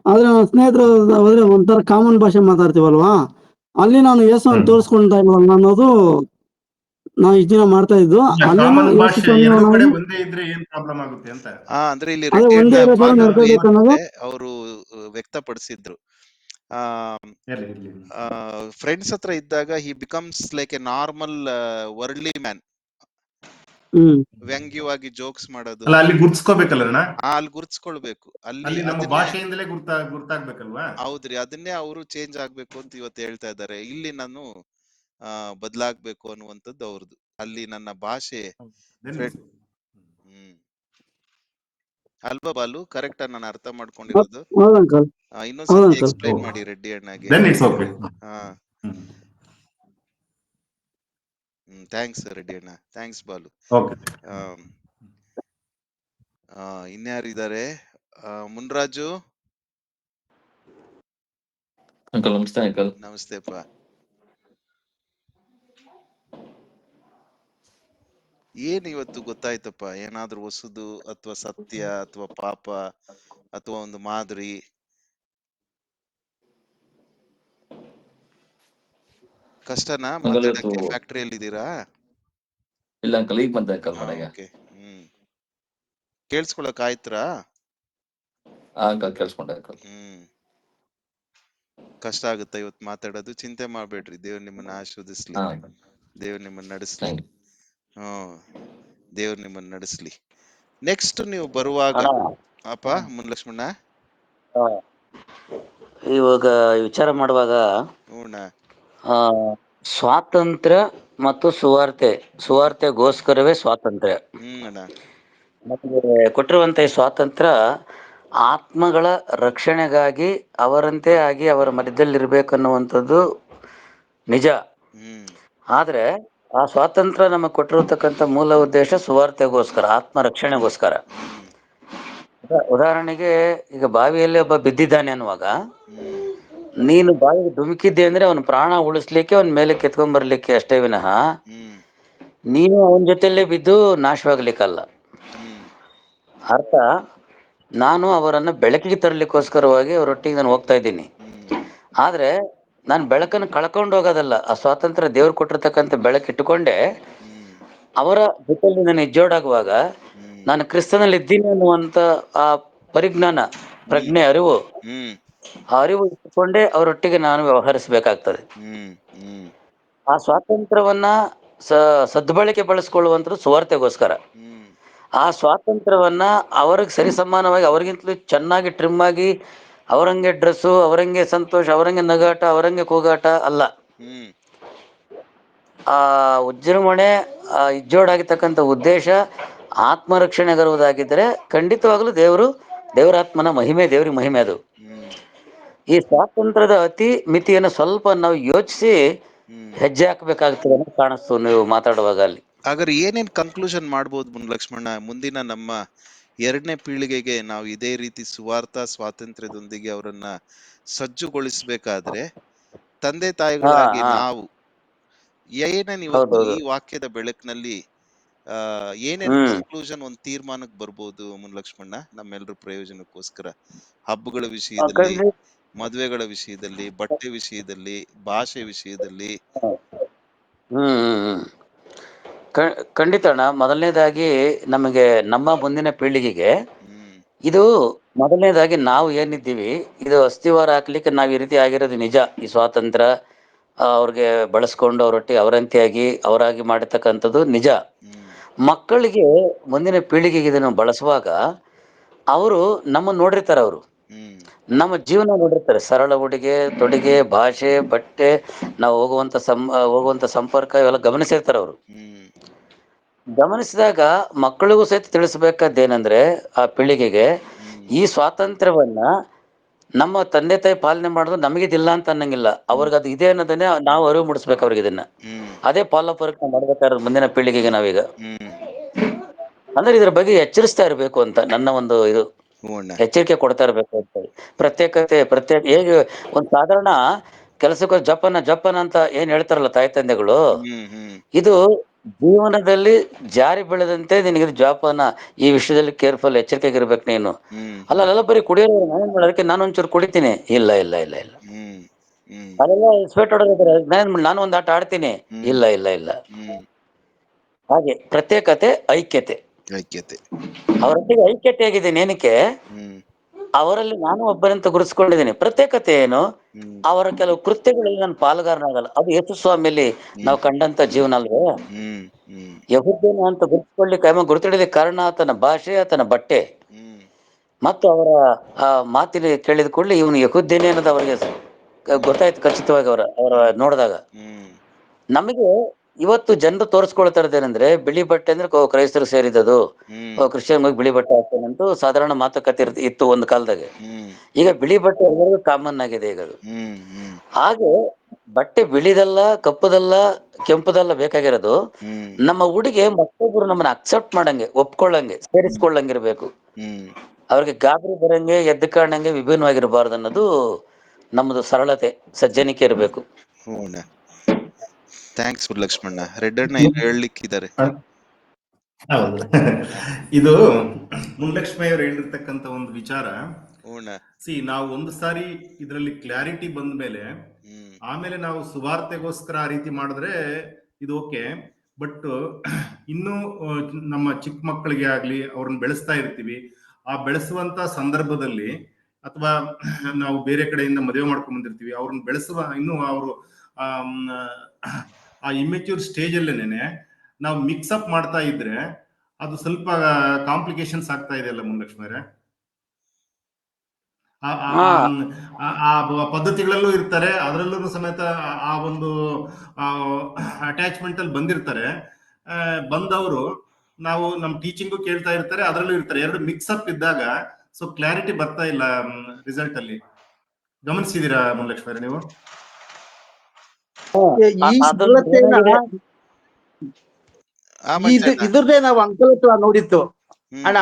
ಆದ್ರೆ ನನ್ನ ಸ್ನೇಹಿತರ ಹೋದ್ರೆ ಒಂಥರ ಕಾಮನ್ ಭಾಷೆ ಮಾತಾಡ್ತೀವಲ್ವಾ, ಅಲ್ಲಿ ನಾನು ಯೇಸುವನ್ನು ತೋರಿಸ್ಕೊಂತ ಇಲ್ವಲ್ಲ ಅನ್ನೋದು ನಾವು ಇಷ್ಟ ದಿನ ಮಾಡ್ತಾ ಇದ್ದು. ಅಲ್ಲೇನು ಕಾಮನ್ ಯೇಸು ಭಾಷೆ ಸ್ವಾಮಿ ಎರಡು ಕಡೆ ಅವನಾಗಿ ಒಂದೇ ಇದ್ರೆ ಏನ್ ಪ್ರಾಬ್ಲಮ್ ಆಗುತ್ತೆ ಅಂತ. ಅಂದ್ರೆ ಇಲ್ಲಿ ಅದೇ ರೆಡ್ಡಿ ಒಂದೇ ಅಣ್ಣ ತರ ಭಾಗ ನಡ್ಕೋಬೇಕು ಅನ್ನೋದು. ಅವರು ವ್ಯಕ್ತಪಡಿಸಿದ್ರು. ಆ ಇರ್ಲಿ. ಫ್ರೆಂಡ್ಸ್ ಹತ್ರ ಇದ್ದಾಗ he becomes like a normal worldly man. ವ್ಯಂಗ್ಯವಾಗಿ ಜೋಕ್ಸ್ ಮಾಡೋದು, ಅಲ್ಲ ಅಲ್ಲಿ ಗುರ್ತಿಸ್ಕೋಬೇಕಲ್ಲ ಅಣ್ಣ, ಅಲ್ಲಿ ಗುರ್ತಿಸ್ಕೊಳ್ಬೇಕು. ಅಲ್ಲಿ ನಮ್ಮ ಭಾಷೆಯಿಂದಲೇ ಗುರ್ತಾಗ್ಬೇಕಲ್ವಾ? ಹೌದ್ರಿ, ಅದನ್ನೇ ಅವರು ಚೇಂಜ್ ಆಗ್ಬೇಕು ಅಂತ ಇವತ್ತು ಹೇಳ್ತಾ ಇದ್ದಾರೆ. ಇಲ್ಲಿ ನಾನು ಬದಲಾಗ್ಬೇಕು ಅನ್ನುವಂಥದ್ದು ಅವ್ರದ್ದು. ಅಲ್ಲಿ ನನ್ನ ಭಾಷೆ ಅಲ್ವಾ ಬಾಲು? ಕರೆಕ್ಟ್ ನಾನು ಅರ್ಥ ಮಾಡ್ಕೊಂಡಿರೋದು? ಇನ್ನೊಂದ್ಸತಿ ಎಕ್ಸ್ಪ್ಲೈನ್ ಮಾಡಿ ರೆಡ್ಡಿ ಅಣ್ಣಗೆ. ಥ್ಯಾಂಕ್ಸ್ ರೆಡ್ಡಿ ಅಣ್ಣ, ಥ್ಯಾಂಕ್ಸ್ ಬಾಲು. ಇನ್ಯಾರಿದ್ದಾರೆ? ಮುನ್ರಾಜು ಅಂಕಲ್ ನಮಸ್ತೆ. ಅಂಕಲ್ ನಮಸ್ತೆಪ್ಪ. ಏನ್ ಇವತ್ತು ಗೊತ್ತಾಯ್ತಪ್ಪ? ಏನಾದ್ರೂ ಹೊಸದು ಅಥವಾ ಸತ್ಯ ಅಥವಾ ಪಾಪ ಅಥವಾ ಒಂದು ಮಾದರಿ? ಕಷ್ಟನಾ ಮಾತಾಡಕ್ಕೆ? ಫ್ಯಾಕ್ಟ್ರಿಯಲ್ಲಿ ಇದ್ದೀರಾ? ಇಲ್ಲ ಅಂಕಲ್, ಈಗ ಬಂದೆ ಅಂಕಲ್ ಮನೆಗೆ. ಕೇಳಿಸ್ಕೊಳಕ್ ಆಯ್ತಾ? ಅಂಕಲ್ ಕೇಳಿಸ್ಕೊಂಡೆ ಅಂಕಲ್. ಕಷ್ಟ ಆಗುತ್ತಾ ಇವತ್ತು ಮಾತಾಡೋದು? ಚಿಂತೆ ಮಾಡ್ಬೇಡ್ರಿ, ದೇವ್ರು ನಿಮ್ಮನ್ನ ಆಶೀರ್ವದಿಸ್ಲಿ, ದೇವ್ರು ನಿಮ್ಮನ್ನ ನಡೆಸ್ಲಿ. ದೇವ್ರು ನಿಮ್ಮನ್ನ ನಡೆಸ್ಲಿ. ನೆಕ್ಸ್ಟ್ ನೀವು ಬರುವಾಗ ಅಪ್ಪ ಮುನ್ಲಕ್ಷ್ಮಣ್ಣ, ಇವಾಗ ವಿಚಾರ ಮಾಡುವಾಗ ಸ್ವಾತಂತ್ರ್ಯ ಮತ್ತು ಸುವಾರ್ತೆಗೋಸ್ಕರವೇ ಸ್ವಾತಂತ್ರ್ಯ. ನಮಗೆ ಕೊಟ್ಟಿರುವಂತ ಈ ಸ್ವಾತಂತ್ರ್ಯ ಆತ್ಮಗಳ ರಕ್ಷಣೆಗಾಗಿ ಅವರಂತೆ ಆಗಿ ಅವರ ಮಧ್ಯದಲ್ಲಿರ್ಬೇಕನ್ನುವಂಥದ್ದು ನಿಜ. ಆದ್ರೆ ಆ ಸ್ವಾತಂತ್ರ್ಯ ನಮಗೆ ಕೊಟ್ಟಿರತಕ್ಕಂಥ ಮೂಲ ಉದ್ದೇಶ ಸುವಾರ್ತೆಗೋಸ್ಕರ, ಆತ್ಮ ರಕ್ಷಣೆಗೋಸ್ಕರ. ಉದಾಹರಣೆಗೆ, ಈಗ ಬಾವಿಯಲ್ಲಿ ಒಬ್ಬ ಬಿದ್ದಿದ್ದಾನೆ ಅನ್ನುವಾಗ ನೀನು ಬಾವಿಗೆ ಧುಮುಕಿದ್ದೆ ಅಂದ್ರೆ ಅವನ ಪ್ರಾಣ ಉಳಿಸ್ಲಿಕ್ಕೆ, ಅವನ ಮೇಲೆ ಕೆತ್ಕೊಂಡ್ ಬರ್ಲಿಕ್ಕೆ ಅಷ್ಟೇ ವಿನಃ ನೀನು ಅವನ ಜೊತೆಯಲ್ಲೇ ಬಿದ್ದು ನಾಶವಾಗ್ಲಿಕ್ಕಲ್ಲ. ಅರ್ಥ, ನಾನು ಅವರನ್ನ ಬೆಳಕಿಗೆ ತರಲಿಕ್ಕೋಸ್ಕರವಾಗಿ ಅವರೊಟ್ಟಿಗೆ ನಾನು ಹೋಗ್ತಾ ಇದ್ದೀನಿ. ಆದ್ರೆ ನಾನು ಬೆಳಕನ್ನು ಕಳ್ಕೊಂಡು ಹೋಗೋದಲ್ಲ, ಆ ಸ್ವಾತಂತ್ರ್ಯ ದೇವ್ರು ಕೊಟ್ಟಿರ್ತಕ್ಕಂಥ ಬೆಳಕು ಇಟ್ಟುಕೊಂಡೆ ಅವರ ಜೊತೆಯಲ್ಲಿ ನಾನು ಹೆಜ್ಜೋಡಾಗುವಾಗ ನಾನು ಕ್ರಿಸ್ತನಲ್ಲಿ ಇದ್ದೀನಿ ಅನ್ನುವಂತ ಆ ಪರಿಜ್ಞಾನ, ಪ್ರಜ್ಞೆ, ಅರಿವು, ಆ ಅರಿವು ಇಟ್ಟುಕೊಂಡೇ ಅವರೊಟ್ಟಿಗೆ ನಾನು ವ್ಯವಹರಿಸಬೇಕಾಗ್ತದೆ. ಆ ಸ್ವಾತಂತ್ರ್ಯವನ್ನ ಸದ್ಬಳಕೆ ಬಳಸ್ಕೊಳ್ಳುವಂಥದ್ದು ಸುವಾರ್ತೆಗೋಸ್ಕರ. ಆ ಸ್ವಾತಂತ್ರ್ಯವನ್ನ ಅವ್ರಿಗೆ ಸರಿ ಸಮಾನವಾಗಿ, ಅವ್ರಿಗಿಂತಲೂ ಚೆನ್ನಾಗಿ ಟ್ರಿಮ್ ಆಗಿ, ಅವರಂಗೆ ಡ್ರೆಸ್ಸು, ಅವರಂಗೆ ಸಂತೋಷ, ಅವರಂಗೆ ನಗಾಟ, ಅವರಂಗೆ ಕೂಗಾಟ ಅಲ್ಲ. ಆ ಉಜ್ಜೃಂಭಣೆ, ಇಜ್ಜೋಡಾಗಿರ್ತಕ್ಕಂಥ ಉದ್ದೇಶ ಆತ್ಮರಕ್ಷಣೆಗರುವುದಾಗಿದ್ದರೆ ಖಂಡಿತವಾಗ್ಲೂ ದೇವರಾತ್ಮನ ಮಹಿಮೆ, ದೇವ್ರಿಗೆ ಮಹಿಮೆ ಅದು. ಈ ಸ್ವಾತಂತ್ರ್ಯದ ಅತಿ ಮಿತಿಯನ್ನು ಸ್ವಲ್ಪ ನಾವು ಯೋಚಿಸಿ ಹೆಜ್ಜೆ ಹಾಕ್ಬೇಕಾಗ್ತದೆ ಅಂತ ಕಾಣಿಸ್ತು ನೀವು ಮಾತಾಡುವಾಗ. ಅಲ್ಲಿ ಹಾಗಾದ್ರೆ ಏನೇನ್ ಕನ್ಕ್ಲೂಷನ್ ಮಾಡ್ಬೋದು ಮುನ್ಲಕ್ಷ್ಮಣ್ಣ? ಮುಂದಿನ ನಮ್ಮ 2ನೇ ಪೀಳಿಗೆಗೆ ನಾವು ಇದೇ ರೀತಿ ಸ್ವಾತಂತ್ರ್ಯದೊಂದಿಗೆ ಅವರನ್ನ ಸಜ್ಜುಗೊಳಿಸ್ಬೇಕಾದ್ರೆ ತಂದೆ ತಾಯಿಗಳಾಗಿ ನಾವು ಏನೇನ್ ಇವತ್ತು ಈ ವಾಕ್ಯದ ಬೆಳಕಿನಲ್ಲಿ ಏನೇನ್ ಕನ್ಕ್ಲೂಷನ್, ಒಂದು ತೀರ್ಮಾನಕ್ಕೆ ಬರ್ಬೋದು ಮುನ್ಲಕ್ಷ್ಮಣ್ಣ, ನಮ್ಮೆಲ್ಲರ ಪ್ರಯೋಜನಕ್ಕೋಸ್ಕರ? ಹಬ್ಬಗಳ ವಿಷಯದಲ್ಲಿ, ಮದುವೆಗಳ ವಿಷಯದಲ್ಲಿ, ಬಟ್ಟೆ ವಿಷಯದಲ್ಲಿ, ಭಾಷೆ ವಿಷಯದಲ್ಲಿ. ಖಂಡಿತ ಅಣ್ಣ. ಮೊದಲನೇದಾಗಿ ನಮಗೆ ನಮ್ಮ ಮುಂದಿನ ಪೀಳಿಗೆಗೆ ಇದು ಮೊದಲನೇದಾಗಿ ನಾವು ಏನಿದ್ದೀವಿ ಇದು ಅಸ್ಥಿವಾರ ಹಾಕ್ಲಿಕ್ಕೆ ನಾವು ಈ ರೀತಿ ಆಗಿರೋದು ನಿಜ. ಈ ಸ್ವಾತಂತ್ರ್ಯ ಅವ್ರಿಗೆ ಬಳಸ್ಕೊಂಡು ಅವರೊಟ್ಟಿಗೆ ಅವರಂತೆಯಾಗಿ ಅವರಾಗಿ ಮಾಡಿರ್ತಕ್ಕಂಥದ್ದು ನಿಜ. ಮಕ್ಕಳಿಗೆ, ಮುಂದಿನ ಪೀಳಿಗೆಗೆ ಇದನ್ನು ಬಳಸುವಾಗ ಅವರು ನಮ್ಮನ್ನು ನೋಡಿರ್ತಾರೆ, ಅವರು ನಮ್ಮ ಜೀವನ ನೋಡಿರ್ತಾರೆ. ಸರಳ ಉಡುಗೆ ತೊಡುಗೆ, ಭಾಷೆ, ಬಟ್ಟೆ, ನಾವು ಹೋಗುವಂತ ಸಂಪರ್ಕ ಇವೆಲ್ಲ ಗಮನಿಸಿರ್ತಾರೆ ಅವರು. ಗಮನಿಸಿದಾಗ ಮಕ್ಕಳಿಗೂ ಸಹಿತ ತಿಳಿಸ್ಬೇಕಾದ್ದೇನೆಂದ್ರೆ ಆ ಪೀಳಿಗೆಗೆ ಈ ಸ್ವಾತಂತ್ರ್ಯವನ್ನ ನಮ್ಮ ತಂದೆ ತಾಯಿ ಪಾಲನೆ ಮಾಡೋದು ನಮಗಿದಿಲ್ಲ ಅಂತ ಅನ್ನಂಗಿಲ್ಲ, ಅವ್ರಿಗೆ ಅದು ಇದೆ ಅನ್ನೋದನ್ನೇ ನಾವು ಅರಿವು ಮೂಡಿಸ್ಬೇಕು ಅವ್ರಿಗೆ. ಇದನ್ನ ಅದೇ ಫಾಲೋಫರ್ಕ್ ಮಾಡ್ಬೇಕಾದ್ರೆ ಮುಂದಿನ ಪೀಳಿಗೆಗೆ ನಾವೀಗ ಅಂದ್ರೆ ಇದ್ರ ಬಗ್ಗೆ ಎಚ್ಚರಿಸ್ತಾ ಇರ್ಬೇಕು ಅಂತ ನನ್ನ ಒಂದು ಇದು, ಎಚ್ಚರಿಕೆ ಕೊಡ್ತಾ ಇರ್ಬೇಕು ಅಂತ. ಪ್ರತ್ಯೇಕ ಹೇಗೆ ಒಂದು ಸಾಧಾರಣ ಕೆಲಸಕ್ಕೆ ಜಪ್ಪನ ಅಂತ ಏನ್ ಹೇಳ್ತಾರಲ್ಲ ತಾಯಿ ತಂದೆಗಳು, ಇದು ಜೀವನದಲ್ಲಿ ಜಾರಿ ಬೆಳೆದಂತೆ ನಿನಗೆ ಜೋಪಾನ, ಈ ವಿಷಯದಲ್ಲಿ ಕೇರ್ಫುಲ್, ಎಚ್ಚರಿಕೆಗಿರ್ಬೇಕು ನೀನು. ಅಲ್ಲ ಬರೀ ಕುಡಿಯೋದು, ನಾನೇನ್ ಮಾಡೋದಕ್ಕೆ ನಾನು ಒಂಚೂರು ಕುಡಿತೀನಿ, ಇಲ್ಲ ಇಲ್ಲ ಇಲ್ಲ ಇಲ್ಲ ಅಲ್ಲೆಲ್ಲ ಸ್ವೇಟ್ ಹೊಡೆದಿದ್ದಾರೆ. ನಾನು ಒಂದು ಆಟ ಆಡ್ತೀನಿ. ಇಲ್ಲ ಇಲ್ಲ ಇಲ್ಲ. ಹಾಗೆ ಪ್ರತ್ಯೇಕತೆ, ಐಕ್ಯತೆ. ಅವರೊಟ್ಟಿಗೆ ಐಕ್ಯತೆ ಆಗಿದ್ದೀನಿ. ಏನಕ್ಕೆ? ಅವರಲ್ಲಿ ನಾನು ಒಬ್ಬನಂತ ಗುರುತಿಸ್ಕೊಂಡಿದ್ದೀನಿ. ಪ್ರತ್ಯೇಕತೆ ಏನು? ಅವರ ಕೆಲವು ಕೃತ್ಯಗಳಲ್ಲಿ ನಾನು ಪಾಲುಗಾರನಾಗಲ್ಲ. ಅದು ಯೇಸು ಸ್ವಾಮಿಯಲ್ಲಿ ನಾವು ಕಂಡಂತ ಜೀವನ ಅಲ್ವೇ? ಯಹೂದ್ಯನು ಅಂತ ಗುರುತಿಸ್ಕೊಳ್ಳಿಕ್ಕೆ ಗುರುತಿಡಲಿಕ್ಕೆ ಕಾರಣ ಆತನ ಭಾಷೆ, ಆತನ ಬಟ್ಟೆ ಮತ್ತು ಅವರ ಆ ಮಾತಿನ ಕೇಳಿದ ಕೂಡಲೇ ಇವನು ಯಹೂದ್ಯನೇ ಅನ್ನೋದು ಅವರಿಗೆ ಗೊತ್ತಾಯ್ತು ಖಚಿತವಾಗಿ ಅವರ ನೋಡಿದಾಗ. ನಮಗೆ ಇವತ್ತು ಜನರು ತೋರಿಸ್ಕೊಳ್ತಾ ಇರೋದೇನೆಂದ್ರೆ ಬಿಳಿ ಬಟ್ಟೆ ಅಂದ್ರೆ ಕ್ರೈಸ್ತರು ಸೇರಿದದು, ಕ್ರಿಶ್ಚಿಯನ್ ಹೋಗಿ ಬಿಳಿ ಬಟ್ಟೆ ಹಾಕ್ತಾನಂತೂ ಸಾಧಾರಣ ಮಾತುಕತೆ ಇತ್ತು ಒಂದು ಕಾಲದಾಗ. ಈಗ ಬಿಳಿ ಬಟ್ಟೆ ಎಲ್ಲರಿಗೂ ಕಾಮನ್ ಆಗಿದೆ ಈಗ ಅದು. ಹಾಗೆ ಬಟ್ಟೆ ಬಿಳಿದಲ್ಲ, ಕಪ್ಪುದಲ್ಲ, ಕೆಂಪುದಲ್ಲ ಬೇಕಾಗಿರೋದು ನಮ್ಮ ಉಡುಗೆ ಮತ್ತೊಬ್ರು ನಮ್ಮನ್ನ ಅಕ್ಸೆಪ್ಟ್ ಮಾಡಂಗೆ, ಒಪ್ಕೊಳ್ಳಂಗೆ, ಸೇರಿಸ್ಕೊಳ್ಳಂಗಿರ್ಬೇಕು. ಅವ್ರಿಗೆ ಗಾಬರಿ ಬರಂಗೆ, ಎದ್ದು ಕಾಣಂಗೆ, ವಿಭಿನ್ನವಾಗಿರಬಾರ್ದು ಅನ್ನೋದು ನಮ್ಮದು ಸರಳತೆ, ಸಜ್ಜನಿಕೆ ಇರಬೇಕು. ಥ್ಯಾಂಕ್ಸ್ ಲಕ್ಷ್ಮಣ್ಣ. ರೆಡ್ಡಣ್ಣ ಏನು ಹೇಳಲಿಕ್ಕಿದ್ದಾರೆ? ಹೌದು, ಇದು ಮುನ್ಲಕ್ಷ್ಮಿಯವರು ಹೇಳಿರ್ತಕ್ಕಂತ ಒಂದು ವಿಚಾರ. ನಾವು ಒಂದು ಸಾರಿ ಇದರಲ್ಲಿ ಕ್ಲಾರಿಟಿ ಬಂದ ಮೇಲೆ ಆಮೇಲೆ ನಾವು ಸುವಾರ್ತೆಗೋಸ್ಕರ ಆ ರೀತಿ ಮಾಡಿದ್ರೆ ಇದು ಓಕೆ. ಬಟ್ ಇನ್ನು ನಮ್ಮ ಚಿಕ್ಕ ಮಕ್ಕಳಿಗೆ ಆಗ್ಲಿ ಅವ್ರನ್ನ ಬೆಳೆಸ್ತಾ ಇರ್ತೀವಿ. ಆ ಬೆಳೆಸುವಂತ ಸಂದರ್ಭದಲ್ಲಿ ಅಥವಾ ನಾವು ಬೇರೆ ಕಡೆಯಿಂದ ಮದುವೆ ಮಾಡ್ಕೊಂಡ್ ಬಂದಿರ್ತೀವಿ, ಅವ್ರನ್ನ ಬೆಳೆಸುವ ಇನ್ನು ಅವರು ಆ ಇಮ್ಮೆಚ್ಯೂರ್ ಸ್ಟೇಜ್ ಅಲ್ಲೇನೆ ನಾವು ಮಿಕ್ಸ್ ಅಪ್ ಮಾಡ್ತಾ ಇದ್ರೆ ಅದು ಸ್ವಲ್ಪ ಕಾಂಪ್ಲಿಕೇಶನ್ಸ್ ಆಗ್ತಾ ಇದೆಯಲ್ಲ ಮುನ್ಲಕ್ಷ್ಮೀರೆ. ಆ ಪದ್ಧತಿಗಳಲ್ಲೂ ಇರ್ತಾರೆ, ಅದರಲ್ಲೂ ಸಮೇತ ಆ ಒಂದು ಅಟ್ಯಾಚ್ಮೆಂಟ್ ಅಲ್ಲಿ ಬಂದಿರ್ತಾರೆ. ಬಂದವರು ನಾವು ನಮ್ಮ ಟೀಚಿಂಗು ಕೇಳ್ತಾ ಇರ್ತಾರೆ, ಅದರಲ್ಲೂ ಇರ್ತಾರೆ. ಎರಡು ಮಿಕ್ಸ್ ಅಪ್ ಇದ್ದಾಗ ಸೊ ಕ್ಲಾರಿಟಿ ಬರ್ತಾ ಇಲ್ಲ ರಿಸಲ್ಟ್ ಅಲ್ಲಿ. ಗಮನಿಸಿದೀರಾ ಮುನ್ಲಕ್ಷ್ಮೀರೆ ನೀವು? ಇದ್ರದೇ ನಾವು ಅಂಕಲ್ ಹತ್ರ ನೋಡಿತ್ತು ಅಣ್ಣ.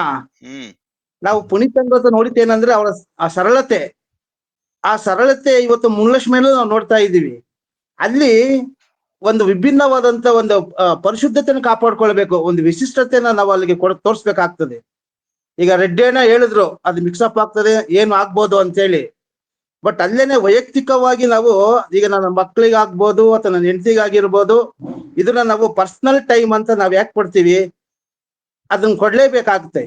ನಾವು ಪುನೀತ್ ಹತ್ರ ನೋಡಿದ್ದೇನಂದ್ರೆ ಅವರ ಆ ಸರಳತೆ ಇವತ್ತು ಮುನ್ಲಕ್ಷ್ಮಿಯಲ್ಲೂ ನಾವು ನೋಡ್ತಾ ಇದ್ದೀವಿ. ಅಲ್ಲಿ ಒಂದು ವಿಭಿನ್ನವಾದಂತ ಒಂದು ಪರಿಶುದ್ಧತೆಯನ್ನು ಕಾಪಾಡ್ಕೊಳ್ಬೇಕು, ಒಂದು ವಿಶಿಷ್ಟತೆಯನ್ನ ನಾವು ಅಲ್ಲಿಗೆ ತೋರಿಸ್ಬೇಕಾಗ್ತದೆ. ಈಗ ರೆಡ್ಡಣ್ಣ ಹೇಳಿದ್ರು ಅದು ಮಿಕ್ಸಪ್ ಆಗ್ತದೆ, ಏನು ಆಗ್ಬೋದು ಅಂತ ಹೇಳಿ. ಬಟ್ ಅಲ್ಲೇನೆ ವೈಯಕ್ತಿಕವಾಗಿ ನಾವು ಈಗ ನನ್ನ ಮಕ್ಕಳಿಗೆ ಆಗ್ಬೋದು ಅಥವಾ ನನ್ನ ಹೆಂಡತಿಗಾಗಿರ್ಬೋದು, ಇದನ್ನ ನಾವು ಪರ್ಸನಲ್ ಟೈಮ್ ಅಂತ ನಾವ್ ಯಾಕೆ ಕೊಡ್ತೀವಿ? ಅದನ್ನ ಕೊಡ್ಲೇಬೇಕಾಗುತ್ತೆ.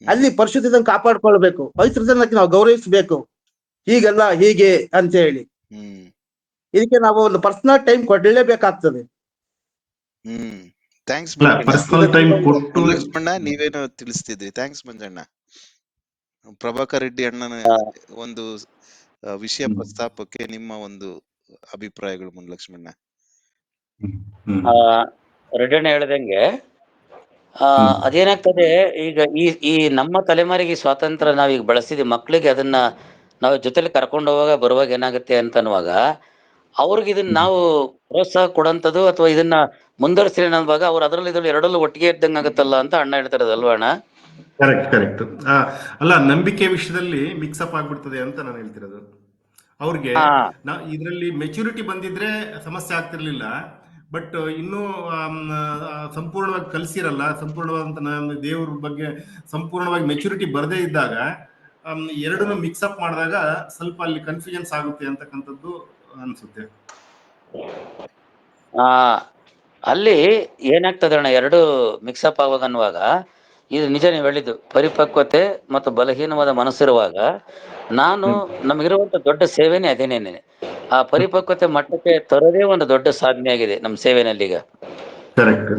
ಅಲ್ಲಿ ಪರಿಶುದ್ಧತೆಯನ್ನು ಕಾಪಾಡ್ಕೊಳ್ಬೇಕು, ಪವಿತ್ರತೆಯನ್ನು ನಾವು ಗೌರವಿಸಬೇಕು. ಹೀಗೆಲ್ಲ ಹೀಗೆ ಅಂತ ಹೇಳಿ ಇದಕ್ಕೆ ನಾವು ಒಂದು ಪರ್ಸನಲ್ ಟೈಮ್ ಕೊಡ್ಲೇಬೇಕಾಗ್ತದೆ. ಥ್ಯಾಂಕ್ಸ್ ಮಂಜಣ್ಣ. ನೀವೇನು ತಿಳಿಸ್ತಿದ್ರಿ? ಥ್ಯಾಂಕ್ಸ್ ಮಂಜಣ್ಣ. ಪ್ರಭಾಕರ್ ರೆಡ್ಡಿ ಅಣ್ಣನ ಒಂದು ವಿಷಯ ಪ್ರಸ್ತಾಪಕ್ಕೆ ನಿಮ್ಮ ಒಂದು ಅಭಿಪ್ರಾಯಗಳು ಮುನ್ಲಕ್ಷ್ಮಣ್ಣ? ರೆಡ್ಡಣ್ಣ ಹೇಳ್ದಂಗೆ ಅದೇನಾಗ್ತದೆ ಈಗ ಈ ನಮ್ಮ ತಲೆಮಾರಿಗೆ ಸ್ವಾತಂತ್ರ್ಯ ನಾವೀಗ ಬಳಸಿದ್ವಿ. ಮಕ್ಕಳಿಗೆ ಅದನ್ನ ನಾವು ಜೊತೆಲಿ ಕರ್ಕೊಂಡು ಹೋಗುವಾಗ ಬರುವಾಗ ಏನಾಗುತ್ತೆ ಅಂತ ಅನ್ನುವಾಗ ಅವ್ರಿಗೆ ಇದನ್ನ ನಾವು ಪ್ರೋತ್ಸಾಹ ಕೊಡಂತದ್ದು ಅಥವಾ ಇದನ್ನ ಮುಂದುವರಿಸಿ ಅನ್ನುವಾಗ ಅವ್ರು ಇದ್ರಲ್ಲಿ ಎರಡಲ್ಲೂ ಒಟ್ಟಿಗೆ ಇದ್ದಂಗೆ ಆಗುತ್ತಲ್ಲ ಅಂತ ಅಣ್ಣ ಹೇಳ್ತಾರೆ ಅಲ್ವಾ ಅಣ್ಣ? ಕರೆಕ್ಟ್. ಅಲ್ಲ, ನಂಬಿಕೆ ವಿಷಯದಲ್ಲಿ ಮಿಕ್ಸ್ ಅಪ್ ಆಗ್ಬಿಡ್ತದೆ ಅಂತ ನಾನು ಹೇಳ್ತಿರೋದು. ಅವ್ರಿಗೆ ಇದರಲ್ಲಿ ಮೆಚುರಿಟಿ ಬಂದಿದ್ರೆ ಸಮಸ್ಯೆ ಆಗ್ತಿರ್ಲಿಲ್ಲ. ಬಟ್ ಇನ್ನೂ ಸಂಪೂರ್ಣವಾಗಿ ಕಲಿಸಿರಲ್ಲ, ಸಂಪೂರ್ಣವಾದಂತ ದೇವ್ರ ಬಗ್ಗೆ ಸಂಪೂರ್ಣವಾಗಿ ಮೆಚುರಿಟಿ ಬರದೇ ಇದ್ದಾಗ ಎರಡನ್ನು ಮಿಕ್ಸ್ ಅಪ್ ಮಾಡಿದಾಗ ಸ್ವಲ್ಪ ಅಲ್ಲಿ ಕನ್ಫ್ಯೂಷನ್ಸ್ ಆಗುತ್ತೆ ಅಂತಕ್ಕಂಥದ್ದು ಅನ್ಸುತ್ತೆ. ಅಲ್ಲಿ ಏನಾಗ್ತದೆ ಅಣ್ಣ, ಎರಡು ಮಿಕ್ಸಪ್ ಆಗುವಾಗ ಅನ್ನುವಾಗ ಇದು ನಿಜ ನೀವು ಹೇಳಿದ್ದು, ಪರಿಪಕ್ವತೆ ಮತ್ತು ಬಲಹೀನವಾದ ಮನಸ್ಸಿರುವಾಗ ನಮಗಿರುವಂತ ದೊಡ್ಡ ಸೇವೆನೇ ಅದೇನೇನೆ. ಆ ಪರಿಪಕ್ವತೆ ಮಟ್ಟಕ್ಕೆ ತರೋದೇ ಒಂದು ದೊಡ್ಡ ಸಾಧನೆ ಆಗಿದೆ ನಮ್ಮ ಸೇವೆನಲ್ಲಿ. ಈಗ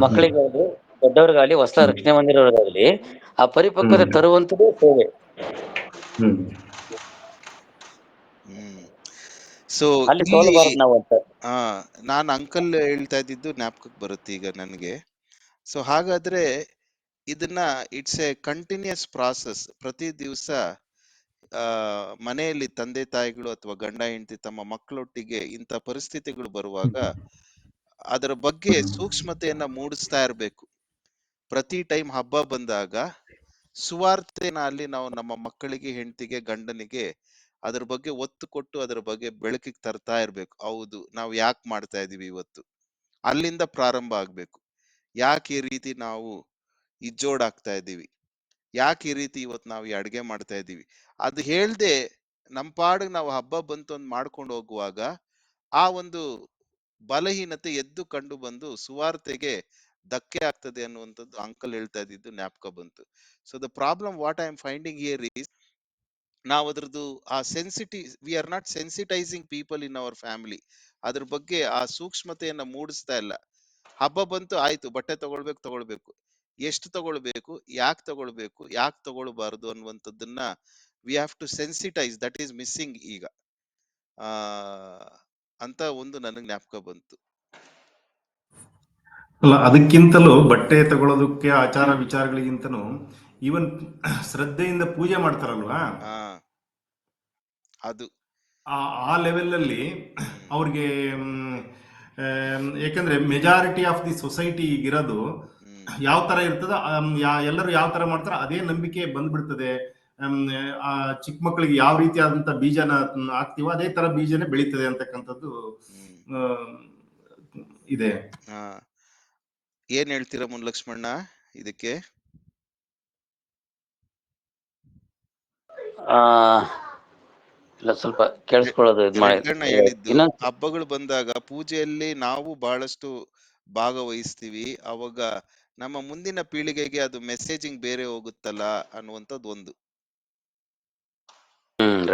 ಮಕ್ಕಳಿಗಾಗಲಿ ದೊಡ್ಡವ್ರಿಗಾಗಲಿ ಹೊಸ ರಕ್ಷಣೆ ಹೊಂದಿರೋರಿಗಾಗಲಿ ಆ ಪರಿಪಕ್ವತೆ ತರುವಂತದ್ದು ಸೇವೆ. ಸೊ ನಾನು ಅಂಕಲ್ ಹೇಳ್ತಾ ಇದ್ದಿದ್ದು ಜ್ಞಾಪಕಕ್ಕೆ ಬರುತ್ತೆ ಈಗ ನನಗೆ. ಸೊ ಹಾಗಾದ್ರೆ ಇದನ್ನ ಇಟ್ಸ್ ಎ ಕಂಟಿನ್ಯೂಸ್ ಪ್ರಾಸೆಸ್. ಪ್ರತಿ ದಿವಸ ಮನೆಯಲ್ಲಿ ತಂದೆ ತಾಯಿಗಳು ಅಥವಾ ಗಂಡ ಹೆಂಡತಿ ತಮ್ಮ ಮಕ್ಕಳೊಟ್ಟಿಗೆ ಇಂಥ ಪರಿಸ್ಥಿತಿಗಳು ಬರುವಾಗ ಅದರ ಬಗ್ಗೆ ಸೂಕ್ಷ್ಮತೆಯನ್ನ ಮೂಡಿಸ್ತಾ ಇರಬೇಕು. ಪ್ರತಿ ಟೈಮ್ ಹಬ್ಬ ಬಂದಾಗ ಸುವಾರ್ತೆನ ಅಲ್ಲಿ ನಾವು ನಮ್ಮ ಮಕ್ಕಳಿಗೆ, ಹೆಂಡತಿಗೆ, ಗಂಡನಿಗೆ ಅದ್ರ ಬಗ್ಗೆ ಒತ್ತು ಕೊಟ್ಟು ಅದರ ಬಗ್ಗೆ ಬೆಳಕಿಗೆ ತರ್ತಾ ಇರ್ಬೇಕು. ಹೌದು, ನಾವು ಯಾಕೆ ಮಾಡ್ತಾ ಇದೀವಿ ಇವತ್ತು, ಅಲ್ಲಿಂದ ಪ್ರಾರಂಭ ಆಗ್ಬೇಕು. ಯಾಕೆ ಈ ರೀತಿ ನಾವು ಇಜ್ಜೋಡಾಗ್ತಾ ಇದ್ದೀವಿ, ಯಾಕೆ ಈ ರೀತಿ ಇವತ್ತು ನಾವು ಈ ಅಡ್ಗೆ ಮಾಡ್ತಾ ಇದ್ದೀವಿ, ಅದು ಹೇಳ್ದೆ ನಮ್ಮ ಪಾಡಿಗೆ ನಾವು ಹಬ್ಬ ಬಂತು ಅಂತ ಮಾಡ್ಕೊಂಡು ಹೋಗುವಾಗ ಆ ಒಂದು ಬಲಹೀನತೆ ಎದ್ದು ಕಂಡು ಬಂದು ಸುವಾರ್ತೆಗೆ ಧಕ್ಕೆ ಆಗ್ತದೆ ಅನ್ನುವಂಥದ್ದು ಅಂಕಲ್ ಹೇಳ್ತಾ ಇದ್ದಿದ್ದು ಜ್ಞಾಪಕ ಬಂತು. So the problem what I am finding here is, ನಾವು ಅದ್ರದ್ದು ಆ we are not sensitizing people in our family. ಅದ್ರ ಬಗ್ಗೆ ಆ ಸೂಕ್ಷ್ಮತೆಯನ್ನ ಮೂಡಿಸ್ತಾ ಇಲ್ಲ. ಹಬ್ಬ ಬಂತು, ಆಯ್ತು, ಬಟ್ಟೆ ತಗೊಳ್ಬೇಕು, ಎಷ್ಟು ತಗೊಳ್ಬೇಕು, ಯಾಕೆ ತಗೊಳ್ಬಾರ್ದು ಅನ್ನುವಂಥದ್ದನ್ನ we have to sensitise. That is missing ಈಗ ಅಂತ ಒಂದು ನನಗೆ ಜ್ಞಾಪಕ ಬಂತು. ಅಲ್ಲ, ಅದಕ್ಕಿಂತಲೂ ಬಟ್ಟೆ ತಗೊಳ್ಳೋದಕ್ಕೆ ಆಚಾರ ವಿಚಾರಗಳಿಗಿಂತನೂ ಈವನ್ ಶ್ರದ್ಧೆಯಿಂದ ಪೂಜೆ ಮಾಡ್ತಾರಲ್ವಾ, ಅದು ಆ ಲೆವೆಲ್ ಅಲ್ಲಿ ಅವ್ರಿಗೆ ಯಾಕಂದ್ರೆ ಮೆಜಾರಿಟಿ ಆಫ್ ದಿ ಸೊಸೈಟಿ ಈಗಿರೋದು ಯಾವ ತರ ಇರ್ತದ, ಎಲ್ಲರೂ ಯಾವ ತರ ಮಾಡ್ತಾರ ಅದೇ ನಂಬಿಕೆ ಬಂದ್ಬಿಡ್ತದೆ. ಆ ಚಿಕ್ಕ ಮಕ್ಕಳಿಗೆ ಯಾವ ರೀತಿಯಾದಂತ ಬೀಜನ ಹಾಕ್ತಿವೋ ಅದೇ ತರ ಬೀಜನೇ ಬೆಳೀತದೆ ಅಂತಕ್ಕಂಥದ್ದು ಇದೆ. ಏನ್ ಹೇಳ್ತೀರಾ ಮುನ್ಲಕ್ಷ್ಮಣ್ಣ ಇದಕ್ಕೆ? ಇಲ್ಲ, ಸ್ವಲ್ಪ ಕೇಳಿಸ್ಕೊಳ್ಳೋದು ಇದು ಮಾಡಿ. ರೆಡ್ಡಣ್ಣ ಹೇಳಿದ್ದು, ಹಬ್ಬಗಳು ಬಂದಾಗ ಪೂಜೆಯಲ್ಲಿ ನಾವು ಬಹಳಷ್ಟು ಭಾಗವಹಿಸ್ತೀವಿ, ಅವಾಗ ನಮ್ಮ ಮುಂದಿನ ಪೀಳಿಗೆಗೆ ಅದು ಮೆಸೇಜಿಂಗ್ ಬೇರೆ ಹೋಗುತ್ತಲ್ಲ ಅನ್ನುವಂಥದ್ದು ಒಂದು.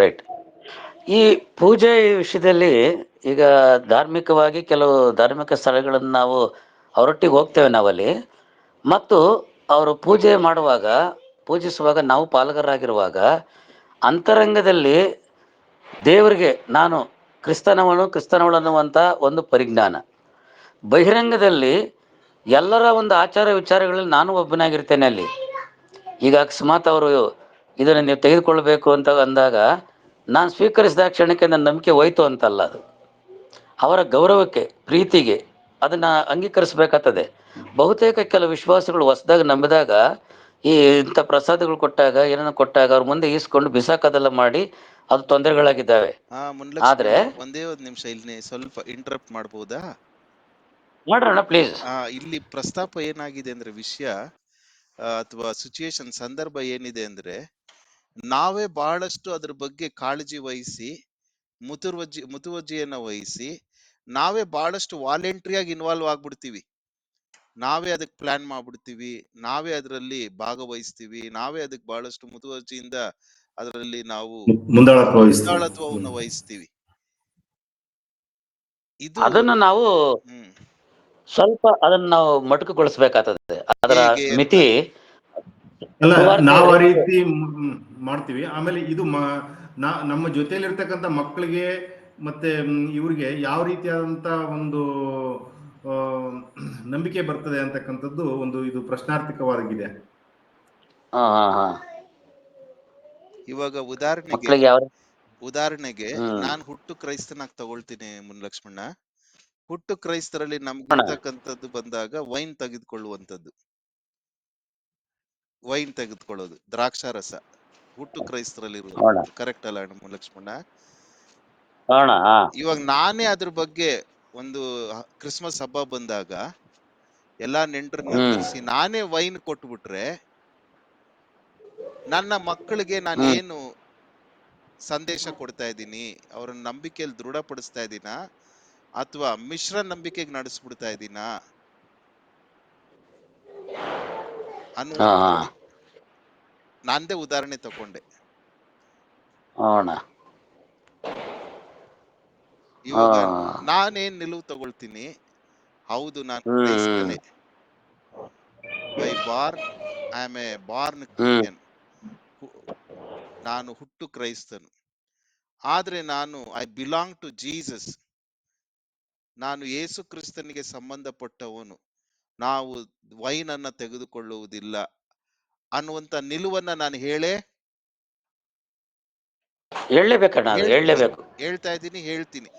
ರೈಟ್. ಈ ಪೂಜೆ ವಿಷಯದಲ್ಲಿ ಈಗ ಧಾರ್ಮಿಕವಾಗಿ ಕೆಲವು ಧಾರ್ಮಿಕ ಸ್ಥಳಗಳನ್ನು ನಾವು ಅವರೊಟ್ಟಿಗೆ ಹೋಗ್ತೇವೆ ನಾವಲ್ಲಿ, ಮತ್ತು ಅವರು ಪೂಜಿಸುವಾಗ ನಾವು ಪಾಲುಗಾರರಾಗಿರುವಾಗ ಅಂತರಂಗದಲ್ಲಿ ದೇವರಿಗೆ ನಾನು ಕ್ರಿಸ್ತನವಳು ಅನ್ನುವಂಥ ಒಂದು ಪರಿಜ್ಞಾನ, ಬಹಿರಂಗದಲ್ಲಿ ಎಲ್ಲರ ಒಂದು ಆಚಾರ ವಿಚಾರಗಳಲ್ಲಿ ನಾನು ಒಬ್ಬನಾಗಿರ್ತೇನೆ ಅಲ್ಲಿ. ಈಗ ಅಕಸ್ಮಾತ್ ಅವರು ಇದನ್ನು ನೀವು ತೆಗೆದುಕೊಳ್ಬೇಕು ಅಂತ ಅಂದಾಗ ನಾನು ಸ್ವೀಕರಿಸಿದ ಕ್ಷಣಕ್ಕೆ ನನ್ನ ನಂಬಿಕೆ ಹೋಯ್ತು ಅಂತಲ್ಲ, ಅದು ಅವರ ಗೌರವಕ್ಕೆ, ಪ್ರೀತಿಗೆ ಅದನ್ನು ಅಂಗೀಕರಿಸಬೇಕಾಗ್ತದೆ. ಬಹುತೇಕ ಕೆಲವು ವಿಶ್ವಾಸಗಳು ಹೊಸದಾಗಿ ನಂಬಿದಾಗ ಈ ಇಂಥ ಪ್ರಸಾದಗಳು ಕೊಟ್ಟಾಗ, ಏನನ್ನು ಕೊಟ್ಟಾಗ ಅವ್ರ ಮುಂದೆ ಈಸ್ಕೊಂಡು ಬಿಸಾಕೋದೆಲ್ಲ ಮಾಡಿ ಅದು ತೊಂದರೆಗಳಾಗಿದ್ದಾವೆ. ಆದ್ರೆ ಒಂದೇ ಒಂದು ನಿಮಿಷ ಇಲ್ಲಿ ಸ್ವಲ್ಪ ಇಂಟರಪ್ಟ್ ಮಾಡಬಹುದಾ? ಮಾಡೋಣ ಪ್ಲೀಸ್. ಇಲ್ಲಿ ಪ್ರಸ್ತಾಪ ಏನಾಗಿದೆ ಅಂದ್ರೆ, ವಿಷಯ ಅಥವಾ ಸಿಚುಯೇಷನ್, ಸಂದರ್ಭ ಏನಿದೆ ಅಂದ್ರೆ, ನಾವೇ ಬಹಳಷ್ಟು ಅದ್ರ ಬಗ್ಗೆ ಕಾಳಜಿ ವಹಿಸಿ, ಮುತುವರ್ಜಿಯನ್ನ ವಹಿಸಿ, ನಾವೇ ಬಹಳಷ್ಟು ವಾಲಂಟ್ರಿಯಾಗಿ ಇನ್ವಾಲ್ವ್ ಆಗ್ಬಿಡ್ತೀವಿ. ನಾವೇ ಅದಕ್ಕೆ ಪ್ಲಾನ್ ಮಾಡ್ಬಿಡ್ತೀವಿ, ನಾವೇ ಅದರಲ್ಲಿ ಭಾಗವಹಿಸ್ತೀವಿ, ನಾವೇ ಅದಕ್ಕೆ ಬಹಳಷ್ಟು ಮುತುವರ್ಜಿಯಿಂದ ಅದರಲ್ಲಿ ನಾವು ಮುಂದಾಳತ್ವವನ್ನು ವಹಿಸ್ತೀವಿ. ಅದನ್ನು ನಾವು ಸ್ವಲ್ಪ ನಾವು ಮಟಕುಗೊಳಿಸ್ಬೇಕಾಗ್ತದೆ, ಅದರ ಮಿತಿ. ಅಲ್ಲ, ನಾವು ಆ ರೀತಿ ಮಾಡ್ತೀವಿ. ಆಮೇಲೆ ಇದು ನಮ್ಮ ಜೊತೆಲಿರ್ತಕ್ಕಂಥ ಮಕ್ಕಳಿಗೆ ಮತ್ತೆ ಇವ್ರಿಗೆ ಯಾವ ರೀತಿಯಾದಂತ ಒಂದು ನಂಬಿಕೆ ಬರ್ತದೆ ಅಂತಕ್ಕಂಥದ್ದು ಒಂದು ಇದು ಪ್ರಶ್ನಾರ್ಥಕವಾಗಿದೆ. ಇವಾಗ ಉದಾಹರಣೆಗೆ ನಾನು ಹುಟ್ಟು ಕ್ರೈಸ್ತನಾಗಿ ತಗೊಳ್ತೀನಿ ಮುನ್ಲಕ್ಷ್ಮಣ್ಣ. ಹುಟ್ಟು ಕ್ರೈಸ್ತರಲ್ಲಿ ನಮ್ಗಿರ್ತಕ್ಕಂಥದ್ದು ಬಂದಾಗ ವೈನ್ ತೆಗೆದುಕೊಳ್ಳೋದು, ದ್ರಾಕ್ಷಾರಸ ಹುಟ್ಟು ಕ್ರೈಸ್ತರಲ್ಲಿ ಇರುವುದು ಕರೆಕ್ಟ್ ಅಲ್ಲ ಮುನ್ಲಕ್ಷ್ಮಣ್ಣ? ಇವಾಗ ನಾನೇ ಅದ್ರ ಬಗ್ಗೆ ಒಂದು ಕ್ರಿಸ್ಮಸ್ ಹಬ್ಬ ಬಂದಾಗ ಎಲ್ಲಾ ನೆಂಟರನ್ನ ಕರೆಸಿ ನಾನೇ ವೈನ್ ಕೊಟ್ಬಿಟ್ರೆ ನನ್ನ ಮಕ್ಕಳಿಗೆ ನಾನು ಏನು ಸಂದೇಶ ಕೊಡ್ತಾ ಇದ್ದೀನಿ? ಅವರ ನಂಬಿಕೆಯಲ್ಲಿ ದೃಢಪಡಿಸ್ತಾ ಇದ್ದೀನಾ ಅಥವಾ ಮಿಶ್ರ ನಂಬಿಕೆಗೆ ನಡೆಸ್ಬಿಡ್ತಾ ಇದ್ದೀನಾ ಅನ್ನುವಂಥದ್ದು ನಂದೇ ಉದಾಹರಣೆ ತಕೊಂಡೆ. ಇವಾಗ ನಾನೇನ್ ನಿಲುವು ತಗೊಳ್ತೀನಿ, ಹೌದು ನಾನು ಕ್ರೈಸ್ತನೇ, by born I am a born Christian, ನಾನು ಹುಟ್ಟು ಕ್ರೈಸ್ತನು. ಆದ್ರೆ ಐ ಬಿಲಾಂಗ್ ಟು ಜೀಸಸ್, ನಾನು ಯೇಸು ಕ್ರಿಸ್ತನಿಗೆ ಸಂಬಂಧಪಟ್ಟವನು, ನಾವು ವೈನ್ ಅನ್ನ ತೆಗೆದುಕೊಳ್ಳುವುದಿಲ್ಲ ಅನ್ನುವಂತ ನಿಲುವನ್ನ ನಾನು ಹೇಳ್ತಾ ಇದ್ದೀನಿ, ಹೇಳ್ತೀನಿ.